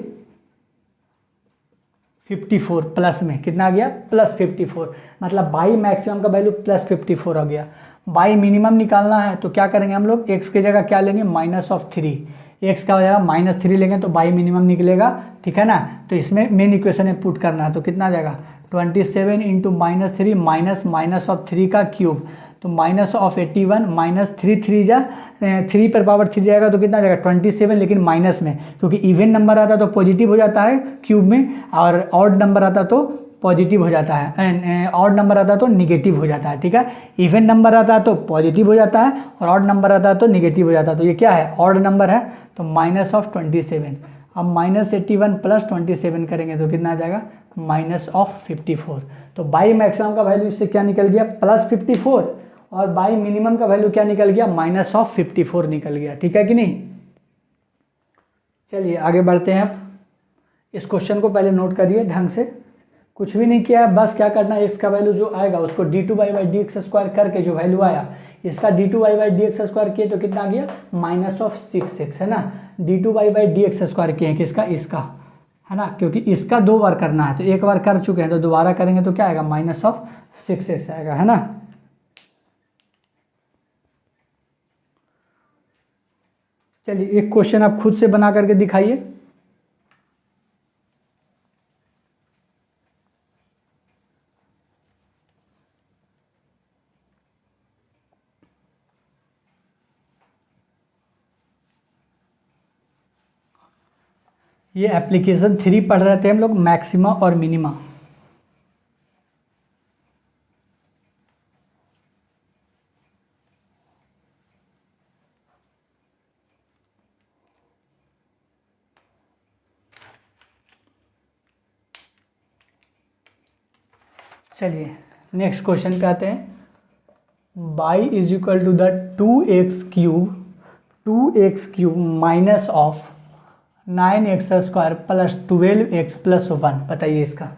54। प्लस में कितना आ गया, +54। मतलब y मैक्सिमम का वैल्यू +54 हो गया। y मिनिमम निकालना है तो क्या करेंगे हम लोग, x की जगह क्या लेंगे, -3। x का हो जाएगा -3 लेंगे तो y मिनिमम निकलेगा, ठीक है ना। तो इसमें मेन इक्वेशन में पुट करना है, तो कितना आ जाएगा, 27 इंटू -3 -3 का क्यूब। तो -81 -3 3 जा 3 पर पावर 3 जाएगा तो कितना आ जाएगा, 27, लेकिन माइनस में, क्योंकि इवन नंबर आता तो पॉजिटिव हो जाता है क्यूब में, और ऑड नंबर आता तो पॉजिटिव हो जाता है, ऑड नंबर आता तो निगेटिव हो जाता है, ठीक है। इवन नंबर आता है तो पॉजिटिव हो जाता है, और ऑड नंबर आता है तो निगेटिव हो जाता है। तो ये क्या है, ऑड नंबर है, तो -27। अब -81 + 27 करेंगे तो कितना आ जाएगा, -54। तो y मैक्सिमम का वैल्यू इससे क्या निकल गया, +54, और y मिनिमम का वैल्यू क्या निकल गया, -54 निकल गया, ठीक है कि नहीं। चलिए आगे बढ़ते हैं। अब इस क्वेश्चन को पहले नोट करिए ढंग से, कुछ भी नहीं किया है, बस क्या करना है, x का वैल्यू जो आएगा उसको d2y डी एक्स स्क्वायर करके जो वैल्यू आया, इसका d2y डी एक्स स्क्वायर किए तो कितना आ गया, -6x, है ना। d2y डी एक्स स्क्वायर किए किसका, इसका, है ना, क्योंकि इसका 2 बार करना है, तो एक बार कर चुके हैं तो दोबारा करेंगे तो क्या आएगा, -6x आएगा, है ना। चलिए एक क्वेश्चन आप खुद से बना करके दिखाइए। ये एप्लीकेशन 3 पढ़ रहे थे हम लोग, मैक्सिमा और मिनिमा। चलिए नेक्स्ट क्वेश्चन पे आते हैं। y is equal to the 2x³ minus of 9x² plus 12x plus 1, बताइए इसका,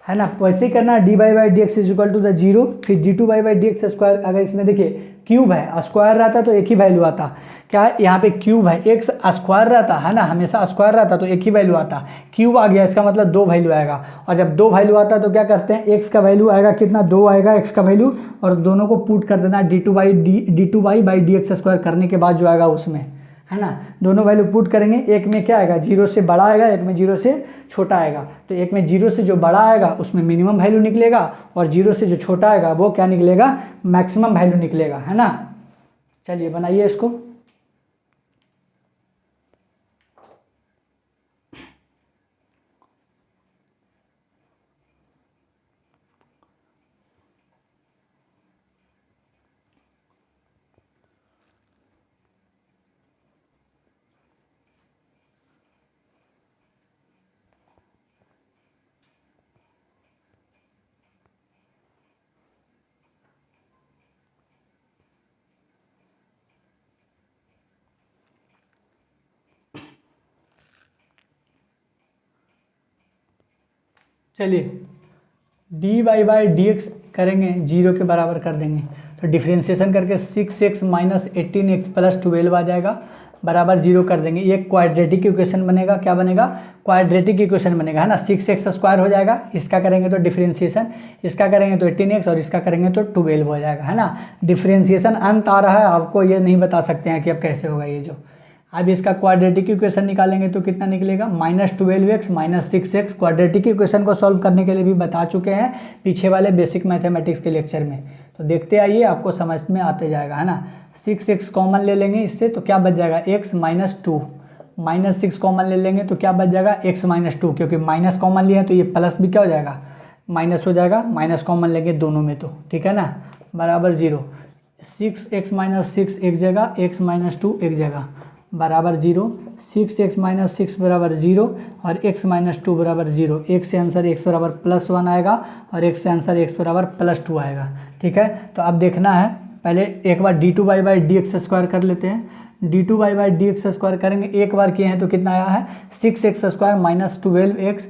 है ना। वैसे ही करना, dy/dx is equal to the 0, फिर d2y/dx²। अगर इसमें देखिए क्यूब है, स्क्वायर रहता तो एक ही वैल्यू आता, क्या यहाँ पे क्यूब है, x स्क्वायर रहता है ना, हमेशा स्क्वायर रहता तो एक ही वैल्यू आता, क्यूब आ गया इसका मतलब 2 वैल्यू आएगा। और जब 2 वैल्यू आता तो क्या करते हैं, x का वैल्यू आएगा कितना, 2 आएगा x का वैल्यू, और दोनों को पुट कर देना d2y/dx² करने के बाद जो आएगा उसमें, है ना। दोनों वैल्यू पुट करेंगे, एक में क्या आएगा, 0 से बड़ा आएगा, एक में 0 से छोटा आएगा। तो एक में 0 से जो बड़ा आएगा उसमें मिनिमम वैल्यू निकलेगा, और 0 से जो छोटा आएगा वो क्या निकलेगा, मैक्सिमम वैल्यू निकलेगा, है ना। चलिए बनाइए इसको। चलिए dy/dx करेंगे, 0 के बराबर कर देंगे, तो डिफ्रेंशिएशन करके 6x - 18x प्लस 12 आ जाएगा, बराबर 0 कर देंगे। ये क्वाड्रेटिक इक्वेशन बनेगा, क्या बनेगा, क्वाड्रेटिक इक्वेशन बनेगा, है ना। 6x² हो जाएगा, इसका करेंगे तो डिफ्रेंशिएशन, इसका करेंगे तो 18x, और इसका करेंगे तो 12 हो जाएगा, है ना। डिफ्रेंशिएशन अंत आ रहा है, आपको ये नहीं बता सकते हैं कि अब कैसे होगा ये जो। अब इसका क्वाड्रेटिक इक्वेशन निकालेंगे तो कितना निकलेगा, -12x - 6x। क्वाड्रेटिक इक्वेशन को सॉल्व करने के लिए भी बता चुके हैं पीछे वाले बेसिक मैथमेटिक्स के लेक्चर में, तो देखते आइए, आपको समझ में आते जाएगा, है ना। 6x कॉमन ले लेंगे इससे तो क्या बच जाएगा x माइनस 2, -6 कॉमन ले लेंगे तो क्या बच जाएगा x माइनस 2, क्योंकि माइनस कॉमन लिया है तो ये प्लस भी क्या हो जाएगा, माइनस हो जाएगा, माइनस कॉमन लेंगे दोनों में तो, ठीक है ना, बराबर 0। 6x माइनस 6 एक जगह, x माइनस 2 एक जगह, बराबर 0। 6x माइनस 6 बराबर 0 और x माइनस 2 बराबर 0। एक से आंसर x बराबर +1 आएगा और एक से आंसर x बराबर +2 आएगा, ठीक है। तो अब देखना है, पहले एक बार d2y/dx² कर लेते हैं। d2y/dx² करेंगे, एक बार किए हैं तो कितना आया है 6x² माइनस 12x,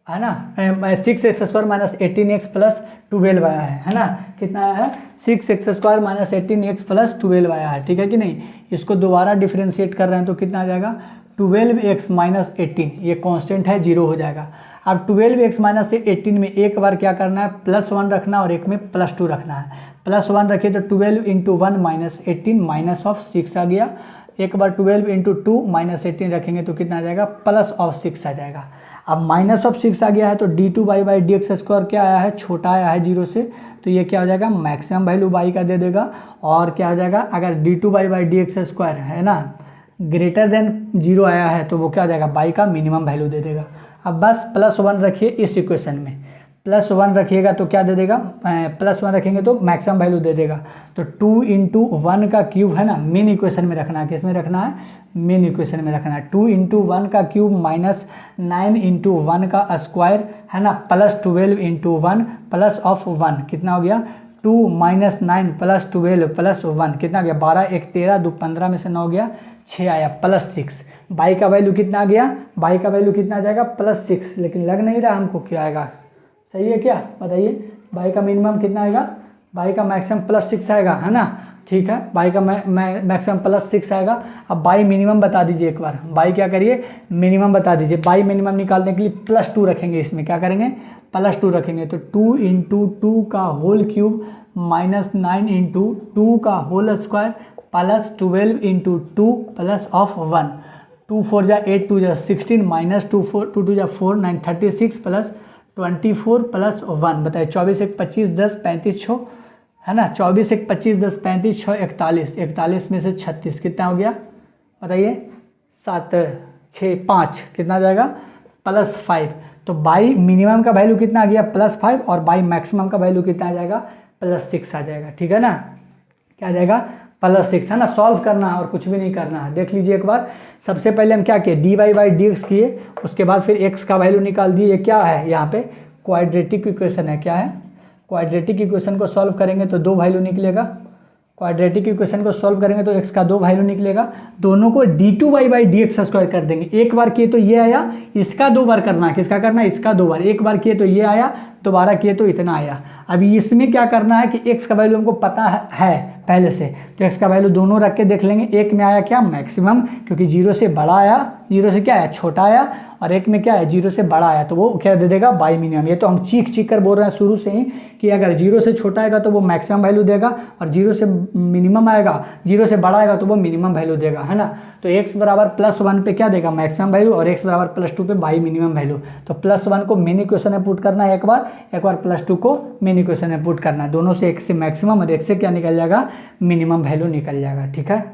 है ना, 6x² माइनस 18x प्लस 12 आया है ना, कितना आया है 6x² माइनस 18x प्लस 12 आया है, ठीक है कि नहीं। इसको दोबारा डिफ्रेंशिएट कर रहे हैं तो कितना आ जाएगा 12x माइनस 18, ये कांस्टेंट है 0 हो जाएगा। अब 12x माइनस 18 में एक बार क्या करना है +1 रखना और एक में +2 रखना है। +1 रखिए तो 12 × 1 माइनस 18 माइनस ऑफ 6 आ गया, एक बार 12 × 2 माइनस 18 रखेंगे तो कितना आ जाएगा +6 आ जाएगा। अब -6 आ गया है तो d2y/dx² क्या आया है, छोटा आया है 0 से, तो ये क्या हो जाएगा मैक्सिमम वैल्यू y का दे देगा। और क्या हो जाएगा, अगर d2y/dx² है ना ग्रेटर देन 0 आया है तो वो क्या हो जाएगा y का मिनिमम वैल्यू दे देगा। अब बस +1 रखिए इस इक्वेशन में, +1 रखिएगा तो क्या दे देगा, +1 रखेंगे तो मैक्सिमम वैल्यू दे देगा। तो 2 × 1 का क्यूब है ना, मेन इक्वेशन में रखना है, किस में रखना है, मेन इक्वेशन में रखना है। 2 × 1 का क्यूब माइनस 9 × 1 का स्क्वायर है ना, प्लस 12 × 1 प्लस ऑफ 1, कितना हो गया 2 - 9 प्लस 12 प्लस 1, कितना गया 12, 1 13, 2 15 में से 9 गया 6 आया +6। y का वैल्यू कितना आ गया, y का वैल्यू कितना आ जाएगा +6, लेकिन लग नहीं रहा हमको क्या आएगा, सही है क्या बताइए, y का मिनिमम कितना आएगा, y का मैक्सिमम +6 आएगा, है ना, ठीक है, y का मैक्सिमम +6 आएगा। अब y मिनिमम बता दीजिए एक बार, y क्या करिए मिनिमम बता दीजिए। y मिनिमम निकालने के लिए +2 रखेंगे, इसमें क्या करेंगे +2 रखेंगे, तो 2 × 2 का होल क्यूब माइनस 9 × 2 का whole square plus 12 × 2 plus of 1, 2 4 जा 8, 2 जा 16 माइनस 2 4 2 2 जा 4 9 36 प्लस 24 प्लस 1, बताइए 24 1 25 10 35 6, है ना, 24 1 25 10 35 6 41, 41 में से 36 कितना हो गया बताइए 7 6 5, कितना आ जाएगा +5। तो बाई मिनिमम का वैल्यू कितना आ गया +5 और बाई मैक्सिमम का वैल्यू कितना आ जाएगा +6 आ जाएगा, ठीक है ना, क्या आ जाएगा +6, है ना। सॉल्व करना है और कुछ भी नहीं करना है, देख लीजिए एक बार। सबसे पहले हम क्या किए dy/dx किए, उसके बाद फिर x का वैल्यू निकाल दिए। ये क्या है यहाँ पे क्वाड्रेटिक इक्वेशन है, क्या है क्वाड्रेटिक इक्वेशन को सॉल्व करेंगे तो 2 वैल्यू निकलेगा, क्वाड्रेटिक इक्वेशन को सॉल्व करेंगे तो x का 2 वैल्यू निकलेगा, दोनों को d2y/dx² कर देंगे। एक बार किए तो ये आया, इसका 2 बार करना है, किसका करना है इसका 2 बार, एक बार किए तो ये आया, दोबारा किए तो इतना आया। अभी इसमें क्या करना है कि x का वैल्यू हमको पता है पहले से, तो x का वैल्यू दोनों रख के देख लेंगे। एक में आया क्या मैक्सिमम, क्योंकि 0 से बड़ा आया, 0 से क्या आया छोटा आया, और एक में क्या है 0 से बड़ा आया, तो वो क्या दे देगा y मिनिमम। ये तो हम चीख कर बोल रहे हैं शुरू से ही कि अगर 0 से छोटा आएगा तो वो मैक्सिमम वैल्यू देगा, और 0 से मिनिमम आएगा, 0 से बड़ा आएगा तो वो मिनिमम वैल्यू देगा, है ना। तो x बराबर +1 पे क्या देगा मैक्सिमम वैल्यू, और x बराबर +2 पे y मिनिमम वैल्यू। तो +1 को मेन इक्वेशन में पुट करना है एक बार +2 को मेन इक्वेशन में पुट करना है, दोनों से एक से मैक्सिमम और एक से क्या निकल जाएगा मिनिमम वैल्यू निकल जाएगा, ठीक है।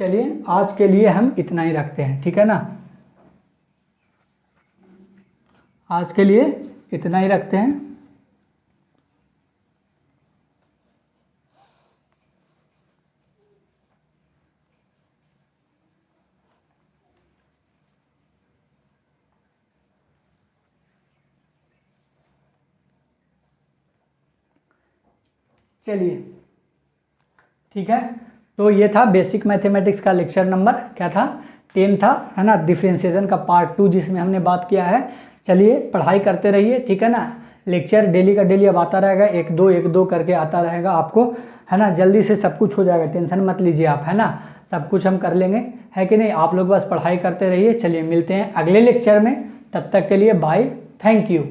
चलिए आज के लिए हम इतना ही रखते हैं, ठीक है ना, आज के लिए इतना ही रखते हैं। चलिए ठीक है, तो ये था बेसिक मैथमेटिक्स का लेक्चर नंबर क्या था 10 था, है ना, डिफरेंशिएशन का पार्ट 2 जिसमें हमने बात किया है। चलिए पढ़ाई करते रहिए, ठीक है ना, लेक्चर डेली का डेली अब आता रहेगा, 1 2 करके आता रहेगा आपको, है ना, जल्दी से सब कुछ हो जाएगा, टेंशन मत लीजिए आप, है ना, सब कुछ हम कर लेंगे, है कि नहीं। आप लोग बस पढ़ाई करते रहिए। चलिए मिलते हैं अगले लेक्चर में, तब तक के लिए बाय, थैंक यू।